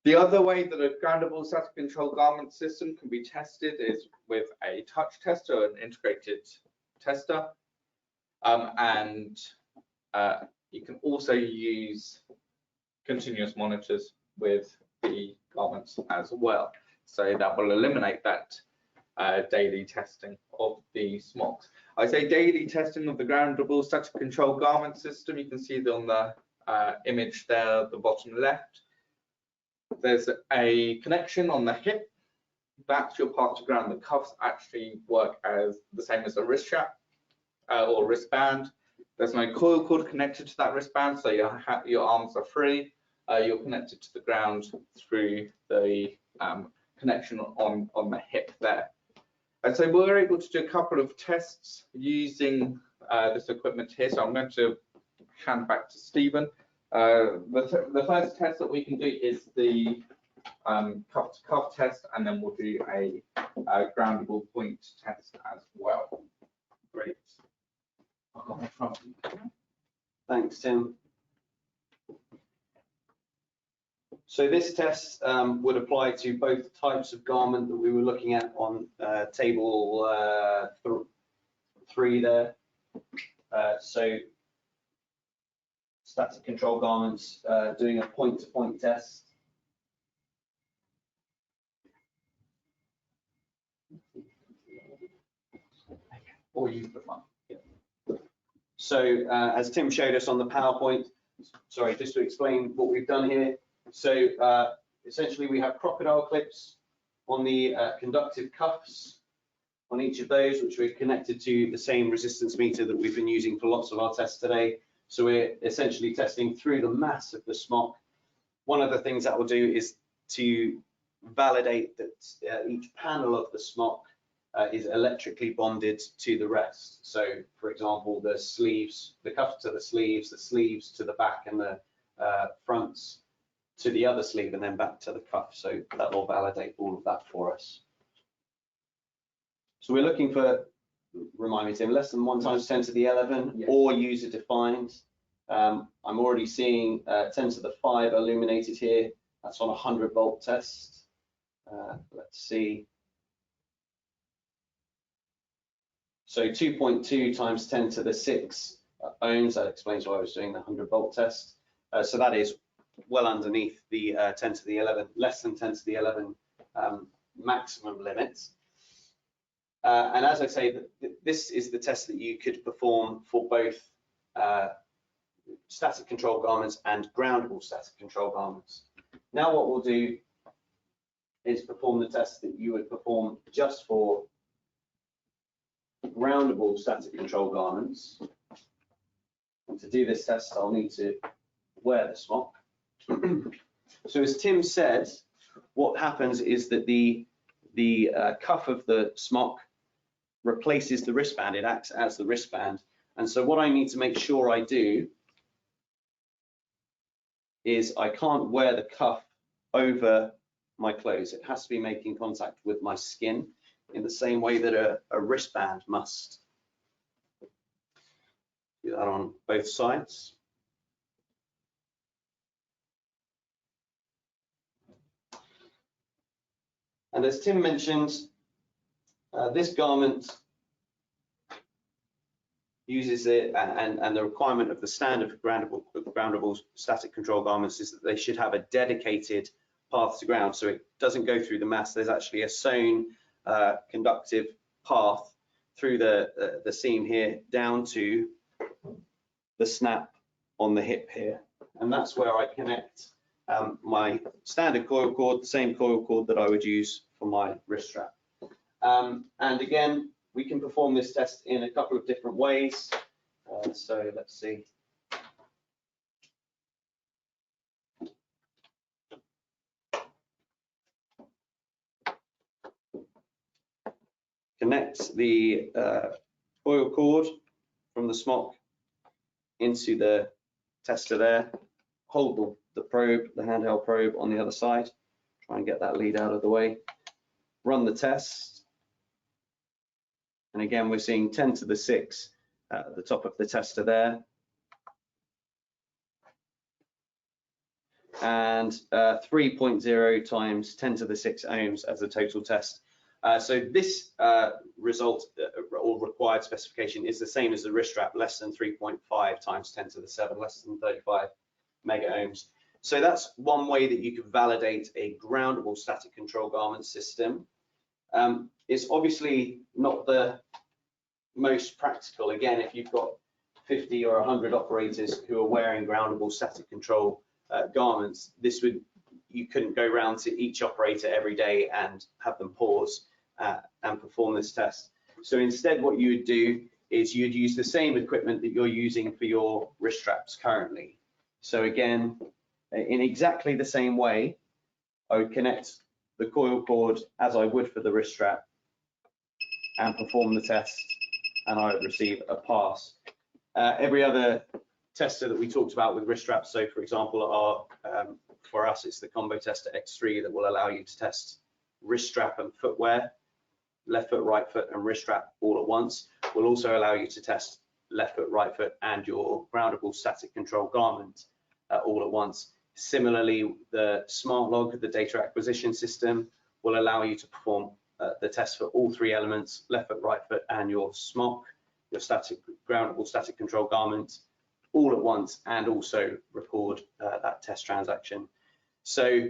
S1: The other way that a groundable static control garment system can be tested is with a touch tester, an integrated tester, and you can also use continuous monitors with the garments as well. So that will eliminate that daily testing of the smocks. I say daily testing of the groundable static control garment system. You can see it on the image there at the bottom left. There's a connection on the hip. That's your part to ground. The cuffs actually work as the same as a wrist strap or wristband. There's no coil cord connected to that wristband, so your arms are free. You're connected to the ground through the connection on the hip there. And so we're able to do a couple of tests using this equipment here. So I'm going to hand back to Stephen. The first test that we can do is the cuff to cuff test, and then we'll do a groundable point test as well. Great. I've got my phone.
S2: Thanks, Tim. So this test would apply to both types of garment that we were looking at on table 3 there. So static control garments, doing a point-to-point test.
S1: Or use the phone.
S2: So as Tim showed us on the PowerPoint, sorry, just to explain what we've done here. So essentially we have crocodile clips on the conductive cuffs on each of those, which we're connected to the same resistance meter that we've been using for lots of our tests today. So we're essentially testing through the mass of the smock. One of the things that we'll do is to validate that each panel of the smock is electrically bonded to the rest. So for example, the sleeves, the cuffs to the sleeves to the back, and the fronts to the other sleeve, and then back to the cuff. So that will validate all of that for us. So we're looking for, remind me, Tim, less than 1 × 10 to the 11, yes, or user defined. I'm already seeing 10 to the 5 illuminated here. That's on a 100-volt test. Let's see. So 2.2 × 10 to the 6 ohms. That explains why I was doing the 100-volt test. So that is well underneath the 10 to the 11, less than 10 to the 11 maximum limits. And as I say, this is the test that you could perform for both static control garments and groundable static control garments. Now what we'll do is perform the test that you would perform just for groundable static control garments. And to do this test, I'll need to wear the smock. So as Tim said, what happens is that the cuff of the smock replaces the wristband. It acts as the wristband. And so what I need to make sure I do is I can't wear the cuff over my clothes. It has to be making contact with my skin in the same way that a wristband must. Do that on both sides. And as Tim mentioned, this garment uses it, and the requirement of the standard for groundable static control garments is that they should have a dedicated path to ground, so it doesn't go through the mass. There's actually a sewn conductive path through the seam here down to the snap on the hip here, and that's where I connect my standard coil cord, the same coil cord that I would use for my wrist strap. And again, we can perform this test in a couple of different ways. So let's see. Connect the coil cord from the smock into the tester there. Hold the probe, the handheld probe on the other side. Try and get that lead out of the way. Run the test. And again, we're seeing 10 to the 6 at the top of the tester there. And 3.0 times 10 to the 6 ohms as the total test. So this result or required specification is the same as the wrist strap, less than 3.5 times 10 to the 7, less than 35 mega ohms. So that's one way that you can validate a groundable static control garment system. It's obviously not the most practical. Again, if you've got 50 or 100 operators who are wearing groundable static control garments, you couldn't go round to each operator every day and have them pause and perform this test. So instead, what you would do is you'd use the same equipment that you're using for your wrist straps currently. So again, in exactly the same way, I would connect the coil cord as I would for the wrist strap and perform the test, and I would receive a pass. Every other tester that we talked about with wrist straps, so for example, for us, it's the Combo Tester X3 that will allow you to test wrist strap and footwear, left foot, right foot, and wrist strap all at once. Will also allow you to test left foot, right foot, and your groundable static control garment all at once. Similarly, the Smart Log, the data acquisition system, will allow you to perform the test for all 3 elements, left foot, right foot, and your smock, your groundable static control garment, all at once, and also record that test transaction. So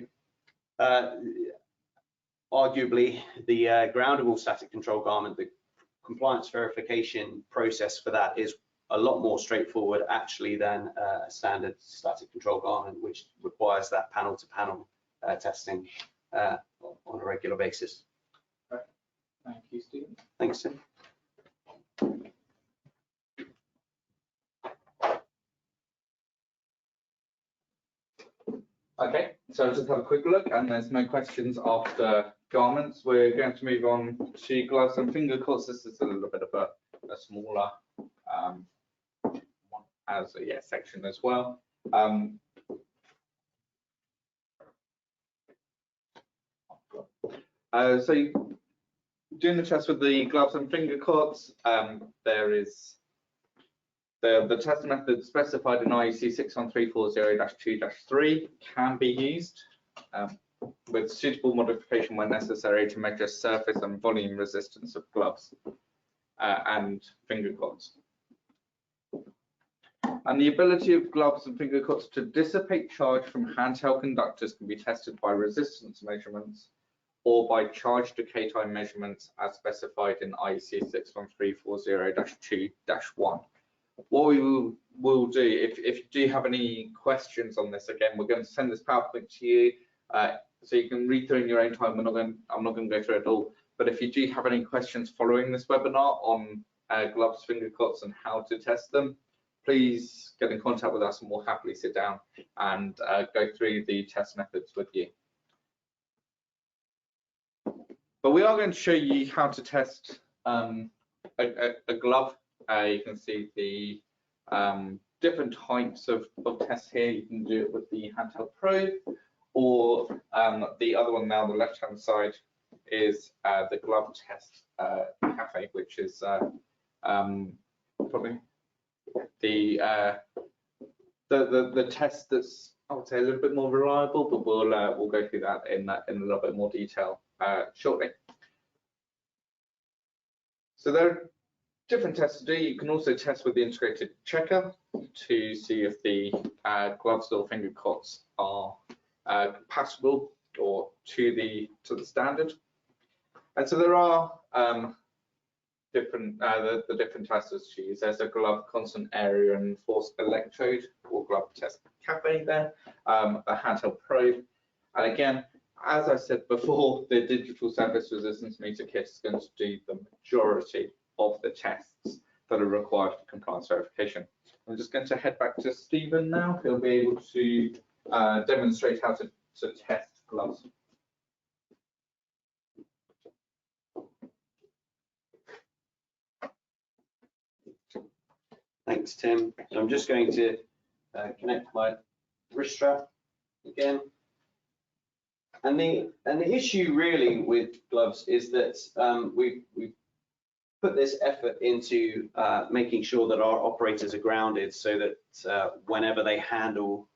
S2: arguably, the groundable static control garment, the compliance verification process for that is a lot more straightforward actually than a standard static control garment, which requires that panel-to-panel testing on a regular basis.
S1: Right. Thank you, Stephen.
S2: Thanks, Tim.
S1: Okay, so just have a quick look, and there's no questions after garments. We're going to move on to gloves and finger cots. This is a little bit of a smaller one as a section as well. So doing the test with the gloves and finger cots, there is the test method specified in IEC 61340-2-3 can be used with suitable modification when necessary to measure surface and volume resistance of gloves and finger cots. And the ability of gloves and finger cots to dissipate charge from handheld conductors can be tested by resistance measurements or by charge decay time measurements as specified in IEC 61340-2-1. What we will do, if you do have any questions on this, again, we're going to send this PowerPoint to you so you can read through in your own time. I'm not going to go through it all, but if you do have any questions following this webinar on gloves, finger cots, and how to test them, please get in contact with us and we'll happily sit down and go through the test methods with you. But we are going to show you how to test a glove. You can see the different types of tests here. You can do it with the handheld probe, or the other one now on the left-hand side is the glove test cafe, which is probably the test that's, I would say, a little bit more reliable, but we'll go through that in a little bit more detail shortly. So there are different tests to do. You can also test with the integrated checker to see if the gloves or finger cots are compatible or to the standard. And so there are different the different tests to use. There's a glove constant area and force electrode or glove test cafe there, a handheld probe, and again, as I said before, the digital surface resistance meter kit is going to do the majority of the tests that are required for compliance verification. I'm just going to head back to Stephen now. He'll be able to demonstrate how to test gloves.
S2: Thanks, Tim. So I'm just going to connect my wrist strap again. And the issue really with gloves is that we've put this effort into making sure that our operators are grounded, so that whenever they handle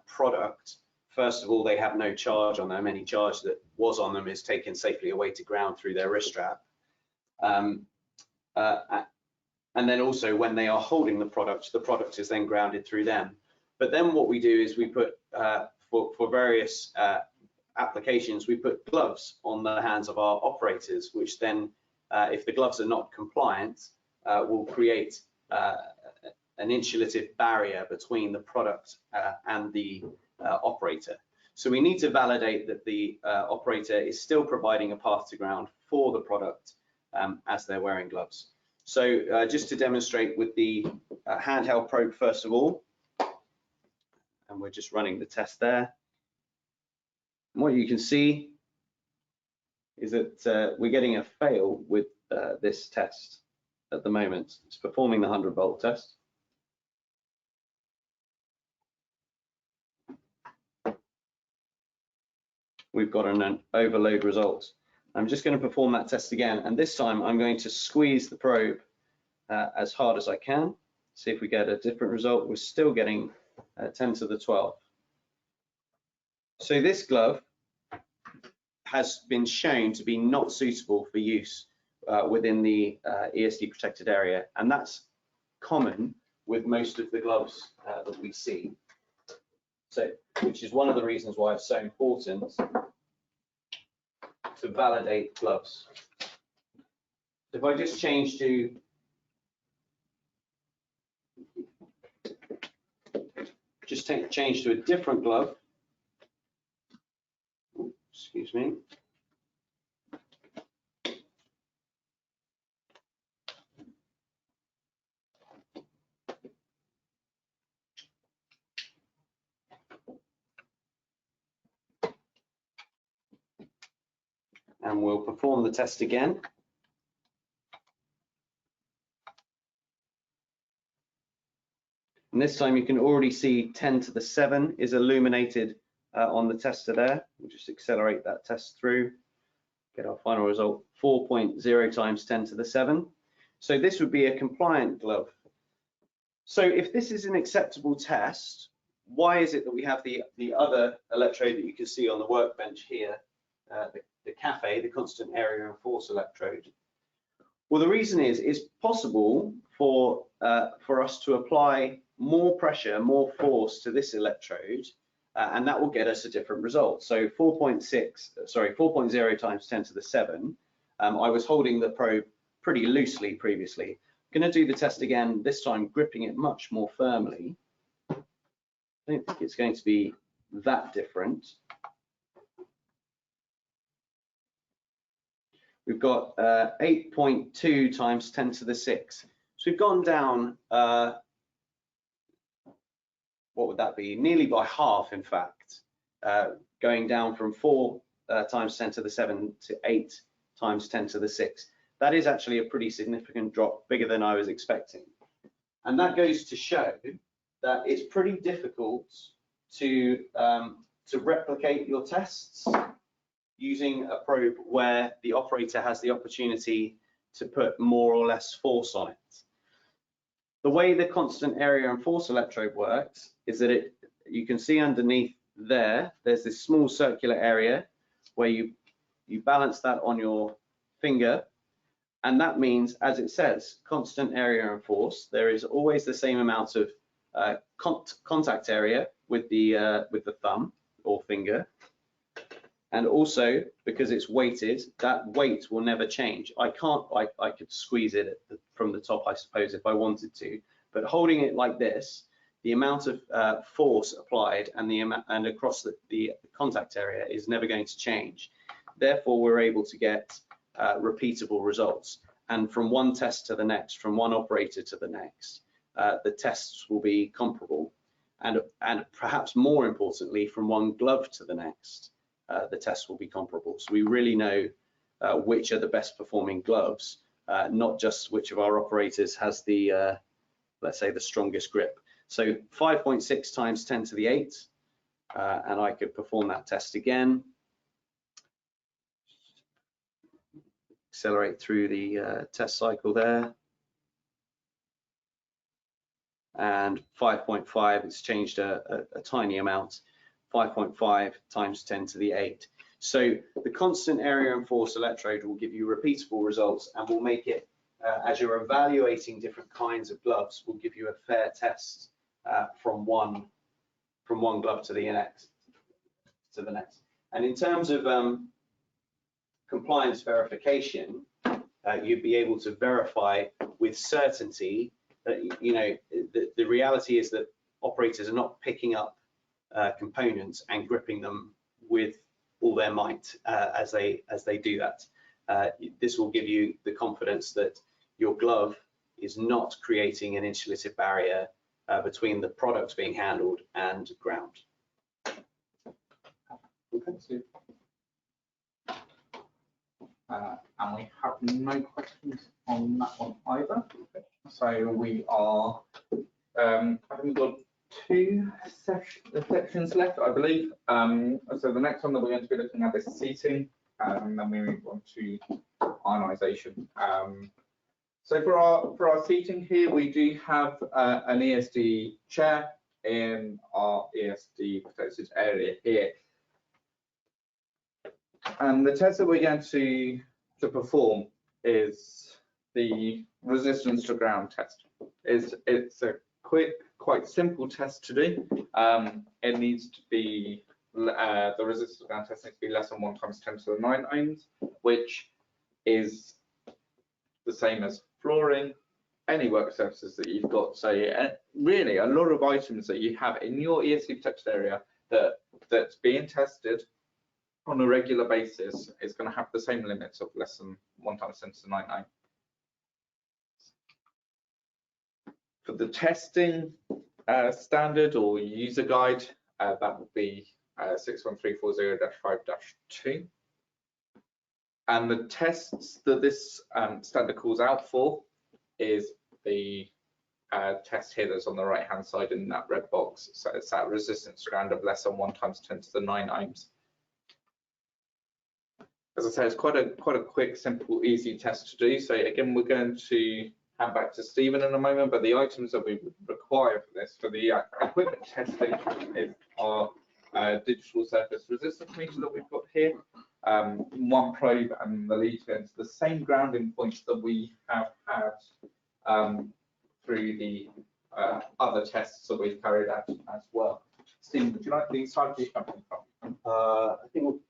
S2: product, first of all, they have no charge on them. Any charge that was on them is taken safely away to ground through their wrist strap. And then also when they are holding the product is then grounded through them. But then what we do is we put, for various applications, we put gloves on the hands of our operators, which then, if the gloves are not compliant, will create an insulative barrier between the product and the operator. So we need to validate that the operator is still providing a path to ground for the product as they're wearing gloves. So just to demonstrate with the handheld probe first of all, and we're just running the test there. And what you can see is that we're getting a fail with this test at the moment. It's performing the 100-volt test. We've got an overload result. I'm just going to perform that test again, and this time I'm going to squeeze the probe as hard as I can. See if we get a different result. We're still getting 10 to the 12. So this glove has been shown to be not suitable for use within the ESD protected area, and that's common with most of the gloves that we see. So, which is one of the reasons why it's so important to validate gloves. If I just change to change to a different glove. Excuse me. And we'll perform the test again. And this time you can already see 10 to the 7 is illuminated on the tester there. We'll just accelerate that test through, get our final result, 4.0 times 10 to the 7. So this would be a compliant glove. So if this is an acceptable test, why is it that we have the other electrode that you can see on the workbench here, the CAFE, the constant area and force electrode? Well, the reason is it's possible for us to apply more pressure, more force to this electrode, and that will get us a different result. So 4.0 times 10 to the 7. I was holding the probe pretty loosely previously. I'm going to do the test again, this time gripping it much more firmly. I don't think it's going to be that different. We've got 8.2 times 10 to the 6. So we've gone down, what would that be? Nearly by half, in fact, going down from 4 times 10 to the 7 to 8 times 10 to the 6. That is actually a pretty significant drop, bigger than I was expecting. And that goes to show that it's pretty difficult to replicate your tests using a probe where the operator has the opportunity to put more or less force on it. The way the constant area and force electrode works is that you can see underneath there's this small circular area where you balance that on your finger, and that means, as it says, constant area and force. There is always the same amount of contact area with the thumb or finger, And also, because it's weighted, that weight will never change. I could squeeze it from the top, I suppose, if I wanted to, but holding it like this, the amount of force applied and across the contact area is never going to change. Therefore, we're able to get repeatable results. And from one test to the next, from one operator to the next, the tests will be comparable. And perhaps more importantly, from one glove to the next, the tests will be comparable. So we really know which are the best performing gloves, not just which of our operators has the, let's say, the strongest grip. So 5.6 times 10 to the 8, and I could perform that test again. Accelerate through the test cycle there. And 5.5, it's changed a tiny amount, 5.5 times 10 to the 8. So the constant area and force electrode will give you repeatable results and will make it, as you're evaluating different kinds of gloves, will give you a fair test from one glove to the next. And in terms of compliance verification, you'd be able to verify with certainty that, you know, the reality is that operators are not picking up components and gripping them with all their might as they do that. This will give you the confidence that your glove is not creating an insulative barrier between the product being handled and ground.
S1: Okay. And we have no questions on that one either. So we are, I think we've got 2 sections left, I believe. So the next one that we're going to be looking at is seating, and then we move on to ionisation. So for our seating here, we do have an ESD chair in our ESD protected area here. And the test that we're going to perform is the resistance to ground test. It's a quick, quite simple test to do. It needs to be, the resistance to ground test needs to be less than 1 times 10 to the 9 ohms, which is the same as flooring, any work surfaces that you've got. So really a lot of items that you have in your ESD protected area that's being tested on a regular basis is going to have the same limits of less than 1 times 10 to the 9 ohm. For the testing standard or user guide, that would be 61340-5-2. And the tests that this standard calls out for is the test here that's on the right hand side in that red box. So it's that resistance strand of less than 1 times 10 to the 9 ohms. As I say, it's quite a quick, simple, easy test to do. So again, we're going to hand back to Stephen in a moment, but the items that we would require for this, for the equipment testing, is our digital surface resistance meter that we've got here, 1 probe and the lead going to the same grounding points that we have had through the other tests that we've carried out as well. Stephen, would you like the side view coming from?
S2: I think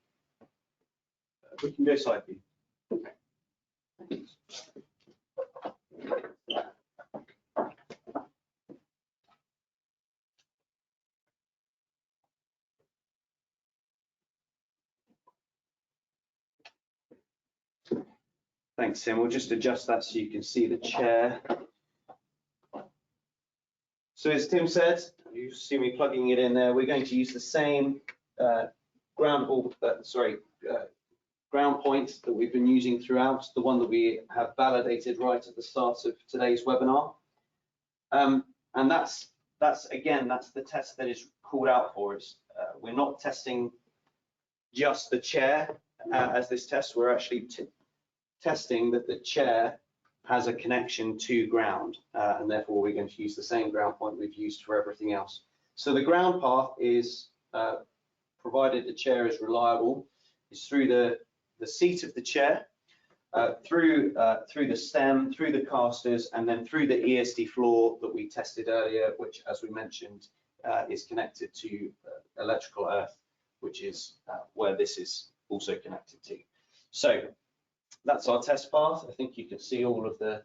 S2: we can go side view. Okay. Thanks, Tim. We'll just adjust that so you can see the chair. So as Tim said, you see me plugging it in there. We're going to use the same ground point that we've been using throughout, the one that we have validated right at the start of today's webinar. And that's the test that is called out for us. We're not testing just the chair as this test. We're actually testing that the chair has a connection to ground, and therefore we're going to use the same ground point we've used for everything else. So the ground path is, provided the chair is reliable, is through the seat of the chair, through the stem, through the casters, and then through the ESD floor that we tested earlier, which, as we mentioned, is connected to electrical earth, which is where this is also connected to. So that's our test path. I think you can see all of the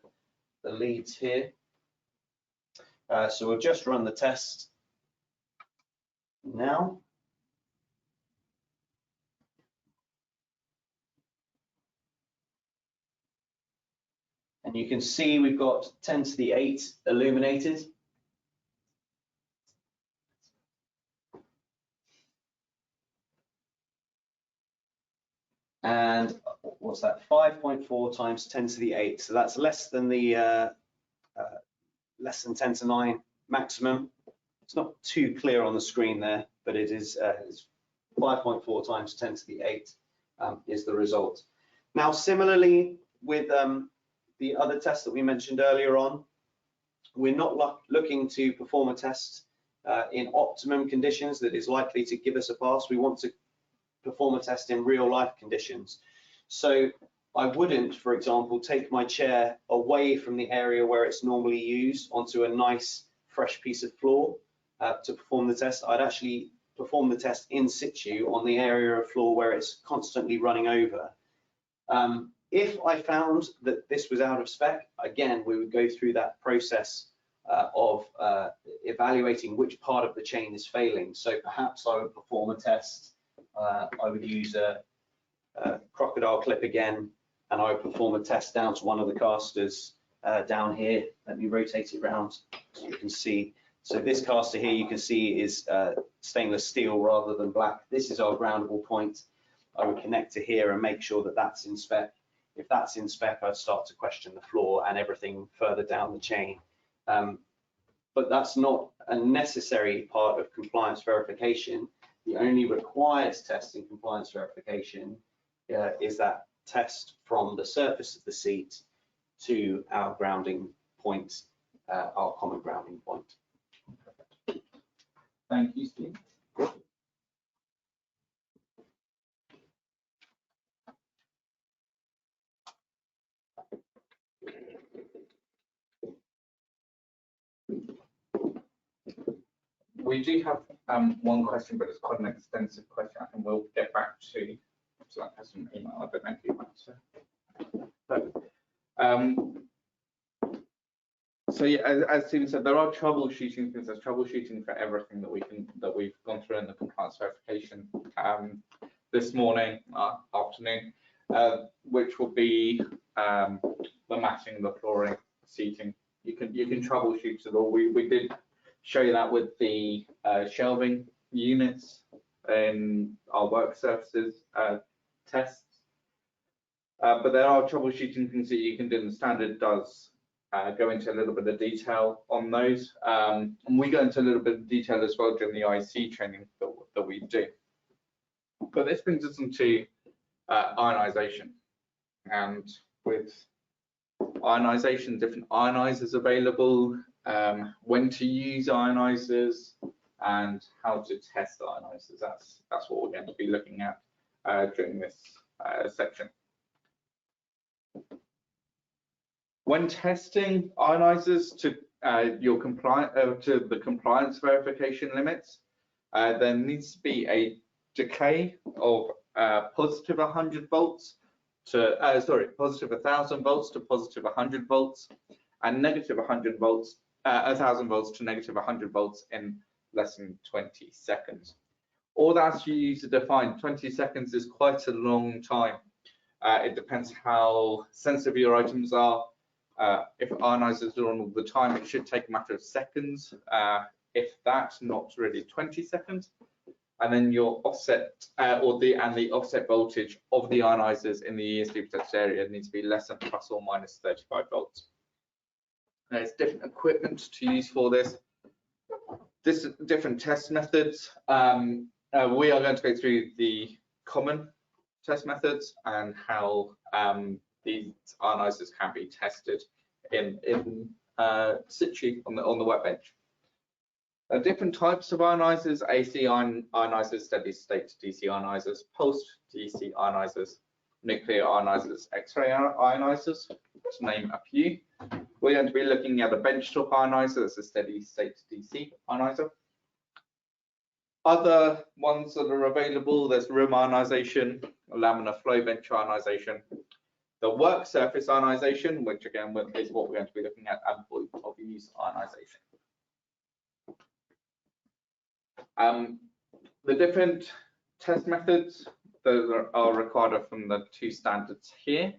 S2: leads here. So we'll just run the test now. And you can see we've got 10 to the 8 illuminated. And what's that? 5.4 times 10 to the 8. So that's less than the less than 10 to 9 maximum. It's not too clear on the screen there, but it is 5.4 times 10 to the 8 is the result. Now, similarly with the other test that we mentioned earlier on, we're not looking to perform a test in optimum conditions that is likely to give us a pass. We want to perform a test in real life conditions. So I wouldn't, for example, take my chair away from the area where it's normally used onto a nice fresh piece of floor to perform the test. I'd actually perform the test in situ on the area of floor where it's constantly running over. If I found that this was out of spec, again, we would go through that process of evaluating which part of the chain is failing. So perhaps I would perform a test. I would use a crocodile clip again, and I would perform a test down to one of the casters down here. Let me rotate it around so you can see. So this caster here, you can see, is stainless steel rather than black. This is our groundable point. I would connect to here and make sure that that's in spec. If that's in spec, I'd start to question the floor and everything further down the chain. But that's not a necessary part of compliance verification. The only required test in compliance verification is that test from the surface of the seat to our grounding point, our common grounding point.
S1: Thank you, Steve. We do have one question, but it's quite an extensive question, and we'll get back to that question in email. I don't know if you want to. So yeah, as Stephen said, there are troubleshooting things. There's troubleshooting for everything that we've gone through in the compliance verification this morning, afternoon, which will be the matting, the flooring, seating. You can troubleshoot it all. We did show you that with the shelving units in our Worksurfaces tests. But there are troubleshooting things that you can do, and the standard does go into a little bit of detail on those. And we go into a little bit of detail as well during the IC training that we do. But this brings us into ionisation. And with ionisation, different ionisers available, when to use ionisers, and how to test ionisers. That's what we're going to be looking at during this section. When testing ionisers to to the compliance verification limits, there needs to be a decay of positive 100 volts to positive 1000 volts to positive 100 volts, and negative 100 volts, 1000 volts to negative 100 volts in less than 20 seconds. All that's used to define. 20 seconds is quite a long time. It depends how sensitive your items are. If ionisers are on all the time, it should take a matter of seconds. If that, not really 20 seconds. And then your offset the offset voltage of the ionisers in the ESD protected area needs to be less than plus or minus 35 volts. There's different equipment to use for this. Different test methods. We are going to go through the common test methods and how these ionisers can be tested in situ on the workbench. Different types of ionisers: AC ionisers, steady state DC ionisers, pulsed DC ionisers, nuclear ionisers, X-ray ionisers, to name a few. We're going to be looking at a benchtop ioniser. That's a steady state DC ioniser. other ones that are available, there's room ionisation, laminar flow bench ionisation, the work surface ionisation, which again is what we're going to be looking at, and point of use ionisation. The different test methods that are required from the two standards here.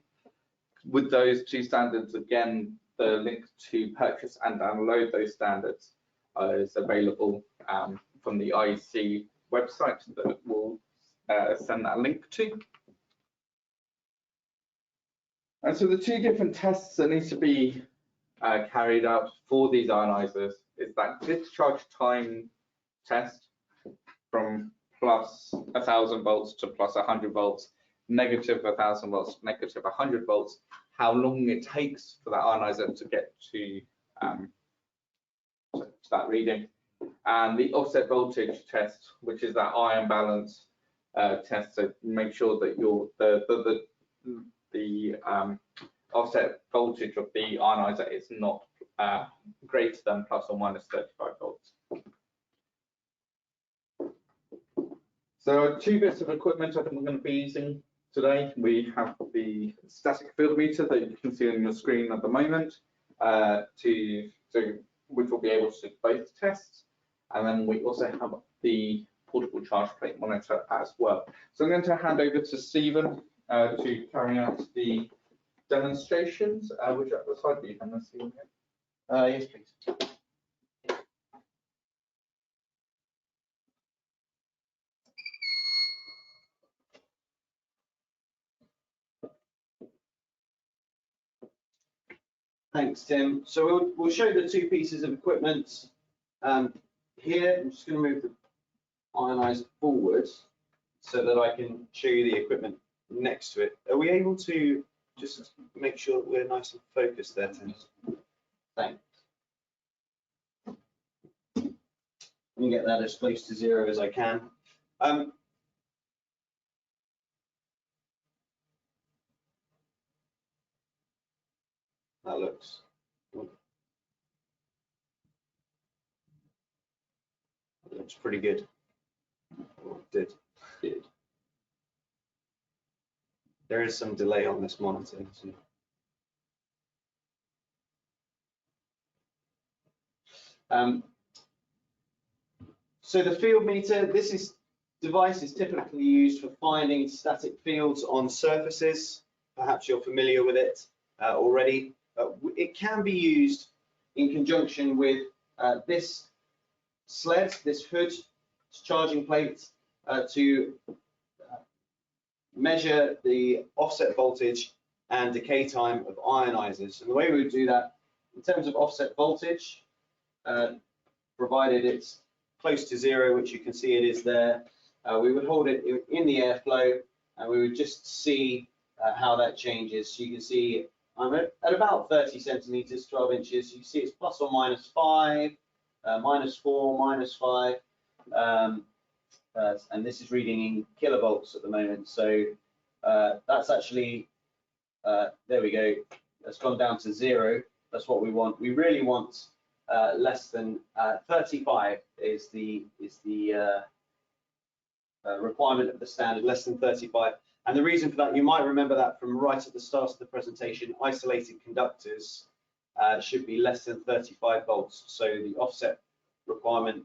S1: With those two standards, again, the link to purchase and download those standards is available from the IEC website that we'll send that link to. And so the two different tests that need to be carried out for these ionizers is that discharge time test from plus 1000 volts to plus 100 volts, negative 1000 volts, negative 100 volts, how long it takes for that ionizer to get to that reading. And the offset voltage test, which is that ion balance test, to make sure that the offset voltage of the ionizer is not greater than plus or minus 35 volts. So two bits of equipment I think we're going to be using today. We have the static field meter that you can see on your screen at the moment, which will be able to do both tests. And then we also have the portable charge plate monitor as well. So I'm going to hand over to Stephen to carry out the demonstrations. Which slide do you have, Stephen?
S2: Yes, please. Thanks, Tim. So we'll show the two pieces of equipment here. I'm just going to move the ionizer forward so that I can show you the equipment next to it. Are we able to just make sure that we're nice and focused there, Tim? Thanks. Let me get that as close to zero as I can. That looks pretty good. Did. There is some delay on this monitor. So the field meter, this device is typically used for finding static fields on surfaces. Perhaps you're familiar with it already. It can be used in conjunction with this sled, this hood charging plate, to measure the offset voltage and decay time of ionizers. And the way we would do that, in terms of offset voltage, provided it's close to zero, which you can see it is there, we would hold it in the airflow, and we would just see how that changes. So you can see I'm at about 30 centimeters, 12 inches. You see it's plus or minus 5, minus 4, minus 5. And this is reading in kilovolts at the moment. So that's actually, there we go. That's gone down to 0. That's what we want. We really want less than 35 is the requirement of the standard, less than 35. And the reason for that, you might remember that from right at the start of the presentation, isolated conductors should be less than 35 volts. So the offset requirement,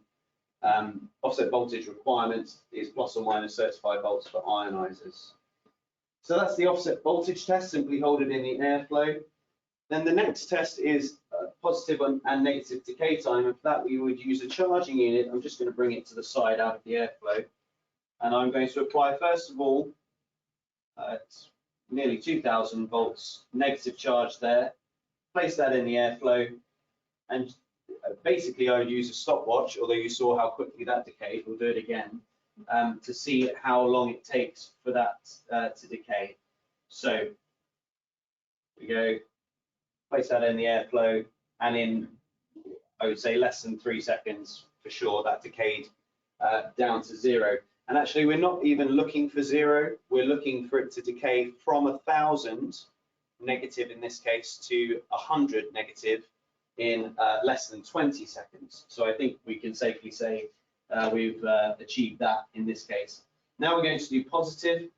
S2: offset voltage requirement is plus or minus 35 volts for ionizers. So that's the offset voltage test, simply hold it in the airflow. Then the next test is positive and negative decay time. And for that, we would use a charging unit. I'm just going to bring it to the side out of the airflow. And I'm going to apply, first of all, it's nearly 2000 volts negative charge there. Place that in the airflow, and basically I would use a stopwatch, although you saw how quickly that decayed. We'll do it again to see how long it takes for that to decay. So we go, place that in the airflow, and in, I would say, less than 3 seconds for sure, that decayed down to 0. And actually, we're not even looking for 0. We're looking for it to decay from 1000 negative in this case to 100 negative in less than 20 seconds. So I think we can safely say we've achieved that in this case. Now we're going to do positive.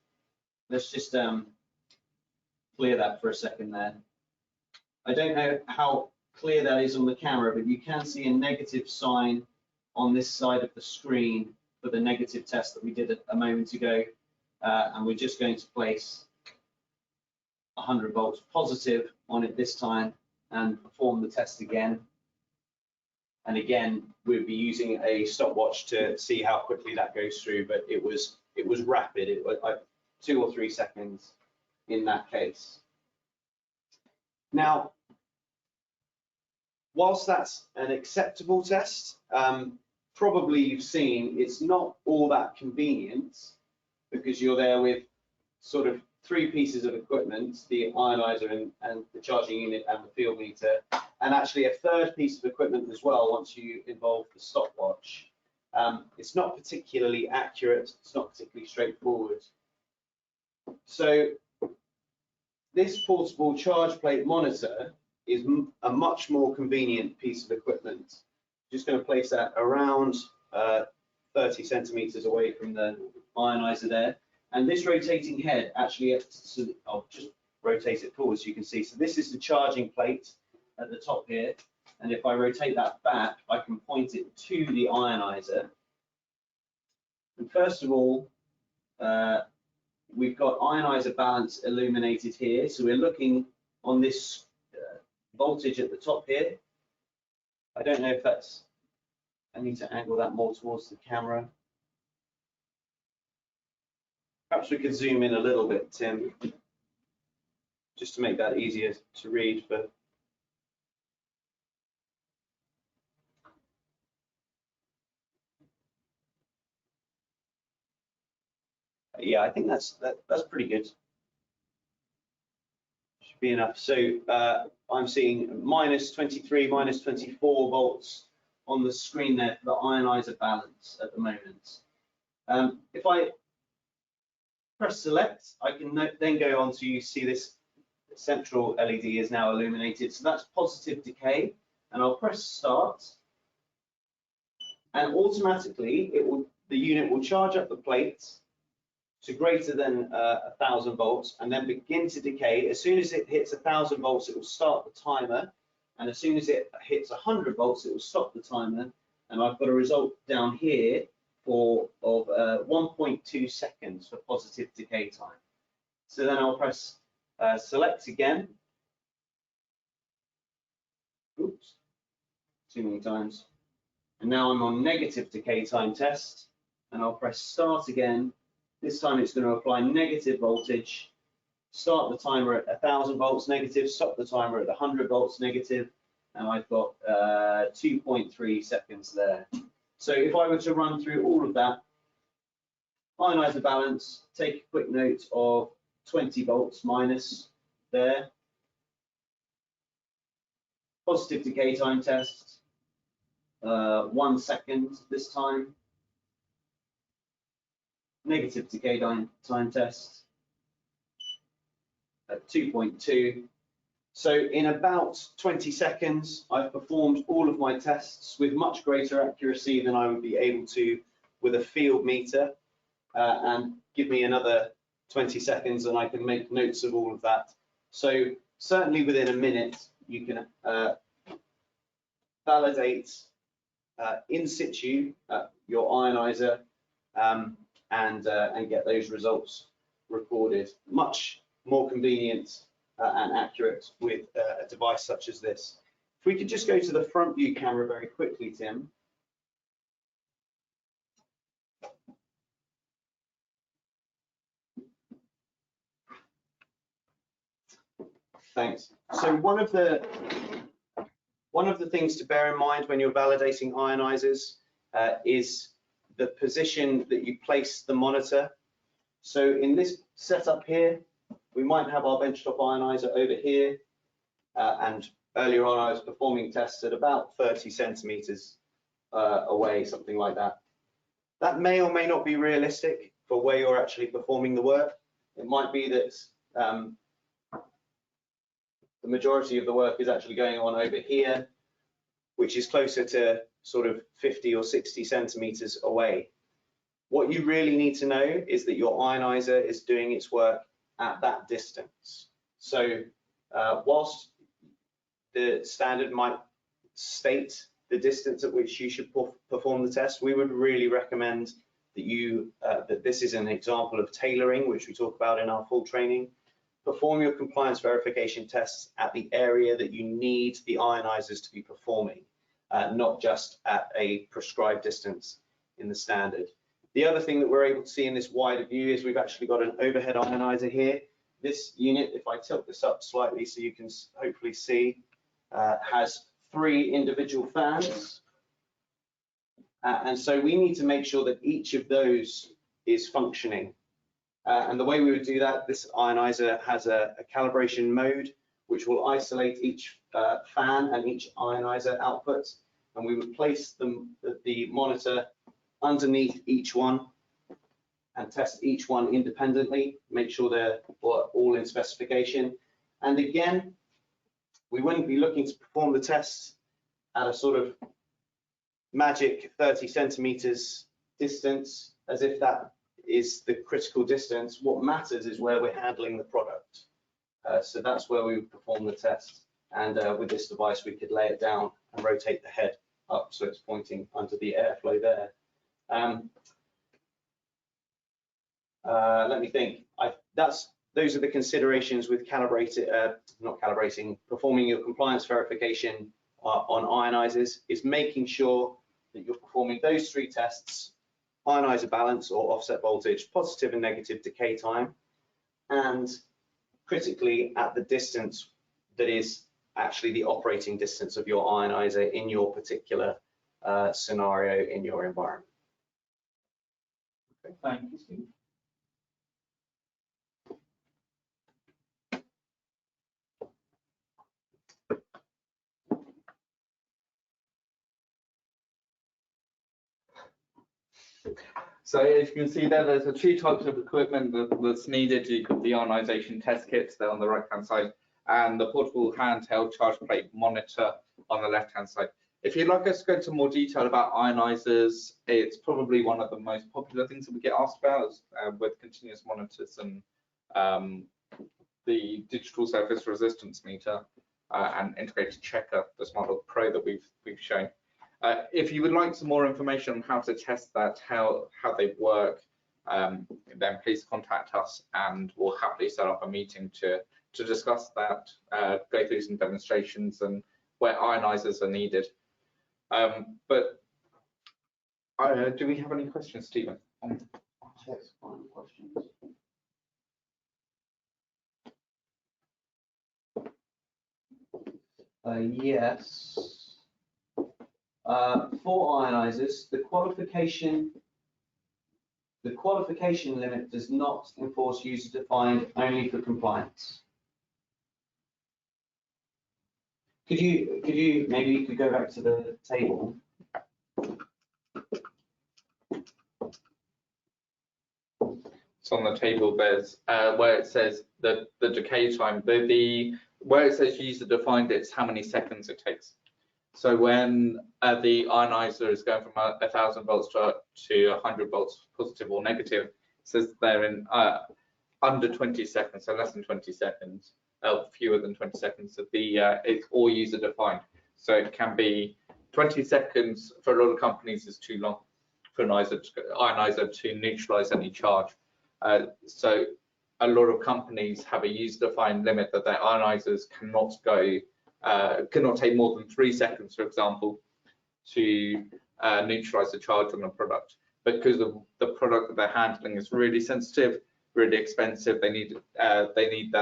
S2: Let's just clear that for a second there. I don't know how clear that is on the camera, but you can see a negative sign on this side of the screen for the negative test that we did a moment ago. And we're just going to place 100 volts positive on it this time and perform the test again. And again, we'll be using a stopwatch to see how quickly that goes through, but it was rapid. It was like 2 or 3 seconds in that case. Now, whilst that's an acceptable test, probably you've seen it's not all that convenient because you're there with sort of 3 pieces of equipment, the ionizer and the charging unit and the field meter, and actually a 3rd piece of equipment as well once you involve the stopwatch. It's not particularly accurate, it's not particularly straightforward. So this portable charge plate monitor is a much more convenient piece of equipment. Just going to place that around 30 centimeters away from the ionizer there. And this rotating head actually, I'll just rotate it forward so you can see. So this is the charging plate at the top here. And if I rotate that back, I can point it to the ionizer. And first of all, we've got ionizer balance illuminated here. So we're looking on this voltage at the top here. I don't know if that's, I need to angle that more towards the camera. Perhaps we could zoom in a little bit, Tim, just to make that easier to read. But yeah, I think that's pretty good. Should be enough. So I'm seeing minus 23, minus 24 volts on the screen there for the ionizer balance at the moment. If I press select, I can then go on to see this central LED is now illuminated. So that's positive decay, and I'll press start, and automatically the unit will charge up the plate to greater than 1,000 volts, and then begin to decay. As soon as it hits 1,000 volts, it will start the timer, and as soon as it hits 100 volts, it will stop the timer. And I've got a result down here of 1.2 seconds for positive decay time. So then I'll press select again. Oops, too many times. And now I'm on negative decay time test, and I'll press start again. This time it's going to apply negative voltage, start the timer at 1,000 volts negative, stop the timer at 100 volts negative, and I've got 2.3 seconds there. So if I were to run through all of that, ionizer balance, take a quick note of 20 volts minus there. Positive decay time test, 1 second this time. Negative decay time test at 2.2. So in about 20 seconds, I've performed all of my tests with much greater accuracy than I would be able to with a field meter. And give me another 20 seconds and I can make notes of all of that. So certainly within a minute, you can validate in situ your ionizer and get those results recorded. Much more convenient and accurate with a device such as this. If we could just go to the front view camera very quickly, Tim. Thanks. So one of the things to bear in mind when you're validating ionizers is the position that you place the monitor. So in this setup here, we might have our benchtop ionizer over here, and earlier on I was performing tests at about 30 centimeters away, something like that. That may or may not be realistic for where you're actually performing the work. It might be that the majority of the work is actually going on over here, which is closer to sort of 50 or 60 centimeters away. What you really need to know is that your ionizer is doing its work at that distance. So whilst the standard might state the distance at which you should perform the test, we would really recommend that you that this is an example of tailoring, which we talk about in our full training. Perform your compliance verification tests at the area that you need the ionizers to be performing, not just at a prescribed distance in the standard. The other thing that we're able to see in this wider view is we've actually got an overhead ionizer here. This unit, if I tilt this up slightly so you can hopefully see, has 3 individual fans. And so we need to make sure that each of those is functioning. And the way we would do that, this ionizer has a calibration mode, which will isolate each fan and each ionizer output. And we would place the monitor underneath each one and test each one independently, make sure they're all in specification. And again, we wouldn't be looking to perform the tests at a sort of magic 30 centimeters distance, as if that is the critical distance. What matters is where we're handling the product. So that's where we would perform the test. And with this device, we could lay it down and rotate the head up so it's pointing under the airflow there. Let me think. Those are the considerations with performing your compliance verification on ionizers, is making sure that you're performing those 3 tests: ionizer balance or offset voltage, positive and negative decay time, and critically at the distance that is actually the operating distance of your ionizer in your particular scenario in your environment.
S1: Okay, thank you, Steve. So as you can see there, there's 2 types of equipment that's needed. You've got the ionisation test kits there on the right-hand side, and the portable handheld charge plate monitor on the left-hand side. If you'd like us to go into more detail about ionizers, it's probably one of the most popular things that we get asked about, with continuous monitors and the digital surface resistance meter and integrated checker, the Smart Log Pro that we've shown. If you would like some more information on how to test that, how they work, then please contact us and we'll happily set up a meeting to discuss that, go through some demonstrations and where ionizers are needed. But do we have any questions, Stephen?
S2: Yes. For ionizers, the qualification limit does not enforce user-defined only for compliance. Could you maybe you could go back to the table?
S1: So on the table, there's where it says the decay time. Where it says user-defined, it's how many seconds it takes. So when the ionizer is going from 1,000 volts to 100 volts, positive or negative, it says they're in under 20 seconds, so less than 20 seconds, fewer than 20 seconds. It's all user defined. So it can be 20 seconds for a lot of companies is too long for an ionizer to neutralize any charge. So a lot of companies have a user defined limit that their ionizers cannot take more than 3 seconds, for example, to neutralize the charge on a product, because of the product that they're handling is really sensitive, really expensive. They need that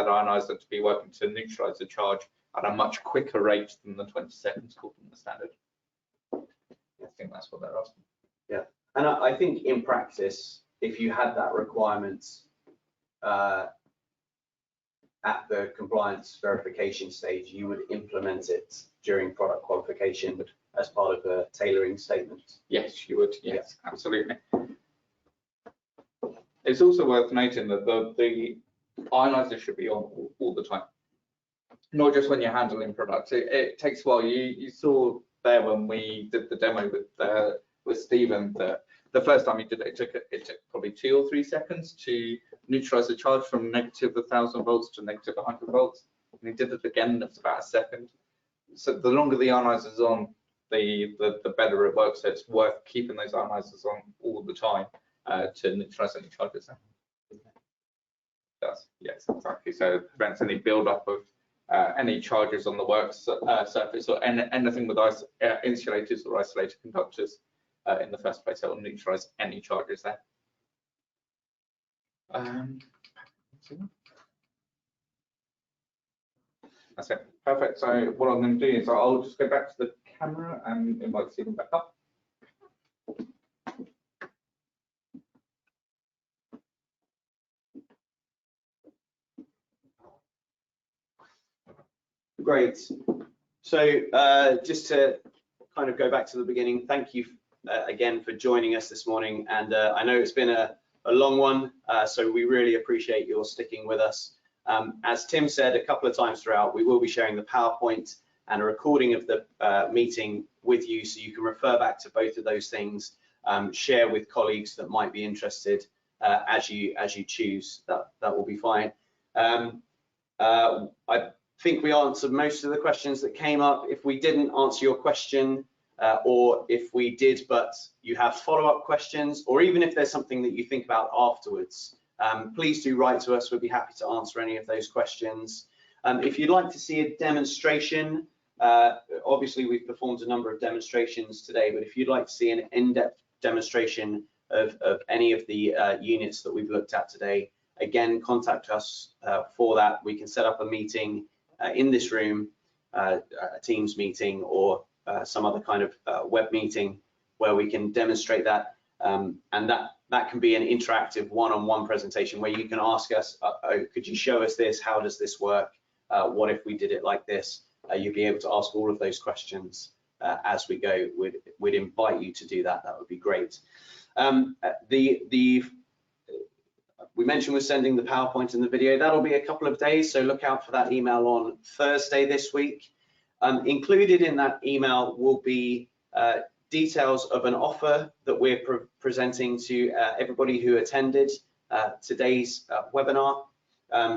S1: ionizer to be working to neutralize the charge at a much quicker rate than the 20 seconds called in the standard. I think that's what they're asking.
S2: Yeah, and I think in practice, if you had that requirement at the compliance verification stage, you would implement it during product qualification as part of a tailoring statement.
S1: Yes, you would. Yes, yeah. Absolutely. It's also worth noting that the ionizer should be on all the time, not just when you're handling products. It takes a while. You saw there when we did the demo with Stephen that the first time he did it, it took probably 2 or 3 seconds to neutralize the charge from negative 1,000 volts to negative 100 volts. And he did it again, that's about a second. So the longer the ionizer's on, the better it works. So it's worth keeping those ionizers on all the time to neutralize any charges. Yes, exactly. So it prevents any build-up of any charges on the work surface or anything with insulators or isolated conductors in the first place. It will neutralize any charges there. That's it. Perfect. So what I'm going to do is I'll just go back to the camera and invite Stephen back up.
S2: Great. So just to kind of go back to the beginning, thank you again for joining us this morning. And I know it's been a long one, so we really appreciate your sticking with us. As Tim said a couple of times throughout, we will be sharing the PowerPoint and a recording of the meeting with you, so you can refer back to both of those things, share with colleagues that might be interested as you choose. That will be fine. I think we answered most of the questions that came up. If we didn't answer your question, or if we did but you have follow-up questions, or even if there's something that you think about afterwards, please do write to us. We'll be happy to answer any of those questions. If you'd like to see a demonstration, obviously we've performed a number of demonstrations today, but if you'd like to see an in-depth demonstration of any of the units that we've looked at today, again, contact us for that. We can set up a meeting in this room, a Teams meeting or some other kind of web meeting where we can demonstrate that, and that can be an interactive one-on-one presentation where you can ask us, oh, could you show us this? How does this work? What if we did it like this? You'll be able to ask all of those questions as we go. We'd invite you to do that. That would be great. We mentioned we're sending the PowerPoint and the video. That'll be a couple of days, so look out for that email on Thursday this week. Included in that email will be details of an offer that we're presenting to everybody who attended today's webinar.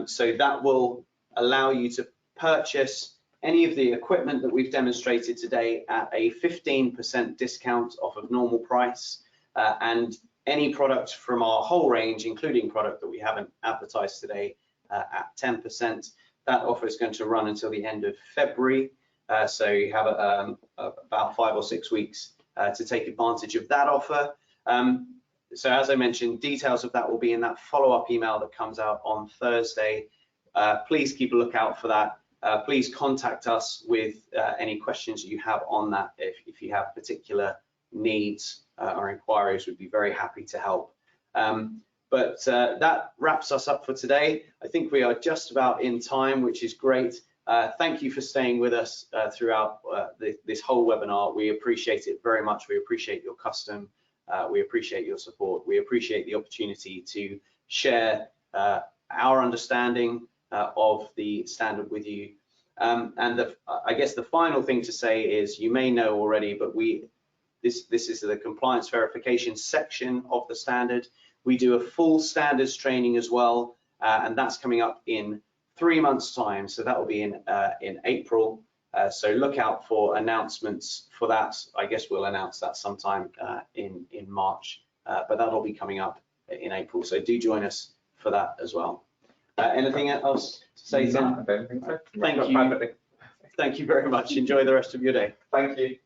S2: So that will allow you to purchase any of the equipment that we've demonstrated today at a 15% discount off of normal price, and any product from our whole range, including product that we haven't advertised today, at 10%. That offer is going to run until the end of February. So you have about 5 or 6 weeks to take advantage of that offer. So as I mentioned, details of that will be in that follow-up email that comes out on Thursday. Please keep a lookout for that. Please contact us with any questions that you have on that. If you have particular needs or inquiries, we'd be very happy to help. But that wraps us up for today. I think we are just about in time, which is great. Thank you for staying with us throughout this whole webinar. We appreciate it very much. We appreciate your custom. We appreciate your support. We appreciate the opportunity to share our understanding of the standard with you. And I guess the final thing to say is, you may know already, but this is the compliance verification section of the standard. We do a full standards training as well, and that's coming up in 3 months' time. So that will be in April. So look out for announcements for that. I guess we'll announce that sometime in March, but that'll be coming up in April. So do join us for that as well. Anything else to say, Tim?
S1: No, I don't think so.
S2: Thank you. Thank you very much. Enjoy the rest of your day.
S1: Thank you.